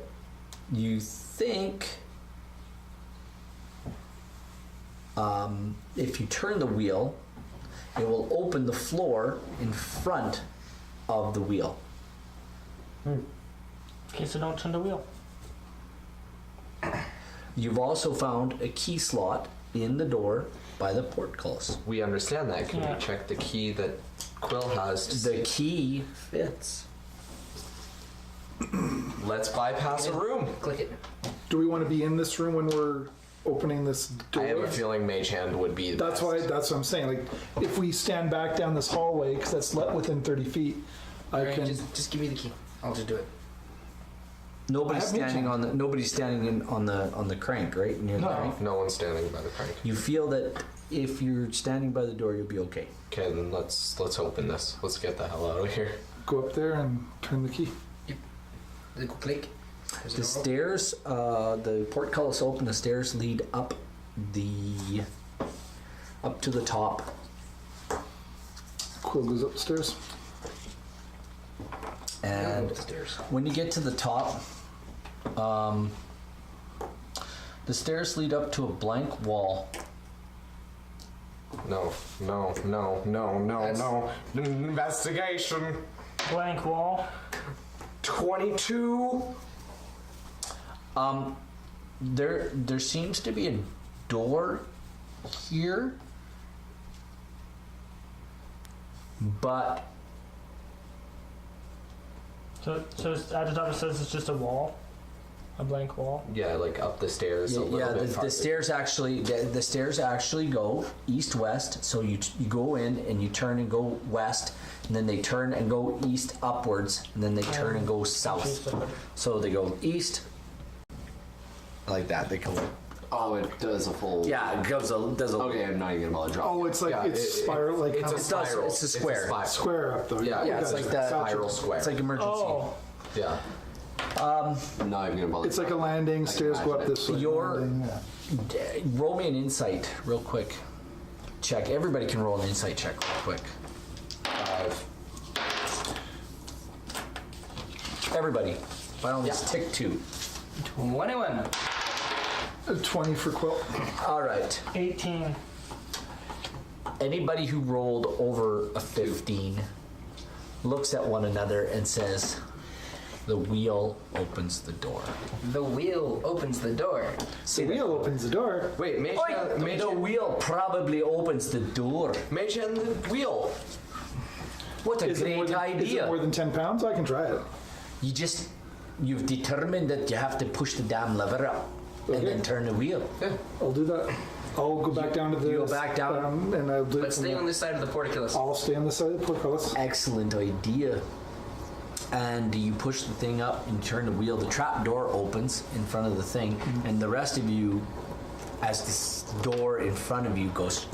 S1: you think if you turn the wheel, it will open the floor in front of the wheel.
S3: Okay, so don't turn the wheel.
S1: You've also found a key slot in the door by the portcullis.
S6: We understand that. Can
S3: Yeah.
S6: we check the key that Quill has to
S1: The key fits.
S6: Let's bypass a room.
S5: Click it.
S4: Do we want to be in this room when we're opening this door?
S6: I have a feeling Mage Hand would be the
S4: That's
S6: best.
S4: what I'm saying. Like, if we stand back down this hallway, because that's let within 30 feet, I
S5: Alright,
S4: can.
S5: just give me the key. I'll just do it.
S1: Nobody's
S4: I have
S1: standing
S4: no
S1: on the. Nobody's standing on the crank, right? Near the
S4: No.
S1: crank.
S6: No one's standing by the crank.
S1: You feel that if you're standing by the door, you'll be okay.
S6: Okay, then let's open this. Let's get the hell out of here.
S4: Go up there and turn the key.
S5: Click. There's
S1: The
S5: a door.
S1: stairs, the portcullis open. The stairs lead up to the top.
S4: Quill goes upstairs.
S1: And
S5: Up the stairs.
S1: when you get to the top, the stairs lead up to a blank wall.
S6: No. Investigation.
S3: Blank wall.
S6: 22.
S1: There seems to be a door here, but
S3: So it's, at the top it says it's just a wall, a blank wall.
S6: Yeah, like up the stairs a little bit
S1: the
S6: farther.
S1: stairs actually the stairs actually go east-west. So you go in and you turn and go west, and then they turn and go east upwards, and then they turn and go south. So they go east like that. They go
S2: Oh, it does a full.
S1: Yeah, it does a.
S2: Okay, I'm not even gonna bother dropping.
S4: Oh, it's like it's spiral, like
S6: it's
S4: how-
S6: a spiral.
S1: It's a square.
S6: spiral.
S4: square up though.
S6: Yeah,
S1: Yeah, it's like that.
S6: Spiral square.
S1: It's like emergency.
S3: Oh,
S6: Yeah.
S2: I'm not even gonna bother.
S4: It's like a landing. Stairs go up this way.
S1: Your-
S4: landing, yeah.
S1: Roll me an insight, real quick. Check. Everybody can roll an insight check, real quick.
S6: 5.
S1: Everybody. By all means, tick 2.
S5: 21.
S4: 20 for Quill.
S1: All right.
S3: 18.
S1: Anybody who rolled over a 15 looks at one another and says, "The wheel opens the door."
S5: The wheel opens the door.
S4: The wheel opens the door.
S6: Wait, Mage
S1: The wheel probably opens the door.
S6: and the wheel.
S1: What a
S4: Is it more
S1: great
S4: than, is it
S1: idea.
S4: more than 10 pounds? I can try it.
S1: You've determined that you have to push the damn lever up and then turn the wheel.
S4: I'll do that. I'll go back down to the.
S1: You go back down?
S4: and I'll do it
S5: But
S4: from
S5: stay
S4: there.
S5: on this side of the portcullis.
S4: I'll stay on the side of the portcullis.
S1: Excellent idea. And you push the thing up and turn the wheel. The trap door opens in front of the thing, and the rest of you, as this door in front of you goes,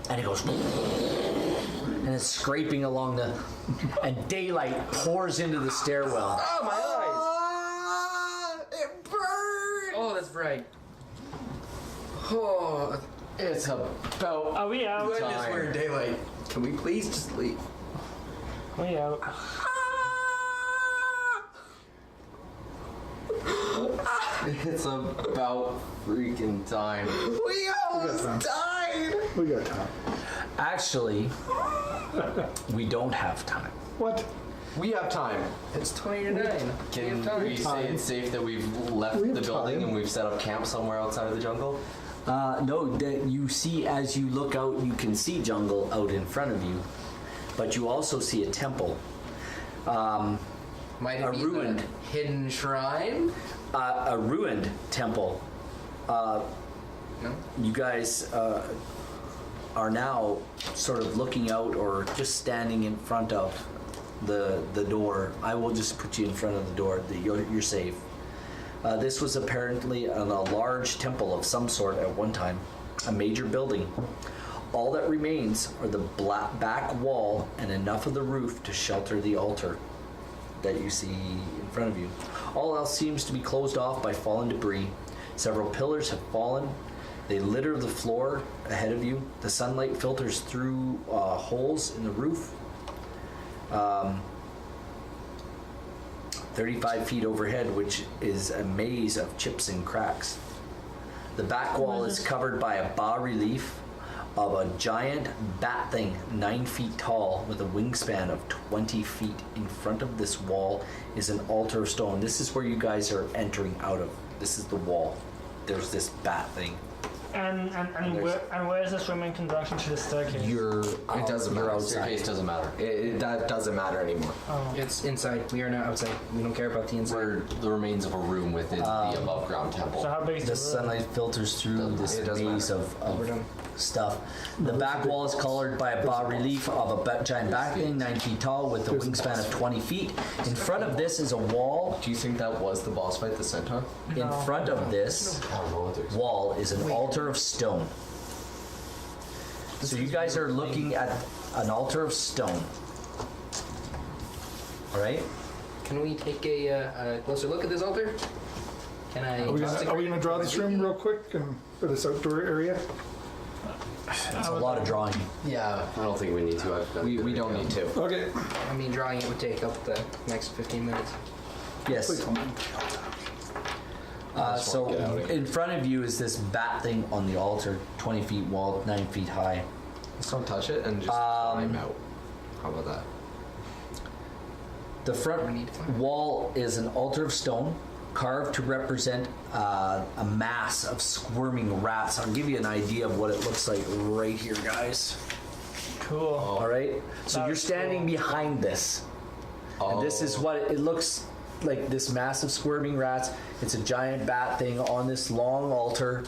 S1: and it goes, and it's scraping along the, and daylight pours into the stairwell.
S5: Oh, my eyes!
S6: It burns.
S5: Oh, that's bright.
S6: Oh, it's about.
S3: Are we out?
S5: Goodness, we're in daylight. Can we please just leave?
S3: We out.
S2: It's about freaking time.
S6: We almost died.
S4: We got time.
S1: Actually, we don't have time.
S4: What?
S6: We have time.
S5: It's 20 to 9.
S2: Can we say
S4: time.
S2: it's safe that we've left
S4: We have
S2: the building
S4: time.
S2: and we've set up camp somewhere outside of the jungle?
S1: No, that you see as you look out, you can see jungle out in front of you, but you also see a temple.
S5: Might it
S1: A
S5: be
S1: ruined.
S5: the hidden shrine?
S1: A ruined temple.
S5: No?
S1: You guys are now sort of looking out or just standing in front of the door. I will just put you in front of the door. You're safe. This was apparently a large temple of some sort at one time, a major building. All that remains are the back wall and enough of the roof to shelter the altar that you see in front of you. All else seems to be closed off by fallen debris. Several pillars have fallen. They litter the floor ahead of you. The sunlight filters through holes in the roof. 35 feet overhead, which is a maze of chips and cracks. The back wall is covered by a bas-relief of a giant bat thing 9 feet tall with a wingspan of 20 feet. In front of this wall is an altar of stone. This is where you guys are entering out of. This is the wall. There's this bat thing.
S3: And where is this room in conjunction to the staircase?
S6: It doesn't matter.
S2: Staircase doesn't matter.
S6: That doesn't matter anymore.
S5: It's inside. We are not outside. We don't care about the inside.
S2: We're the remains of a room within the above ground temple.
S3: So how big is
S1: The
S3: the room?
S1: sunlight filters through this
S6: It doesn't
S1: maze
S6: matter.
S1: of stuff. The back wall is colored by a bas-relief of a giant bat thing 9 feet tall with a wingspan of 20 feet. In front of this is a wall.
S6: Do you think that was the boss fight, the centaur?
S1: In front of this
S2: I don't know what to expect.
S1: wall is an altar of stone. So you guys are looking at an altar of stone. All right?
S5: Can we take a closer look at this altar? Can I?
S4: Are we gonna draw this room real quick and for this outdoor area?
S1: It's a lot of drawing.
S6: Yeah.
S2: I don't think we need to.
S6: We don't need to.
S4: Okay.
S5: I mean, drawing it would take up the next 15 minutes.
S1: Yes.
S4: Please don't.
S1: So
S2: get out of here.
S1: in front of you is this bat thing on the altar, 20 feet wall, 9 feet high.
S6: Just don't touch it and just climb out. How about that?
S1: The front wall is an altar of stone carved to represent a mass of squirming rats. I'll give you an idea of what it looks like right here, guys.
S3: Cool.
S1: All right? So you're
S3: That's
S1: standing
S3: cool.
S1: behind this. And this is what it looks like, this massive squirming rats. It's a giant bat thing on this long altar.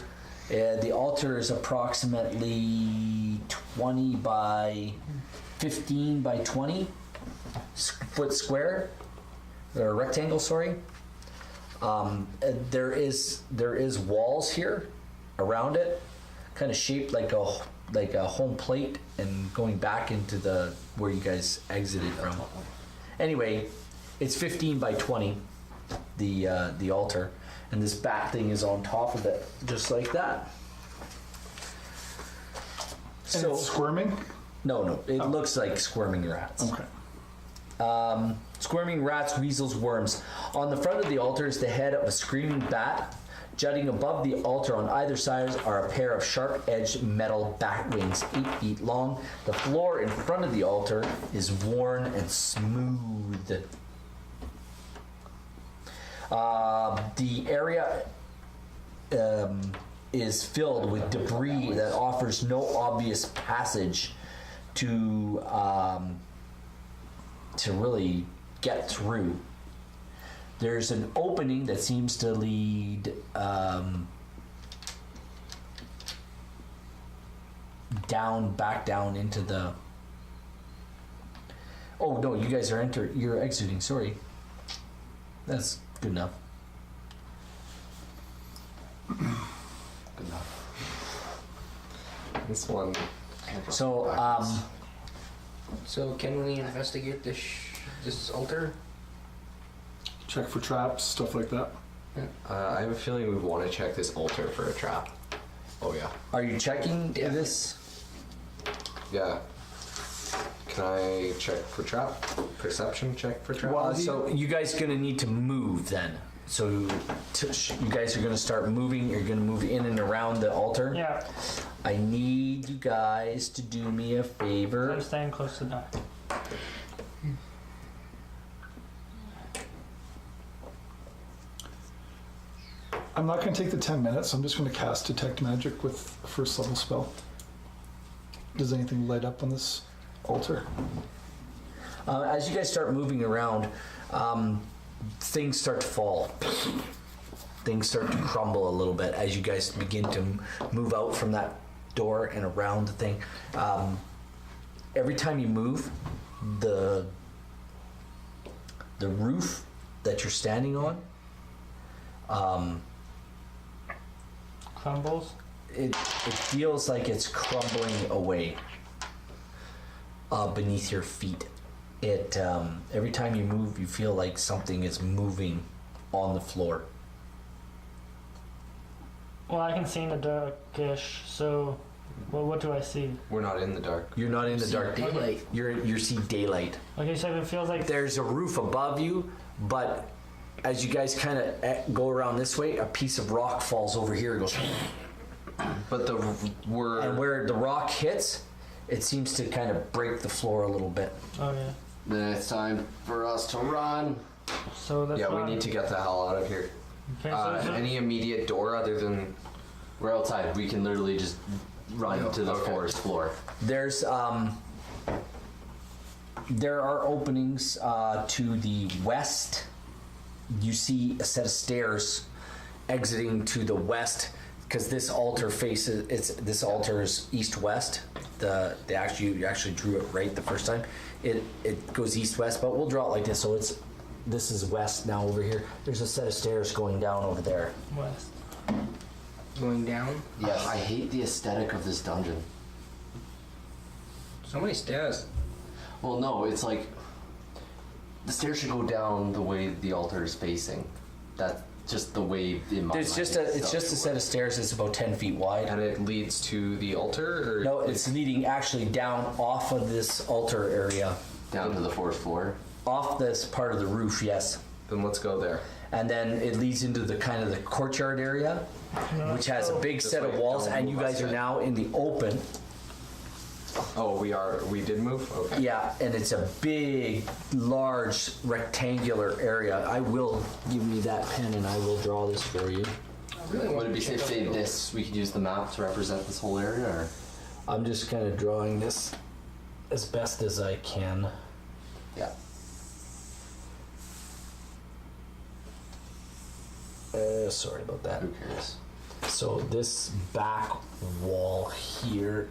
S1: The altar is approximately 20 by 15 by 20 foot square, or rectangle, sorry. There is walls here around it, kind of shaped like a home plate, and going back into the where you guys exited from. Anyway, it's 15 by 20, the altar, and this bat thing is on top of it, just like that.
S4: And it's squirming?
S1: No, it looks like squirming rats.
S4: Okay.
S1: Squirming rats, weasels, worms. On the front of the altar is the head of a screaming bat. Jutting above the altar on either side are a pair of sharp-edged metal bat wings, 8 feet long. The floor in front of the altar is worn and smooth. The area is filled with debris that offers no obvious passage to really get through. There's an opening that seems to lead back down into the. Oh no, you guys are you're exiting. Sorry, that's good enough.
S2: Good enough.
S6: This one.
S5: So can we investigate this altar?
S4: Check for traps, stuff like that.
S6: I have a feeling we want to check this altar for a trap. Oh yeah.
S1: Are you checking this?
S6: Yeah. Can I check for trap? Perception check for trap?
S1: Well, so you guys gonna need to move then. So you guys are gonna start moving. You're gonna move in and around the altar.
S3: Yeah.
S1: I need you guys to do me a favor.
S3: I'm staying close to that.
S4: I'm not going to take the 10 minutes. I'm just going to cast Detect Magic with a first level spell. Does anything light up on this altar?
S1: As you guys start moving around, things start to fall. Things start to crumble a little bit as you guys begin to move out from that door and around the thing. Every time you move, the roof that you're standing on,
S3: Crumbles.
S1: it feels like it's crumbling away beneath your feet. It every time you move, you feel like something is moving on the floor.
S3: Well, I can see in the darkish, so what do I see?
S6: We're not in the dark.
S1: You're not in the dark.
S5: Daylight.
S1: You see daylight.
S3: Okay, so it feels like
S1: There's a roof above you, but as you guys kind of go around this way, a piece of rock falls over here. It goes,
S6: But
S1: and where the rock hits, it seems to kind of break the floor a little bit.
S3: Oh yeah.
S2: Then it's time for us to run.
S3: So that's
S6: yeah, we need to get the hell out of here.
S3: Okay, so
S6: Any immediate door other than
S2: We're outside. We can literally just run to the forest floor.
S1: There's there are openings to the west. You see a set of stairs exiting to the west because this altar faces. This altar is east-west. You actually drew it right the first time. It goes east-west, but we'll draw it like this. So this is west now over here. There's a set of stairs going down over there.
S3: west.
S5: Going down.
S2: Yes. I hate the aesthetic of this dungeon.
S5: So many stairs.
S2: Well, no, it's like the stairs should go down the way the altar is facing. That's just the way in my
S1: There's
S2: mind
S1: it's just a set of stairs. It's about 10 feet wide.
S6: and it leads to the altar, or
S1: No, it's leading actually down off of this altar area.
S2: down to the forest floor.
S1: Off this part of the roof, yes.
S6: then let's go there.
S1: And then it leads into the kind of the courtyard area, which has a big set of
S6: way,
S1: walls,
S6: don't
S1: and you
S6: move us
S1: guys are
S6: yet.
S1: now in the open.
S6: Oh, we did move? Okay.
S1: Yeah, and it's a big, large, rectangular area. I will give me that pen and I will draw this for you.
S5: I really want
S2: Would it be
S5: to
S2: safe to say this? We could use the map to represent this whole area, or
S1: I'm just kind of drawing this as best as I can.
S2: yeah.
S1: Sorry about that.
S2: Who cares?
S1: So this back wall here,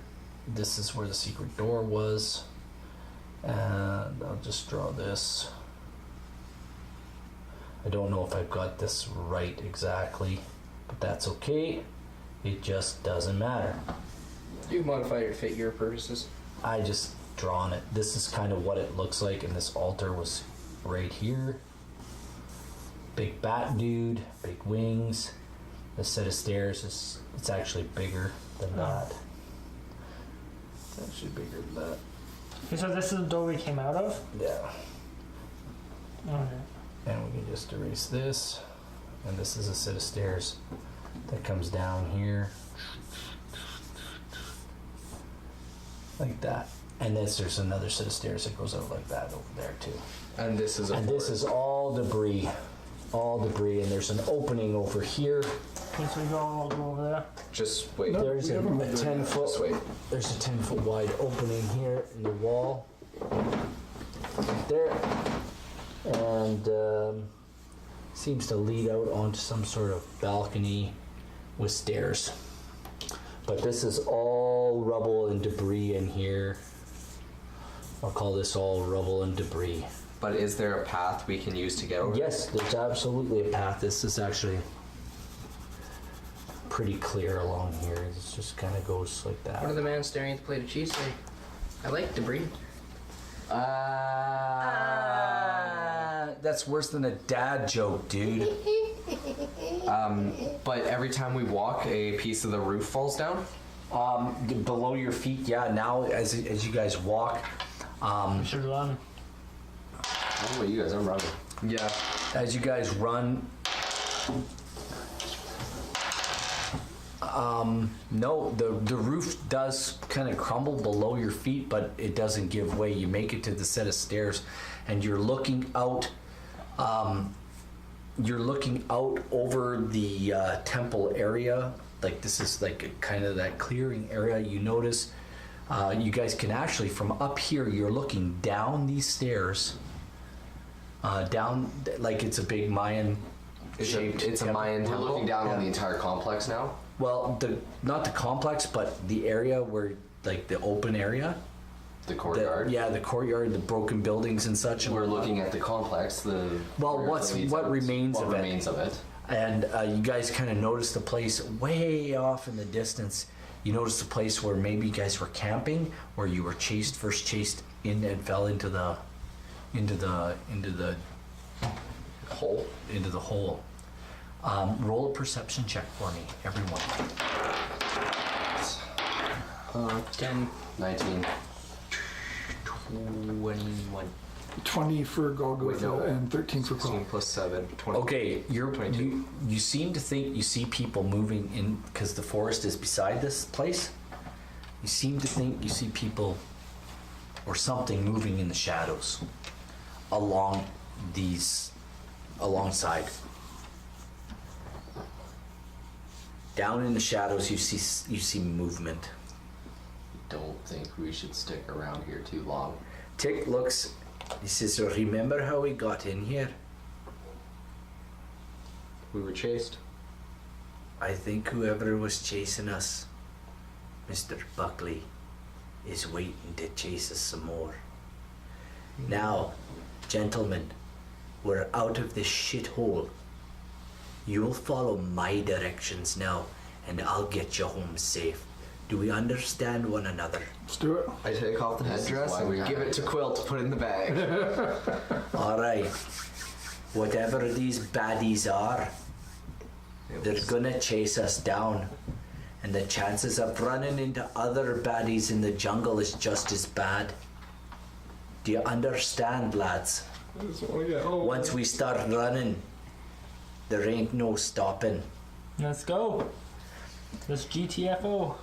S1: this is where the secret door was. And I'll just draw this. I don't know if I've got this right exactly, but that's okay. It just doesn't matter.
S5: You modify it to fit your purposes.
S1: I just drawn it. This is kind of what it looks like, and this altar was right here. Big bat dude, big wings. This set of stairs is it's actually bigger than that. It's actually bigger than that.
S3: So this is the door we came out of?
S1: Yeah.
S3: Okay.
S1: And we can just erase this. And this is a set of stairs that comes down here. Like that. And there's another set of stairs that goes out like that over there too.
S6: And this is
S1: This is all debris. All debris. And there's an opening over here.
S3: Okay, so we go over there.
S6: just wait.
S1: There's a
S4: haven't moved
S1: 10 foot.
S6: Just wait.
S1: There's a 10-foot wide opening here in the wall. Right there. And seems to lead out onto some sort of balcony with stairs. But this is all rubble and debris in here. I'll call this all rubble and debris.
S6: But is there a path we can use to get over?
S1: Yes, there's absolutely a path. This is actually pretty clear along here. It just kind of goes like that.
S5: What did the man staring at the plate of cheese say? I like debris.
S1: That's worse than a dad joke, dude.
S6: But every time we walk, a piece of the roof falls down.
S1: Below your feet, yeah. Now, as you guys walk,
S3: We should run.
S2: I don't know about you guys, I'm running.
S6: Yeah.
S1: as you guys run, no, the roof does kind of crumble below your feet, but it doesn't give way. You make it to the set of stairs, and you're looking out. You're looking out over the temple area. Like this is like kind of that clearing area. You notice you guys can actually, from up here, you're looking down these stairs. Down like it's a big Mayan shaped.
S6: It's a Mayan
S2: We're
S6: temple.
S2: looking down on the entire complex now.
S1: Well, not the complex, but the area where, like the open area.
S2: The courtyard.
S1: The courtyard, the broken buildings and such.
S2: We're looking at the complex. What
S1: remains of it.
S2: remains of it.
S1: And you guys kind of notice the place way off in the distance. You notice the place where maybe you guys were camping, where you were chased in and fell into the
S6: Hole.
S1: into the hole. Roll a perception check for me, everyone.
S5: 10,
S2: 19.
S5: 21.
S4: 20 for Golgotha
S6: Wait, no.
S4: and 13 for
S6: 16
S4: Paul.
S6: plus 7. 20.
S1: Okay,
S6: 22.
S1: you seem to think you see people moving in because the forest is beside this place. You seem to think you see people or something moving in the shadows alongside. Down in the shadows, you see movement.
S2: Don't think we should stick around here too long.
S1: Tick looks. He says, "So remember how we got in here?
S6: We were chased.
S1: I think whoever was chasing us, Mr. Buckley, is waiting to chase us some more. Now, gentlemen, we're out of this shithole. You'll follow my directions now, and I'll get you home safe. Do we understand one another?"
S4: Let's do it.
S6: I take off the
S2: This is
S6: headdress
S2: why we
S6: and give
S2: are
S6: it to Quill to put in the bag.
S1: All right. Whatever these baddies are, they're gonna chase us down. And the chances of running into other baddies in the jungle is just as bad. Do you understand, lads? Once we start running, there ain't no stopping.
S3: Let's go. Let's GTFO.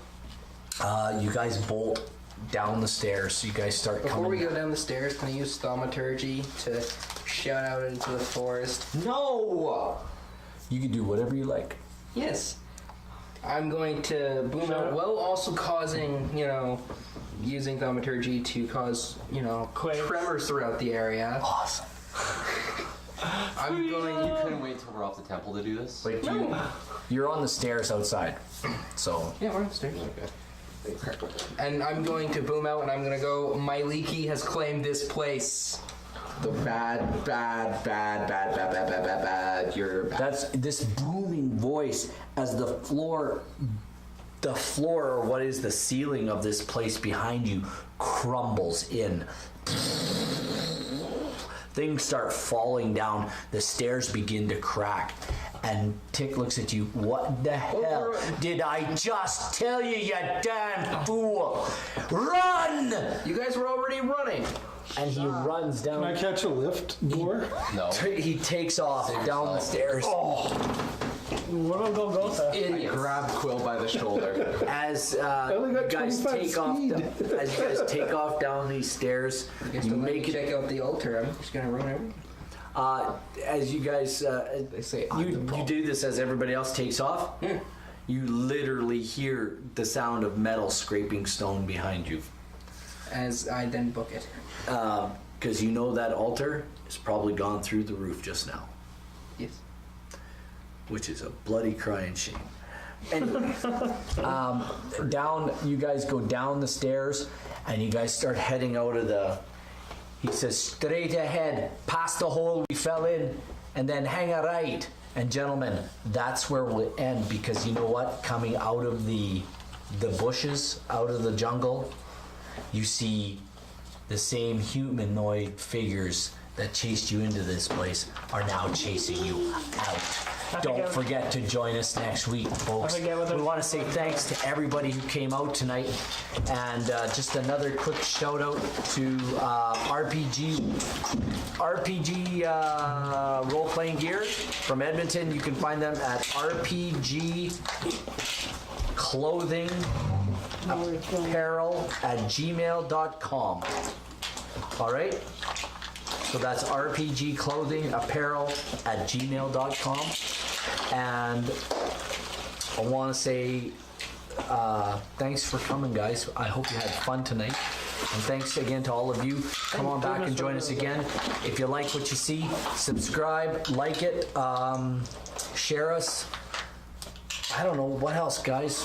S1: You guys bolt down the stairs. You guys start
S5: Before we
S1: coming.
S5: go down the stairs, can I use thaumaturgy to shout out into the forest?
S1: No! You can do whatever you like.
S5: Yes. I'm going to boom out while also causing, using thaumaturgy to cause,
S3: Quakes.
S5: tremors throughout the area.
S1: Awesome.
S5: I'm going.
S2: You couldn't wait till we're off the temple to do this?
S1: Wait, you're on the stairs outside. So,
S5: Yeah, we're upstairs.
S2: Okay.
S5: And I'm going to boom out and I'm going to go, "My Leaky has claimed this place."
S6: The bad. You're bad.
S1: That's this booming voice as the floor, or what is the ceiling of this place behind you crumbles in. Things start falling down. The stairs begin to crack. And Tick looks at you. What the hell did I just tell you, you damn fool? Run!
S5: You guys were already running.
S1: And he runs down.
S4: Can I catch a lift, Boar?
S2: No.
S1: He takes off down the stairs.
S3: What will Golgotha?
S6: I grab Quill by the shoulder.
S1: As
S4: only got
S1: you guys
S4: 25
S1: take off,
S4: speed.
S1: as you guys take off down these stairs,
S5: Guess
S1: you
S5: don't let me
S1: make it.
S5: check out the altar. I'm just gonna run everything.
S1: As you guys,
S6: They say I'm the
S1: you
S6: problem.
S1: do this as everybody else takes off. You literally hear the sound of metal scraping stone behind you,
S5: As I then book it.
S1: because you know that altar has probably gone through the roof just now,
S5: Yes.
S1: which is a bloody crying shame. Anyway, down. You guys go down the stairs, and you guys start heading out of the. He says, straight ahead, past the hole we fell in, and then hang a right. And gentlemen, that's where we'll end, because you know what? Coming out of the bushes, out of the jungle, you see the same humanoid figures that chased you into this place are now chasing you out. Don't forget to join us next week, folks. We want to say thanks to everybody who came out tonight, and just another quick shout out to RPG role playing gear from Edmonton. You can find them at RPG Clothing Apparel at gmail.com. All right. So that's RPG Clothing Apparel at gmail.com. And I want to say thanks for coming, guys. I hope you had fun tonight. And thanks again to all of you. Come on back and join us again. If you like what you see, subscribe, like it, share us. I don't know, what else, guys?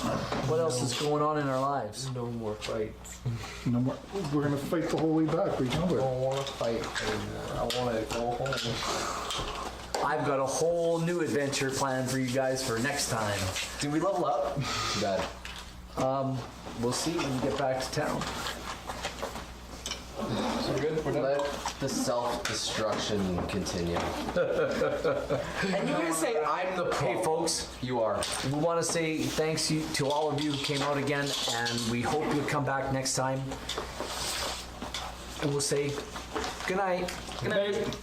S1: What else is going on in our lives?
S6: No more fights.
S4: No more. We're gonna fight the whole way back. Remember?
S6: I don't want to fight anymore. I want to go home.
S1: I've got a whole new adventure planned for you guys for next time.
S6: Did we level up?
S2: Too bad.
S1: We'll see when we get back to town.
S6: So we're good? We're done?
S2: Let the self-destruction continue.
S6: And you guys say I'm the pro.
S1: Hey, folks.
S2: You are.
S1: We want to say thanks to all of you who came out again, and we hope you'll come back next time. And we'll say good night.
S3: Good night.